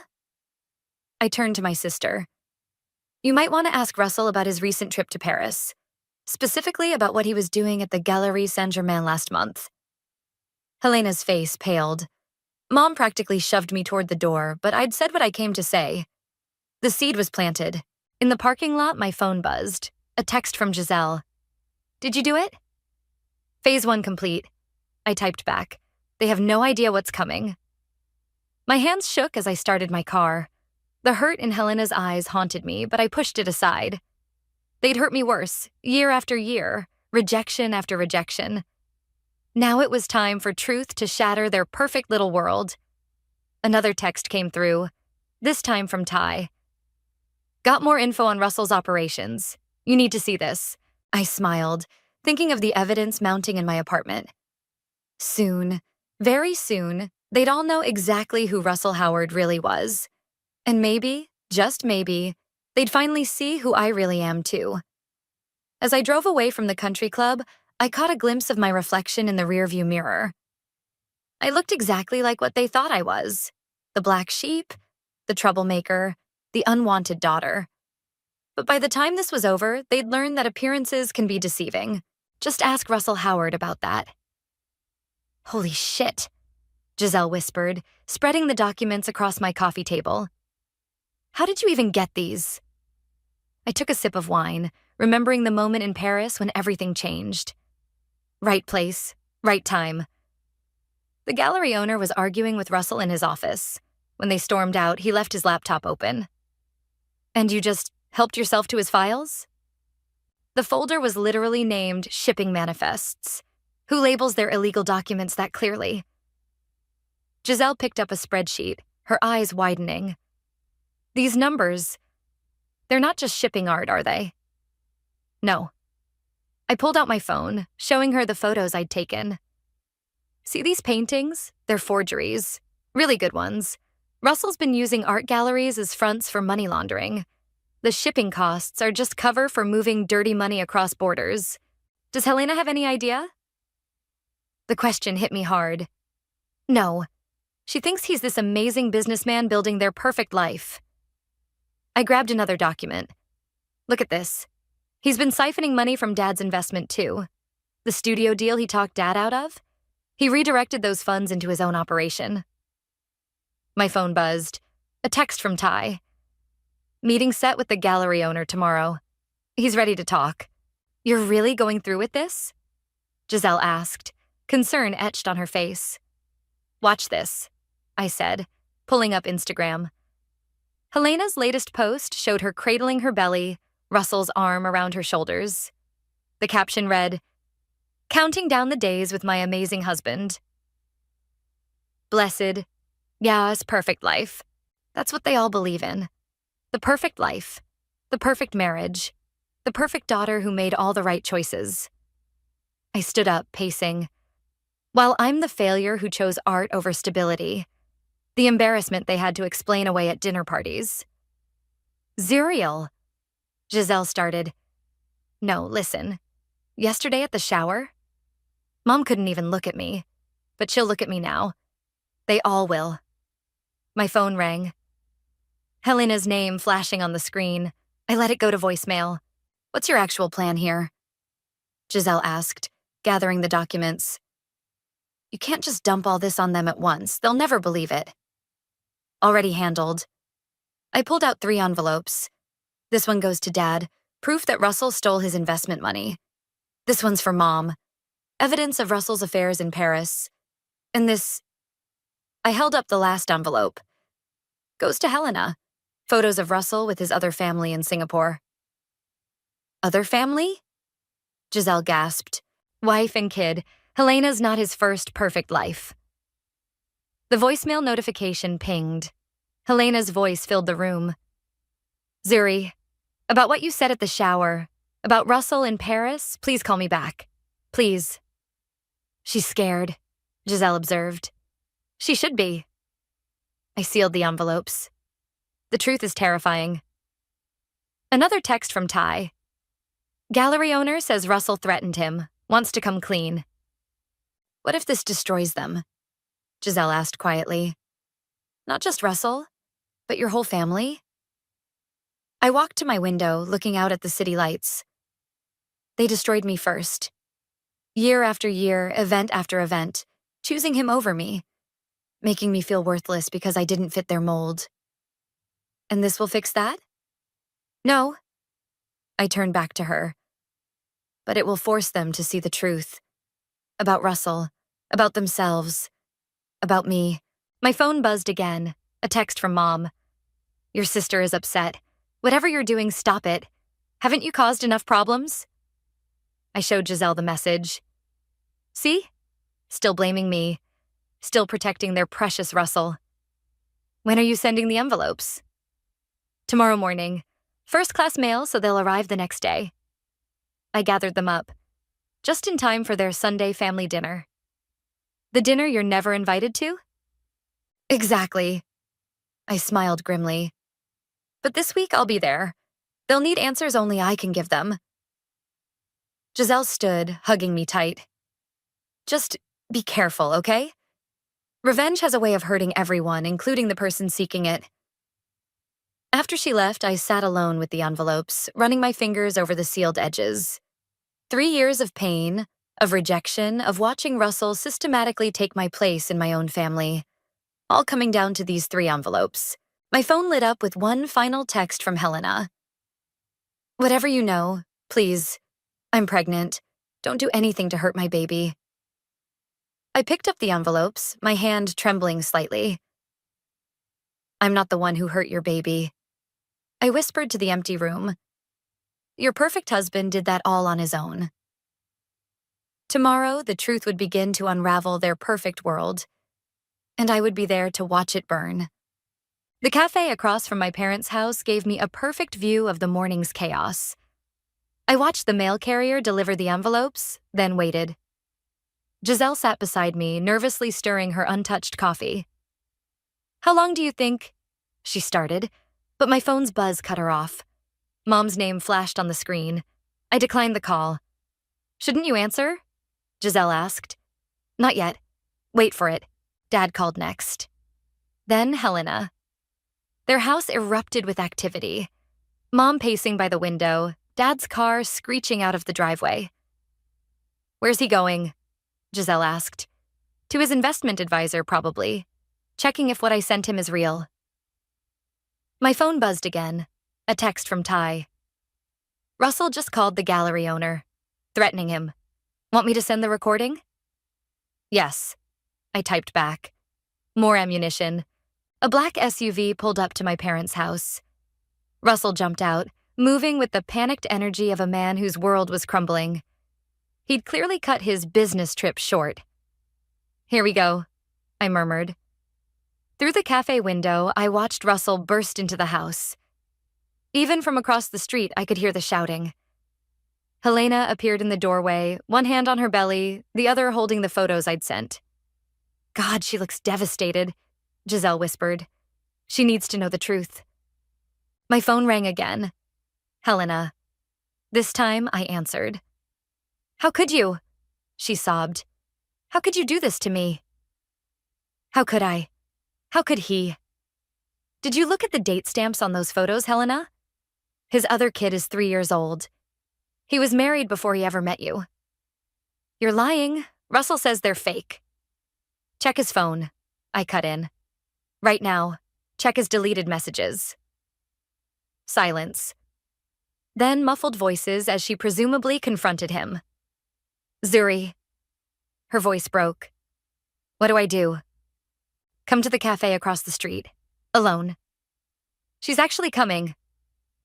I turned to my sister. You might want to ask Russell about his recent trip to Paris, specifically about what he was doing at the Galerie Saint-Germain last month. Helena's face paled. Mom practically shoved me toward the door, but I'd said what I came to say. The seed was planted. In the parking lot, my phone buzzed. A text from Giselle. Did you do it? Phase 1 complete. I typed back. They have no idea what's coming. My hands shook as I started my car. The hurt in Helena's eyes haunted me, but I pushed it aside. They'd hurt me worse, year after year, rejection after rejection. Now it was time for truth to shatter their perfect little world. Another text came through, this time from Ty. Got more info on Russell's operations. You need to see this. I smiled, thinking of the evidence mounting in my apartment. Soon, very soon, they'd all know exactly who Russell Howard really was. And maybe, just maybe, they'd finally see who I really am too. As I drove away from the country club, I caught a glimpse of my reflection in the rearview mirror. I looked exactly like what they thought I was. The black sheep, the troublemaker, the unwanted daughter. But by the time this was over, they'd learned that appearances can be deceiving. Just ask Russell Howard about that. Holy shit, Giselle whispered, spreading the documents across my coffee table. How did you even get these? I took a sip of wine, remembering the moment in Paris when everything changed. Right place, right time. The gallery owner was arguing with Russell in his office. When they stormed out, he left his laptop open. And you just helped yourself to his files? The folder was literally named Shipping Manifests. Who labels their illegal documents that clearly? Giselle picked up a spreadsheet, her eyes widening. These numbers, they're not just shipping art, are they? No. I pulled out my phone, showing her the photos I'd taken. See these paintings? They're forgeries. Really good ones. Russell's been using art galleries as fronts for money laundering. The shipping costs are just cover for moving dirty money across borders. Does Helena have any idea? The question hit me hard. No. She thinks he's this amazing businessman building their perfect life. I grabbed another document. Look at this. He's been siphoning money from Dad's investment too. The studio deal he talked Dad out of? He redirected those funds into his own operation. My phone buzzed. A text from Ty. Meeting set with the gallery owner tomorrow. He's ready to talk. You're really going through with this? Giselle asked, concern etched on her face. Watch this, I said, pulling up Instagram. Helena's latest post showed her cradling her belly, Russell's arm around her shoulders. The caption read, "Counting down the days with my amazing husband. Blessed, yes, perfect life. That's what they all believe in. The perfect life, the perfect marriage, the perfect daughter who made all the right choices." I stood up, pacing. While I'm the failure who chose art over stability, the embarrassment they had to explain away at dinner parties. Zuriel, Giselle started. No, listen. Yesterday at the shower, Mom couldn't even look at me, but she'll look at me now. They all will. My phone rang. Helena's name flashing on the screen. I let it go to voicemail. What's your actual plan here? Giselle asked, gathering the documents. You can't just dump all this on them at once. They'll never believe it. Already handled. I pulled out 3 envelopes. This one goes to Dad, proof that Russell stole his investment money. This one's for Mom, evidence of Russell's affairs in Paris. And this, I held up the last envelope, goes to Helena, photos of Russell with his other family in Singapore. Other family? Giselle gasped. Wife and kid. Helena's not his first perfect life. The voicemail notification pinged. Helena's voice filled the room. Zuri, about what you said at the shower, about Russell in Paris, please call me back. Please. She's scared, Giselle observed. She should be. I sealed the envelopes. The truth is terrifying. Another text from Ty. Gallery owner says Russell threatened him, wants to come clean. What if this destroys them? Giselle asked quietly. Not just Russell, but your whole family? I walked to my window, looking out at the city lights. They destroyed me first. Year after year, event after event, choosing him over me, making me feel worthless because I didn't fit their mold. And this will fix that? No. I turned back to her. But it will force them to see the truth. About Russell, about themselves, about me. My phone buzzed again, a text from Mom. Your sister is upset. Whatever you're doing, stop it. Haven't you caused enough problems? I showed Giselle the message. See? still blaming me, still protecting their precious Russell. When are you sending the envelopes? Tomorrow morning. First-class mail, so they'll arrive the next day. I gathered them up, just in time for their Sunday family dinner. The dinner you're never invited to? Exactly. I smiled grimly. But this week I'll be there. They'll need answers only I can give them. Giselle stood, hugging me tight. Just be careful, okay? Revenge has a way of hurting everyone, including the person seeking it. After she left, I sat alone with the envelopes, running my fingers over the sealed edges. 3 years of pain, of rejection, of watching Russell systematically take my place in my own family, all coming down to these 3 envelopes. My phone lit up with one final text from Helena. Whatever you know, please. I'm pregnant. Don't do anything to hurt my baby. I picked up the envelopes, my hand trembling slightly. I'm not the one who hurt your baby. I whispered to the empty room. Your perfect husband did that all on his own. Tomorrow, the truth would begin to unravel their perfect world, and I would be there to watch it burn. The cafe across from my parents' house gave me a perfect view of the morning's chaos. I watched the mail carrier deliver the envelopes, then waited. Giselle sat beside me, nervously stirring her untouched coffee. How long do you think? She started, but my phone's buzz cut her off. Mom's name flashed on the screen. I declined the call. Shouldn't you answer? Giselle asked. Not yet. Wait for it. Dad called next. Then Helena. Their house erupted with activity. Mom pacing by the window, Dad's car screeching out of the driveway. Where's he going? Giselle asked. To his investment advisor, probably, checking if what I sent him is real. My phone buzzed again, a text from Ty. Russell just called the gallery owner, threatening him. Want me to send the recording? Yes, I typed back. More ammunition. A black SUV pulled up to my parents' house. Russell jumped out, moving with the panicked energy of a man whose world was crumbling. He'd clearly cut his business trip short. Here we go, I murmured. Through the cafe window, I watched Russell burst into the house. Even from across the street, I could hear the shouting. Helena appeared in the doorway, one hand on her belly, the other holding the photos I'd sent. God, she looks devastated, Giselle whispered. She needs to know the truth. My phone rang again. Helena. This time, I answered. How could you? She sobbed. How could you do this to me? How could I? How could he? Did you look at the date stamps on those photos, Helena? His other kid is 3 years old. He was married before he ever met you. You're lying. Russell says they're fake. Check his phone. I cut in. Right now. Check his deleted messages. Silence. Then muffled voices as she presumably confronted him. Zuri. Her voice broke. What do I do? Come to the cafe across the street. Alone. She's actually coming,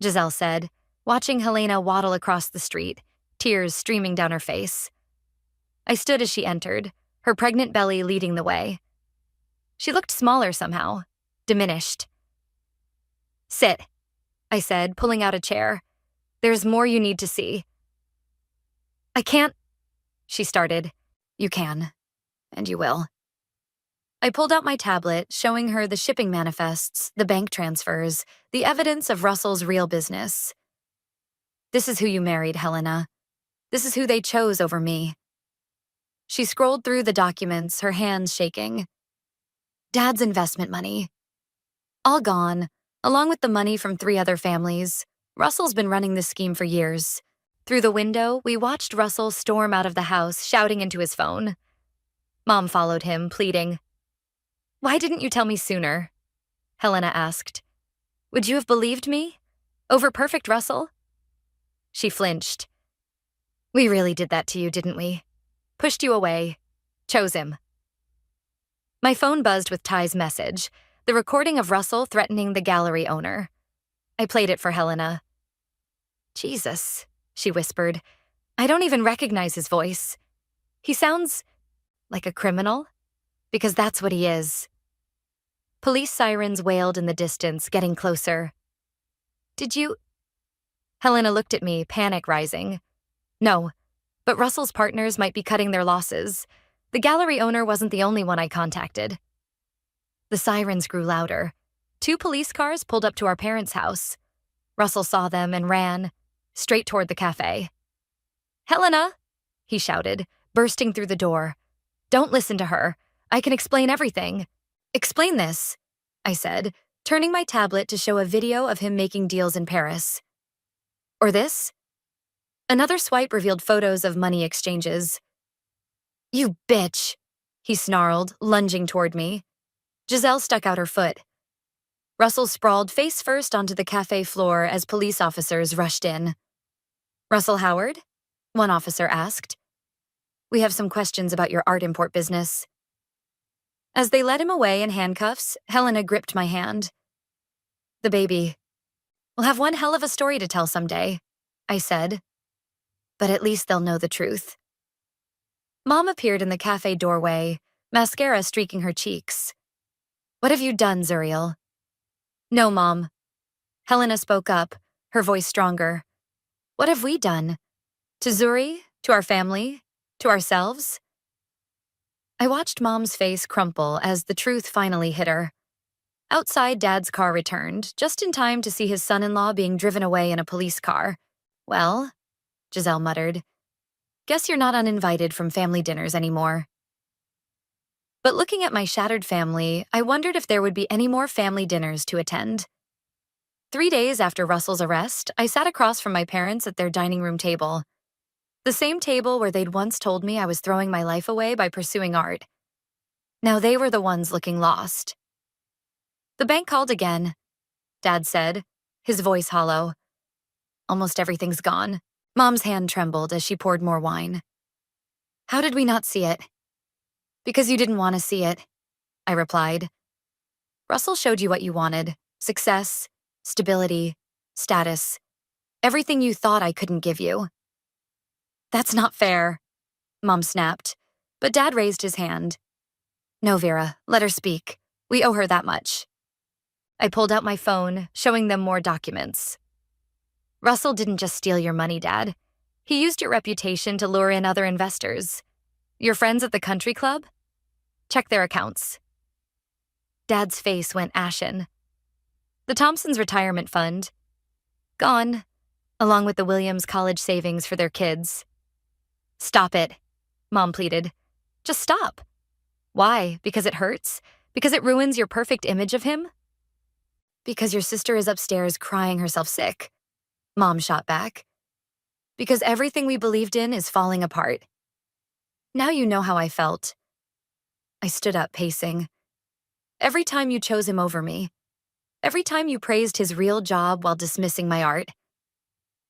Giselle said, watching Helena waddle across the street, tears streaming down her face. I stood as she entered, her pregnant belly leading the way. She looked smaller somehow, diminished. Sit, I said, pulling out a chair. There's more you need to see. I can't, she started. You can, and you will. I pulled out my tablet, showing her the shipping manifests, the bank transfers, the evidence of Russell's real business. This is who you married, Helena. This is who they chose over me. She scrolled through the documents, her hands shaking. Dad's investment money. All gone, along with the money from 3 other families. Russell's been running this scheme for years. Through the window, we watched Russell storm out of the house, shouting into his phone. Mom followed him, pleading. Why didn't you tell me sooner? Helena asked. Would you have believed me? Over perfect Russell? She flinched. We really did that to you, didn't we? Pushed you away. Chose him. My phone buzzed with Ty's message, the recording of Russell threatening the gallery owner. I played it for Helena. Jesus, she whispered. I don't even recognize his voice. He sounds Like a criminal? Because that's what he is. Police sirens wailed in the distance, getting closer. Did you? Helena looked at me, panic rising. No, but Russell's partners might be cutting their losses. The gallery owner wasn't the only one I contacted. The sirens grew louder. 2 police cars pulled up to our parents' house. Russell saw them and ran, straight toward the cafe. Helena, he shouted, bursting through the door. Don't listen to her. I can explain everything. Explain this, I said, turning my tablet to show a video of him making deals in Paris. Or this? Another swipe revealed photos of money exchanges. You bitch, he snarled, lunging toward me. Giselle stuck out her foot. Russell sprawled face first onto the cafe floor as police officers rushed in. Russell Howard? One officer asked. We have some questions about your art import business. As they led him away in handcuffs, Helena gripped my hand. The baby. We'll have one hell of a story to tell someday, I said. But at least they'll know the truth. Mom appeared in the cafe doorway, mascara streaking her cheeks. What have you done, Zuriel? No, Mom. Helena spoke up, her voice stronger. What have we done? To Zuri? To our family? To ourselves? I watched Mom's face crumple as the truth finally hit her. Outside, Dad's car returned, just in time to see his son-in-law being driven away in a police car. Well, Giselle muttered, guess you're not uninvited from family dinners anymore. But looking at my shattered family, I wondered if there would be any more family dinners to attend. 3 days after Russell's arrest, I sat across from my parents at their dining room table. The same table where they'd once told me I was throwing my life away by pursuing art. Now they were the ones looking lost. The bank called again, Dad said, his voice hollow. Almost everything's gone. Mom's hand trembled as she poured more wine. How did we not see it? Because you didn't want to see it, I replied. Russell showed you what you wanted. Success, stability, status. Everything you thought I couldn't give you. That's not fair, Mom snapped, but Dad raised his hand. No, Vera, let her speak. We owe her that much. I pulled out my phone, showing them more documents. Russell didn't just steal your money, Dad. He used your reputation to lure in other investors. Your friends at the country club? Check their accounts. Dad's face went ashen. The Thompsons' retirement fund? Gone, along with the Williams' college savings for their kids. Stop it, Mom pleaded. Just stop. Why? Because it hurts? Because it ruins your perfect image of him? Because your sister is upstairs crying herself sick, Mom shot back. Because everything we believed in is falling apart. Now you know how I felt. I stood up, pacing. Every time you chose him over me. Every time you praised his real job while dismissing my art.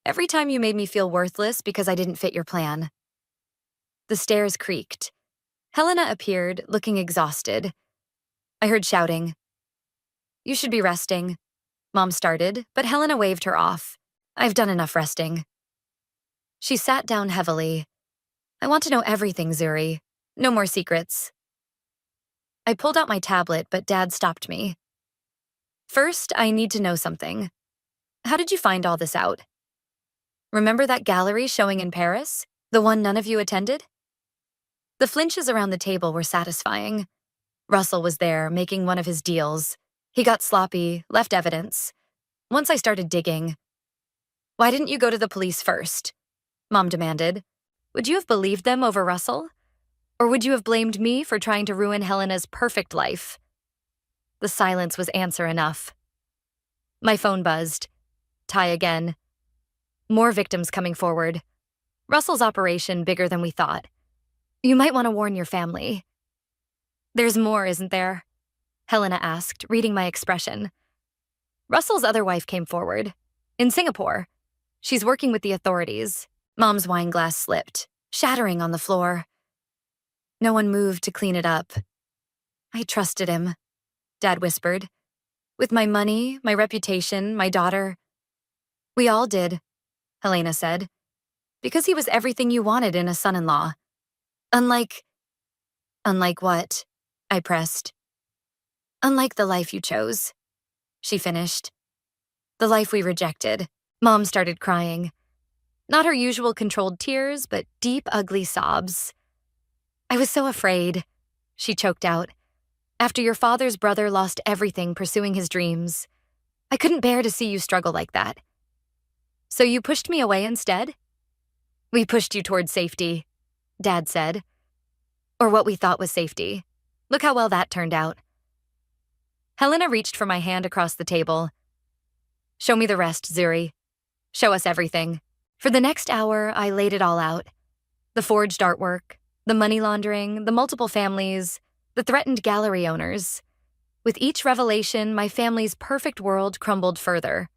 Every time you made me feel worthless because I didn't fit your plan. The stairs creaked. Helena appeared, looking exhausted. I heard shouting. You should be resting. Mom started, but Helena waved her off. I've done enough resting. She sat down heavily. I want to know everything, Zuri. No more secrets. I pulled out my tablet, but Dad stopped me. First, I need to know something. How did you find all this out? Remember that gallery showing in Paris? The one none of you attended? The flinches around the table were satisfying. Russell was there, making one of his deals. He got sloppy, left evidence. Once I started digging. Why didn't you go to the police first? Mom demanded. Would you have believed them over Russell? Or would you have blamed me for trying to ruin Helena's perfect life? The silence was answer enough. My phone buzzed. Tie again. More victims coming forward. Russell's operation bigger than we thought. You might want to warn your family. There's more, isn't there? Helena asked, reading my expression. Russell's other wife came forward. In Singapore. She's working with the authorities. Mom's wine glass slipped, shattering on the floor. No one moved to clean it up. I trusted him, Dad whispered. With my money, my reputation, my daughter. We all did, Helena said. Because he was everything you wanted in a son-in-law. Unlike... Unlike what? I pressed. Unlike the life you chose, she finished. The life we rejected. Mom started crying. Not her usual controlled tears, but deep, ugly sobs. I was so afraid, she choked out. After your father's brother lost everything pursuing his dreams, I couldn't bear to see you struggle like that. So you pushed me away instead? We pushed you toward safety, Dad said. Or what we thought was safety. Look how well that turned out. Helena reached for my hand across the table. Show me the rest, Zuri. Show us everything. For the next hour, I laid it all out. The forged artwork, the money laundering, the multiple families, the threatened gallery owners. With each revelation, my family's perfect world crumbled further.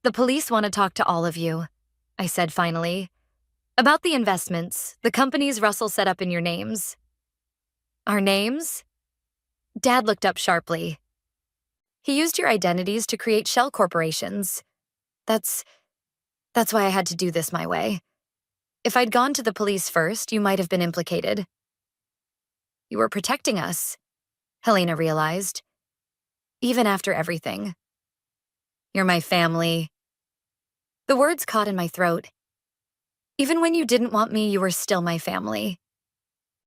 The police want to talk to all of you, I said finally. About the investments, the companies Russell set up in your names. Our names? Dad looked up sharply. He used your identities to create shell corporations. That's why I had to do this my way. If I'd gone to the police first, you might have been implicated. You were protecting us, Helena realized. Even after everything. You're my family. The words caught in my throat. Even when you didn't want me, you were still my family.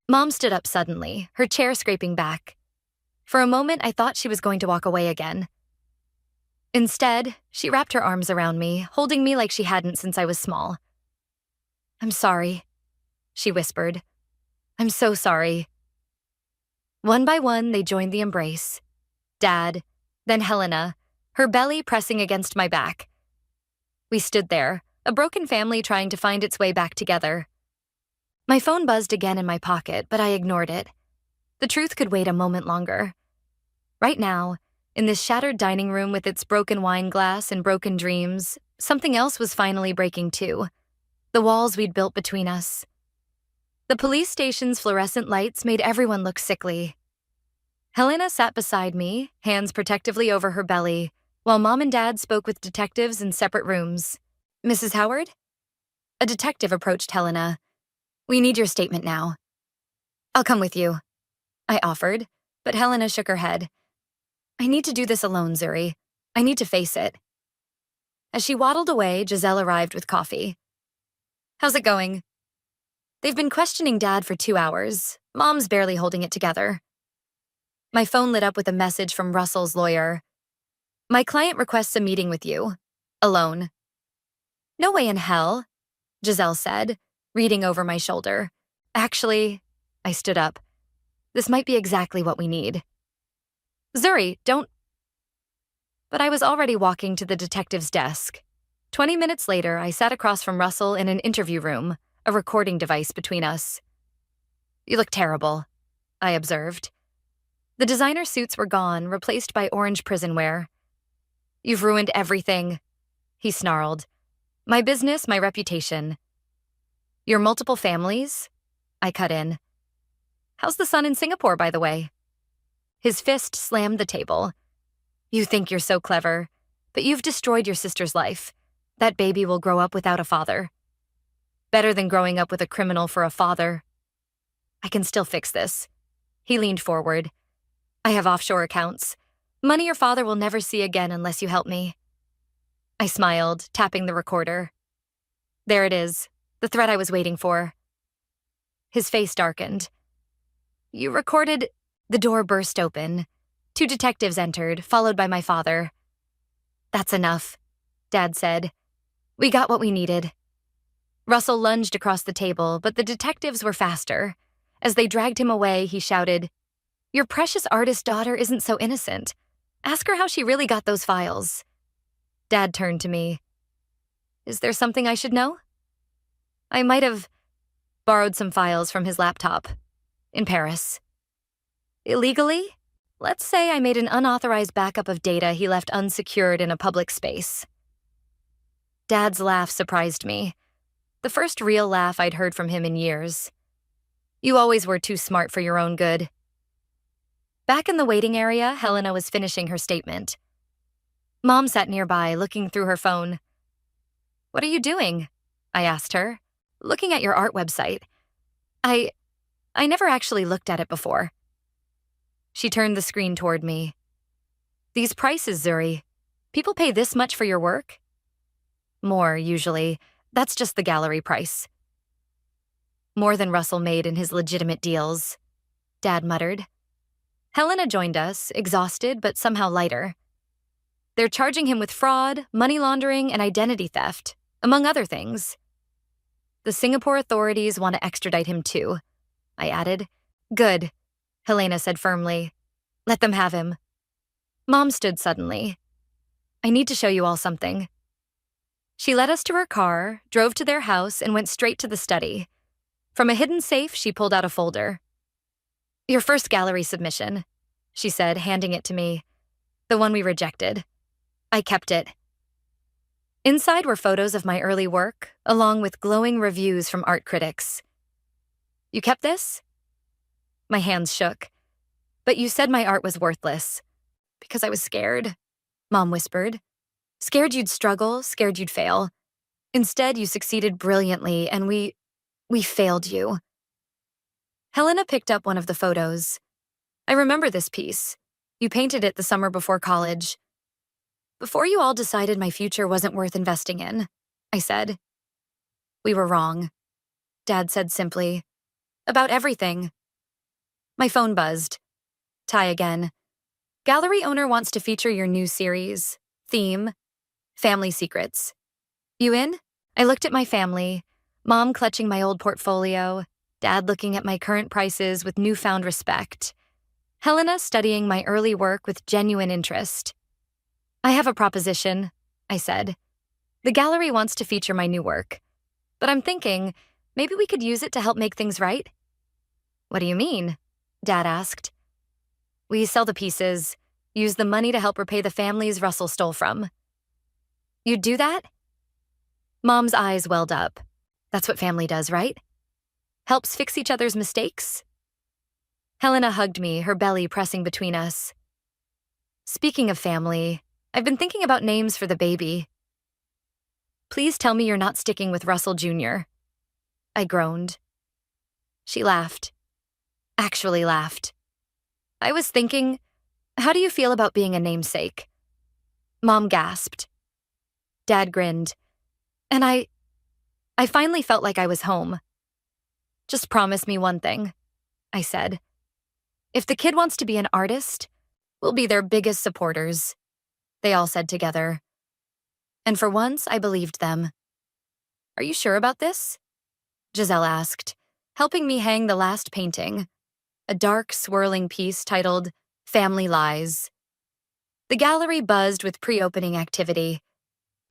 Mom stood up suddenly, her chair scraping back. For a moment, I thought she was going to walk away again. Instead, she wrapped her arms around me, holding me like she hadn't since I was small. I'm sorry, she whispered. I'm so sorry. One by one, they joined the embrace. Dad, then Helena, her belly pressing against my back. We stood there, a broken family trying to find its way back together. My phone buzzed again in my pocket, but I ignored it. The truth could wait a moment longer. Right now, in this shattered dining room with its broken wine glass and broken dreams, something else was finally breaking too. The walls we'd built between us. The police station's fluorescent lights made everyone look sickly. Helena sat beside me, hands protectively over her belly, while Mom and Dad spoke with detectives in separate rooms. Mrs. Howard? A detective approached Helena. We need your statement now. I'll come with you, I offered, but Helena shook her head. I need to do this alone, Zuri. I need to face it. As she waddled away, Giselle arrived with coffee. How's it going? They've been questioning Dad for 2 hours. Mom's barely holding it together. My phone lit up with a message from Russell's lawyer. My client requests a meeting with you. Alone. No way in hell, Giselle said, reading over my shoulder. Actually, I stood up. This might be exactly what we need. Zuri, don't... But I was already walking to the detective's desk. 20 minutes later, I sat across from Russell in an interview room, a recording device between us. You look terrible, I observed. The designer suits were gone, replaced by orange prison wear. You've ruined everything, he snarled. My business, my reputation. Your multiple families? I cut in. How's the sun in Singapore, by the way? His fist slammed the table. You think you're so clever, but you've destroyed your sister's life. That baby will grow up without a father. Better than growing up with a criminal for a father. I can still fix this. He leaned forward. I have offshore accounts. Money your father will never see again unless you help me. I smiled, tapping the recorder. There it is, the threat I was waiting for. His face darkened. You recorded... The door burst open. 2 detectives entered, followed by my father. That's enough, Dad said. We got what we needed. Russell lunged across the table, but the detectives were faster. As they dragged him away, he shouted, Your precious artist daughter isn't so innocent. Ask her how she really got those files. Dad turned to me. Is there something I should know? I might have borrowed some files from his laptop. In Paris. Illegally? Let's say I made an unauthorized backup of data he left unsecured in a public space. Dad's laugh surprised me. The first real laugh I'd heard from him in years. You always were too smart for your own good. Back in the waiting area, Helena was finishing her statement. Mom sat nearby, looking through her phone. What are you doing? I asked her. Looking at your art website. I never actually looked at it before. She turned the screen toward me. These prices, Zuri. People pay this much for your work? More, usually. That's just the gallery price. More than Russell made in his legitimate deals, Dad muttered. Helena joined us, exhausted but somehow lighter. They're charging him with fraud, money laundering, and identity theft, among other things. The Singapore authorities want to extradite him too, I added. Good, Helena said firmly. Let them have him. Mom stood suddenly. I need to show you all something. She led us to her car, drove to their house, and went straight to the study. From a hidden safe, she pulled out a folder. Your first gallery submission, she said, handing it to me. The one we rejected. I kept it. Inside were photos of my early work, along with glowing reviews from art critics. You kept this? My hands shook. But you said my art was worthless. Because I was scared, Mom whispered. Scared you'd struggle, scared you'd fail. Instead, you succeeded brilliantly, and we failed you. Helena picked up one of the photos. I remember this piece. You painted it the summer before college. Before you all decided my future wasn't worth investing in, I said. We were wrong, Dad said simply. About everything. My phone buzzed. Ty again. Gallery owner wants to feature your new series. Theme, Family Secrets. You in? I looked at my family, Mom clutching my old portfolio, Dad looking at my current prices with newfound respect, Helena studying my early work with genuine interest. I have a proposition, I said. The gallery wants to feature my new work, but I'm thinking maybe we could use it to help make things right. What do you mean? Dad asked. We sell the pieces, use the money to help repay the families Russell stole from. You'd do that? Mom's eyes welled up. That's what family does, right? Helps fix each other's mistakes? Helena hugged me, her belly pressing between us. Speaking of family, I've been thinking about names for the baby. Please tell me you're not sticking with Russell Jr. I groaned. She laughed. Actually laughed. I was thinking, how do you feel about being a namesake? Mom gasped. Dad grinned. And I finally felt like I was home. Just promise me one thing, I said. If the kid wants to be an artist, we'll be their biggest supporters, they all said together. And for once, I believed them. Are you sure about this? Giselle asked, helping me hang the last painting, a dark, swirling piece titled Family Lies. The gallery buzzed with pre-opening activity.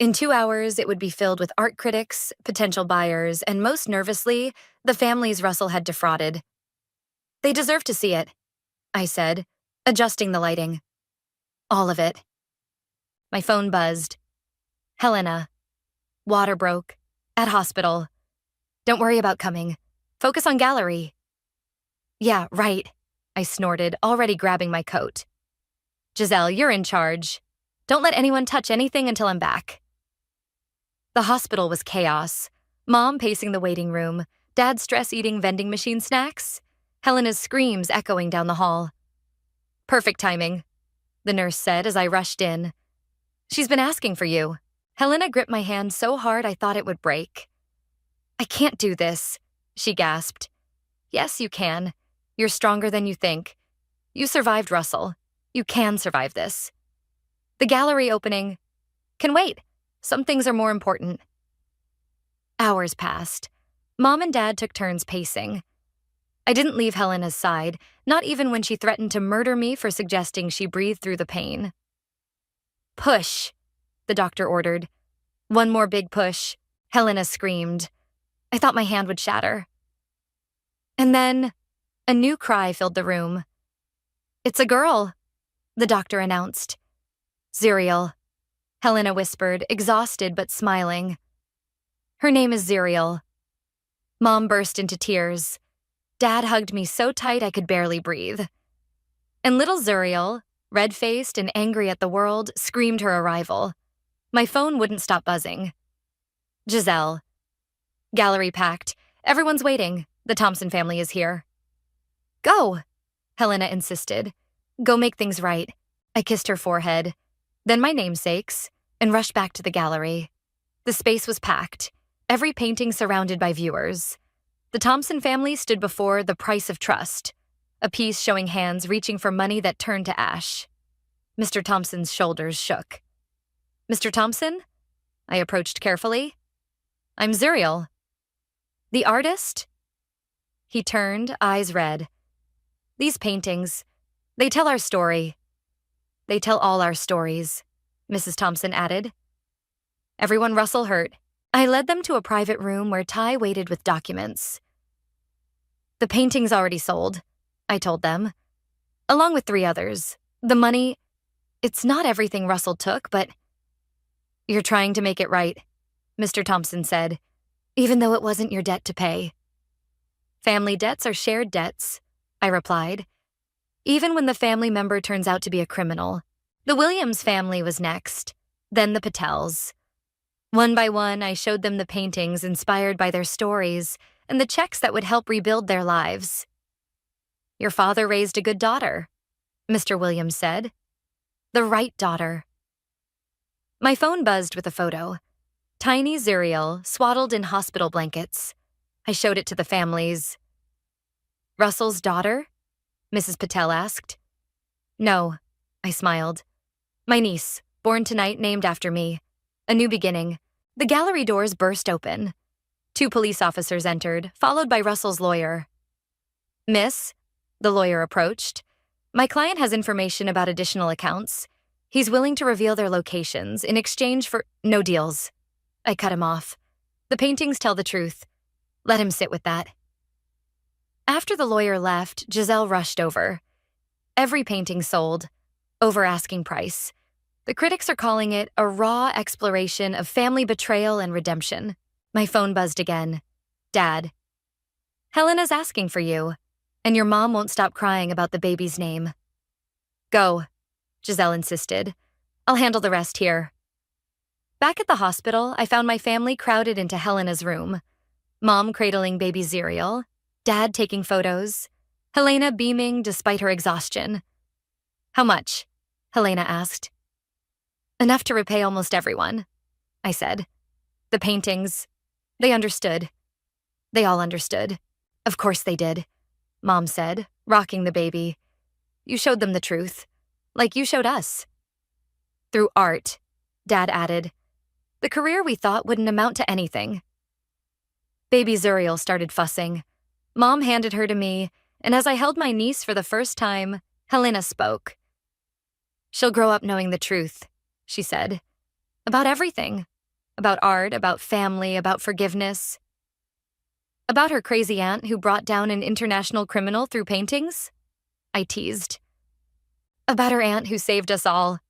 In 2 hours, it would be filled with art critics, potential buyers, and most nervously, the families Russell had defrauded. They deserve to see it, I said, adjusting the lighting. All of it. My phone buzzed. Helena. Water broke. At hospital. Don't worry about coming. Focus on gallery. Yeah, right, I snorted, already grabbing my coat. Giselle, you're in charge. Don't let anyone touch anything until I'm back. The hospital was chaos. Mom pacing the waiting room, Dad stress-eating vending machine snacks, Helena's screams echoing down the hall. Perfect timing, the nurse said as I rushed in. She's been asking for you. Helena gripped my hand so hard I thought it would break. I can't do this, she gasped. Yes, you can. You're stronger than you think. You survived Russell. You can survive this. The gallery opening can wait. Some things are more important. Hours passed. Mom and Dad took turns pacing. I didn't leave Helena's side, not even when she threatened to murder me for suggesting she breathed through the pain. Push, the doctor ordered. One more big push, Helena screamed. I thought my hand would shatter. And then, a new cry filled the room. It's a girl, the doctor announced. Zuriel, Helena whispered, exhausted but smiling. Her name is Zuriel. Mom burst into tears. Dad hugged me so tight I could barely breathe. And little Zuriel, red-faced and angry at the world, screamed her arrival. My phone wouldn't stop buzzing. Giselle. Gallery packed. Everyone's waiting. The Thompson family is here. Go, Helena insisted. Go make things right. I kissed her forehead, then my namesake's, and rushed back to the gallery. The space was packed, every painting surrounded by viewers. The Thompson family stood before The Price of Trust, a piece showing hands reaching for money that turned to ash. Mr. Thompson's shoulders shook. Mr. Thompson? I approached carefully. I'm Zuriel. The artist? He turned, eyes red. These paintings, they tell our story. They tell all our stories, Mrs. Thompson added. Everyone Russell hurt. I led them to a private room where Ty waited with documents. The painting's already sold, I told them, along with 3 others. The money, it's not everything Russell took, but you're trying to make it right, Mr. Thompson said, even though it wasn't your debt to pay. Family debts are shared debts, I replied, even when the family member turns out to be a criminal. The Williams family was next, then the Patels. One by one, I showed them the paintings inspired by their stories and the checks that would help rebuild their lives. Your father raised a good daughter, Mr. Williams said. The right daughter. My phone buzzed with a photo. Tiny Zuriel, swaddled in hospital blankets. I showed it to the families. Russell's daughter? Mrs. Patel asked. No, I smiled. My niece, born tonight, named after me. A new beginning. The gallery doors burst open. 2 police officers entered, followed by Russell's lawyer. Miss, the lawyer approached. My client has information about additional accounts. He's willing to reveal their locations in exchange for no deals. I cut him off. The paintings tell the truth. Let him sit with that. After the lawyer left, Giselle rushed over. Every painting sold, over asking price. The critics are calling it a raw exploration of family betrayal and redemption. My phone buzzed again. Dad. Helena's asking for you, and your mom won't stop crying about the baby's name. Go, Giselle insisted. I'll handle the rest here. Back at the hospital, I found my family crowded into Helena's room. Mom cradling baby Zuriel, Dad taking photos, Helena beaming despite her exhaustion. How much? Helena asked. Enough to repay almost everyone, I said. The paintings, they understood. They all understood. Of course they did, Mom said, rocking the baby. You showed them the truth, like you showed us. Through art, Dad added. The career we thought wouldn't amount to anything. Baby Zuriel started fussing. Mom handed her to me, and as I held my niece for the first time, Helena spoke. She'll grow up knowing the truth, she said. About everything. About art, about family, about forgiveness. About her crazy aunt who brought down an international criminal through paintings? I teased. About her aunt who saved us all.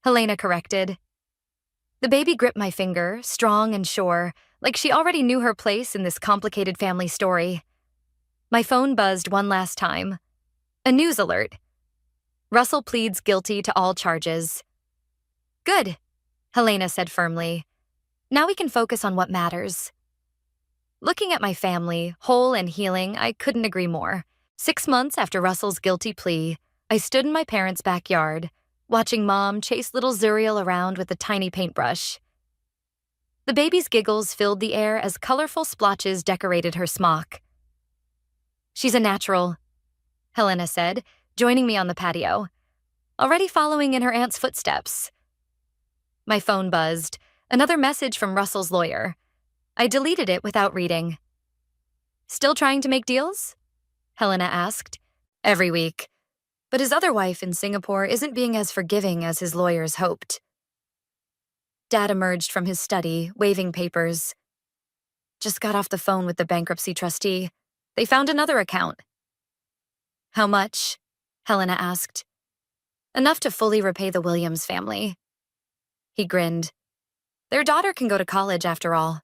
Helena corrected. The baby gripped my finger, strong and sure, like she already knew her place in this complicated family story. My phone buzzed one last time. A news alert. Russell pleads guilty to all charges. Good, Helena said firmly. Now we can focus on what matters. Looking at my family, whole and healing, I couldn't agree more. 6 months after Russell's guilty plea, I stood in my parents' backyard, watching Mom chase little Zuriel around with a tiny paintbrush. The baby's giggles filled the air as colorful splotches decorated her smock. She's a natural, Helena said, joining me on the patio, already following in her aunt's footsteps. My phone buzzed, another message from Russell's lawyer. I deleted it without reading. Still trying to make deals? Helena asked. Every week. But his other wife in Singapore isn't being as forgiving as his lawyers hoped. Dad emerged from his study, waving papers. Just got off the phone with the bankruptcy trustee. They found another account. How much? Helena asked. Enough to fully repay the Williams family. He grinned. Their daughter can go to college after all.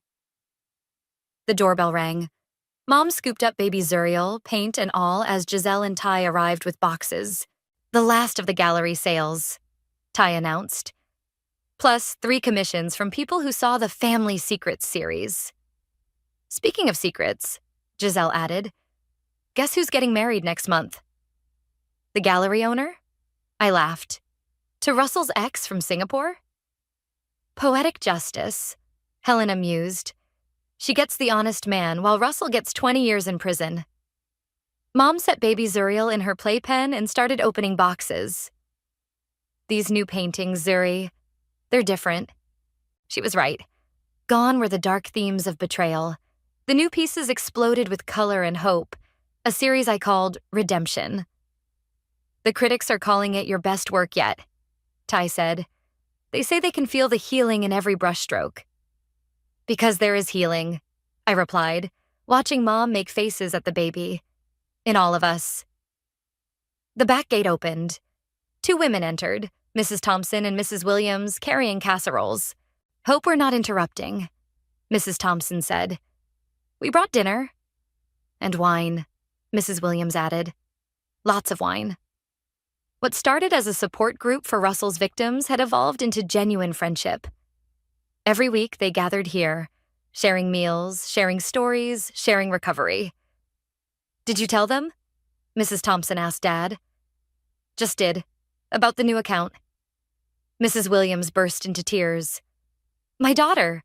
The doorbell rang. Mom scooped up baby Zuriel, paint and all, as Giselle and Ty arrived with boxes. The last of the gallery sales, Ty announced. Plus 3 commissions from people who saw the Family Secrets series. Speaking of secrets, Giselle added, Guess who's getting married next month? The gallery owner? I laughed. To Russell's ex from Singapore? Poetic justice, Helena mused. She gets the honest man, while Russell gets 20 years in prison. Mom set baby Zuriel in her playpen and started opening boxes. These new paintings, Zuri, they're different. She was right. Gone were the dark themes of betrayal. The new pieces exploded with color and hope, a series I called Redemption. The critics are calling it your best work yet, Ty said. They say they can feel the healing in every brushstroke. Because there is healing, I replied, watching Mom make faces at the baby. In all of us. The back gate opened. 2 women entered, Mrs. Thompson and Mrs. Williams, carrying casseroles. Hope we're not interrupting, Mrs. Thompson said. We brought dinner. And wine, Mrs. Williams added. Lots of wine. What started as a support group for Russell's victims had evolved into genuine friendship. Every week they gathered here, sharing meals, sharing stories, sharing recovery. Did you tell them? Mrs. Thompson asked Dad. Just did. About the new account. Mrs. Williams burst into tears. My daughter.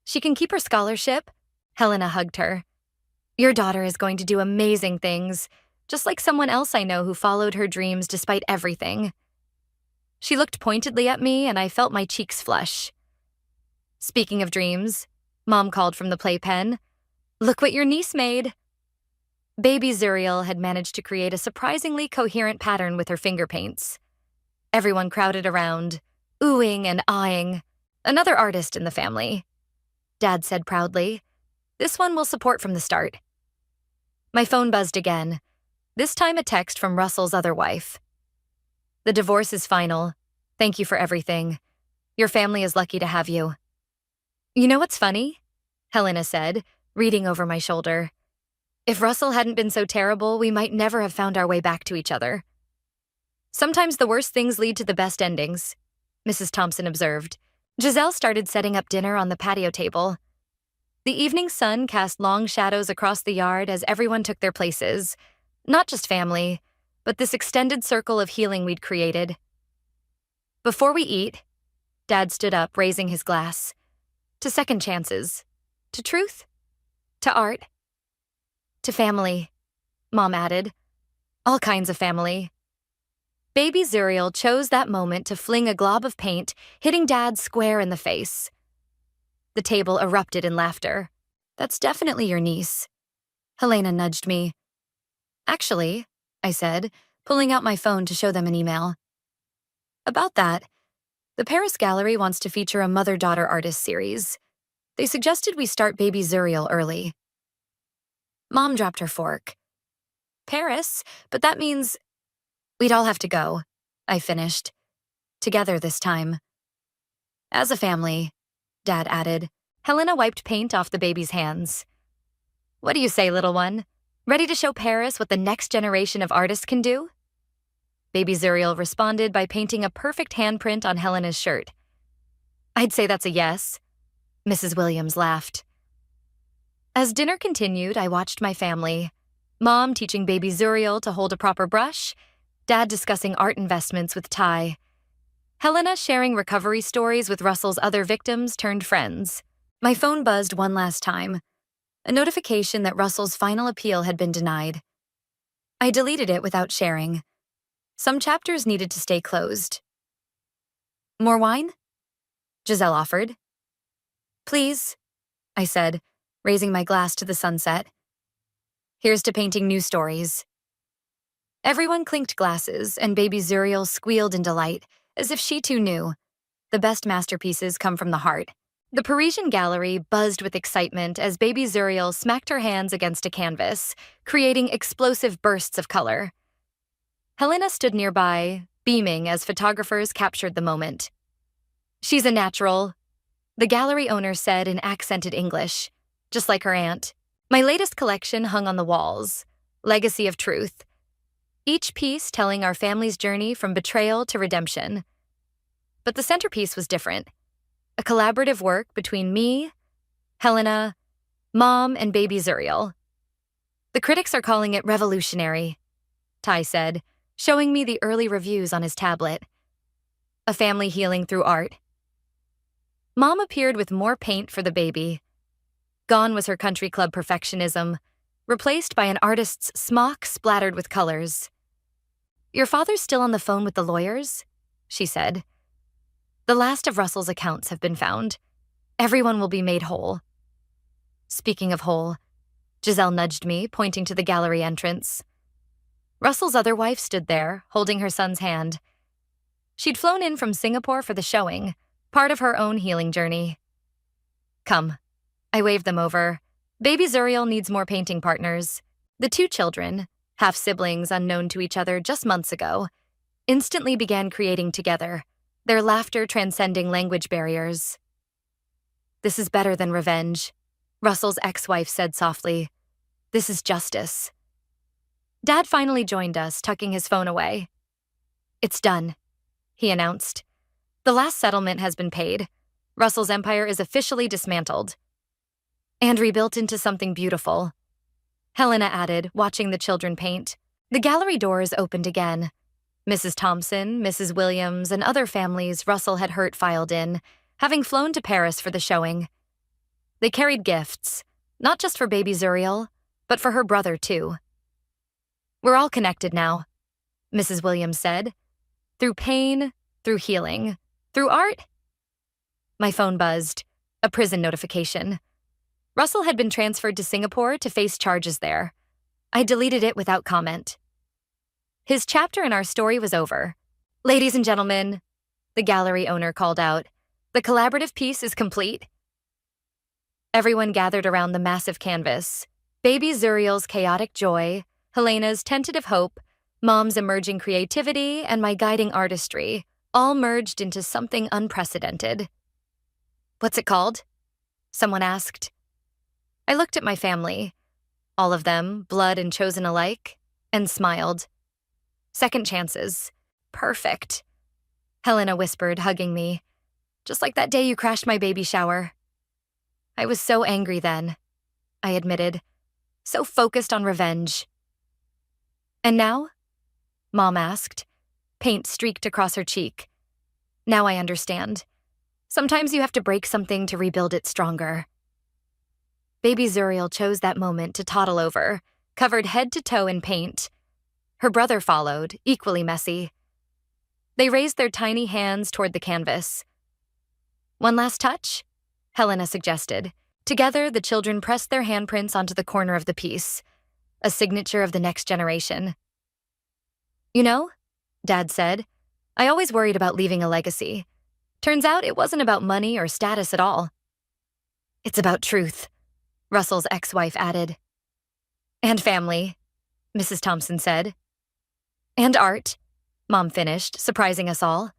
She can keep her scholarship. Helena hugged her. Your daughter is going to do amazing things, just like someone else I know who followed her dreams despite everything. She looked pointedly at me and I felt my cheeks flush. Speaking of dreams, Mom called from the playpen. Look what your niece made. Baby Zuriel had managed to create a surprisingly coherent pattern with her finger paints. Everyone crowded around, oohing and eyeing. Another artist in the family. Dad said proudly, this one will support from the start. My phone buzzed again, this time a text from Russell's other wife. The divorce is final. Thank you for everything. Your family is lucky to have you. You know what's funny? Helena said, reading over my shoulder. If Russell hadn't been so terrible, we might never have found our way back to each other. Sometimes the worst things lead to the best endings, Mrs. Thompson observed. Giselle started setting up dinner on the patio table. The evening sun cast long shadows across the yard as everyone took their places. Not just family, but this extended circle of healing we'd created. Before we eat, Dad stood up, raising his glass. To second chances. To truth. To art. To family, Mom added. All kinds of family. Baby Zuriel chose that moment to fling a glob of paint, hitting Dad square in the face. The table erupted in laughter. That's definitely your niece. Helena nudged me. Actually, I said, pulling out my phone to show them an email. About that, the Paris Gallery wants to feature a mother-daughter artist series. They suggested we start Baby Zuriel early. Mom dropped her fork. Paris? But that means we'd all have to go, I finished. Together this time. As a family, Dad added. Helena wiped paint off the baby's hands. What do you say, little one? Ready to show Paris what the next generation of artists can do? Baby Zuriel responded by painting a perfect handprint on Helena's shirt. I'd say that's a yes. Mrs. Williams laughed. As dinner continued, I watched my family. Mom teaching baby Zuriel to hold a proper brush, Dad discussing art investments with Ty, Helena sharing recovery stories with Russell's other victims turned friends. My phone buzzed one last time, a notification that Russell's final appeal had been denied. I deleted it without sharing. Some chapters needed to stay closed. More wine? Giselle offered. Please, I said, raising my glass to the sunset. Here's to painting new stories. Everyone clinked glasses, and baby Zuriel squealed in delight, as if she too knew. The best masterpieces come from the heart. The Parisian gallery buzzed with excitement as baby Zuriel smacked her hands against a canvas, creating explosive bursts of color. Helena stood nearby, beaming as photographers captured the moment. She's a natural, the gallery owner said in accented English, just like her aunt. My latest collection hung on the walls, Legacy of Truth. Each piece telling our family's journey from betrayal to redemption. But the centerpiece was different. A collaborative work between me, Helena, Mom, and baby Zuriel. The critics are calling it revolutionary, Ty said, showing me the early reviews on his tablet. A family healing through art. Mom appeared with more paint for the baby. Gone was her country club perfectionism, replaced by an artist's smock splattered with colors. "Your father's still on the phone with the lawyers?" she said. "The last of Russell's accounts have been found. Everyone will be made whole." Speaking of whole, Giselle nudged me, pointing to the gallery entrance. Russell's other wife stood there, holding her son's hand. She'd flown in from Singapore for the showing, part of her own healing journey. "Come." I waved them over. "Baby Zuriel needs more painting partners." The two children, half-siblings unknown to each other just months ago, instantly began creating together, their laughter transcending language barriers. "This is better than revenge," Russell's ex-wife said softly. "This is justice." Dad finally joined us, tucking his phone away. "It's done," he announced. "The last settlement has been paid. Russell's empire is officially dismantled. And rebuilt into something beautiful," Helena added, watching the children paint. The gallery doors opened again. Mrs. Thompson, Mrs. Williams, and other families Russell had hurt filed in, having flown to Paris for the showing. They carried gifts, not just for baby Zuriel, but for her brother too. "We're all connected now," Mrs. Williams said. "Through pain, through healing, through art." My phone buzzed, a prison notification. Russell had been transferred to Singapore to face charges there. I deleted it without comment. His chapter in our story was over. "Ladies and gentlemen," the gallery owner called out, "the collaborative piece is complete." Everyone gathered around the massive canvas. Baby Zuriel's chaotic joy, Helena's tentative hope, Mom's emerging creativity, and my guiding artistry, all merged into something unprecedented. "What's it called?" someone asked. I looked at my family, all of them, blood and chosen alike, and smiled. "Second chances. Perfect," Helena whispered, hugging me. "Just like that day you crashed my baby shower." I was so angry then, I admitted, so focused on revenge. "And now?" Mom asked. Paint streaked across her cheek. "Now I understand. Sometimes you have to break something to rebuild it stronger." Baby Zuriel chose that moment to toddle over, covered head to toe in paint. Her brother followed, equally messy. They raised their tiny hands toward the canvas. "One last touch?" Helena suggested. Together, the children pressed their handprints onto the corner of the piece, a signature of the next generation. "You know," Dad said, "I always worried about leaving a legacy. Turns out it wasn't about money or status at all." "It's about truth," Russell's ex-wife added. "And family," Mrs. Thompson said. "And art," Mom finished, surprising us all.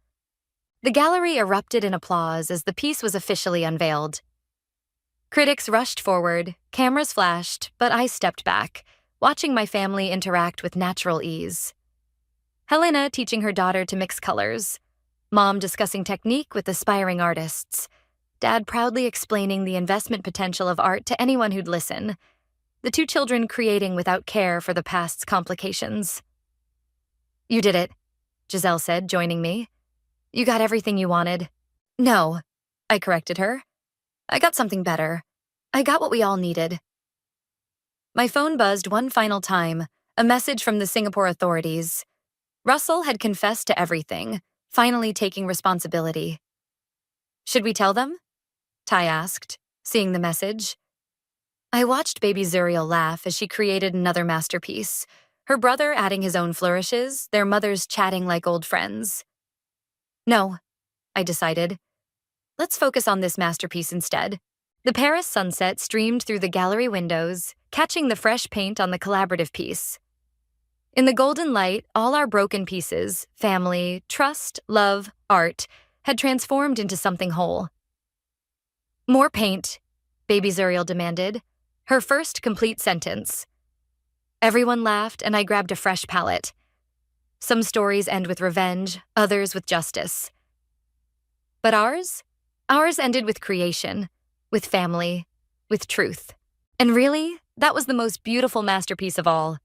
The gallery erupted in applause as the piece was officially unveiled. Critics rushed forward, cameras flashed, but I stepped back, watching my family interact with natural ease. Helena teaching her daughter to mix colors, Mom discussing technique with aspiring artists, Dad proudly explaining the investment potential of art to anyone who'd listen, the two children creating without care for the past's complications. "You did it," Giselle said, joining me. "You got everything you wanted." "No," I corrected her. "I got something better. I got what we all needed." My phone buzzed one final time, a message from the Singapore authorities. Russell had confessed to everything, finally taking responsibility. "Should we tell them?" Ty asked, seeing the message. I watched baby Zuriel laugh as she created another masterpiece, her brother adding his own flourishes, their mothers chatting like old friends. "No," I decided. "Let's focus on this masterpiece instead." The Paris sunset streamed through the gallery windows, catching the fresh paint on the collaborative piece. In the golden light, all our broken pieces, family, trust, love, art, had transformed into something whole. "More paint," baby Zuriel demanded, her first complete sentence. Everyone laughed, and I grabbed a fresh palette. Some stories end with revenge, others with justice. But ours? Ours ended with creation, with family, with truth. And really, That was the most beautiful masterpiece of all.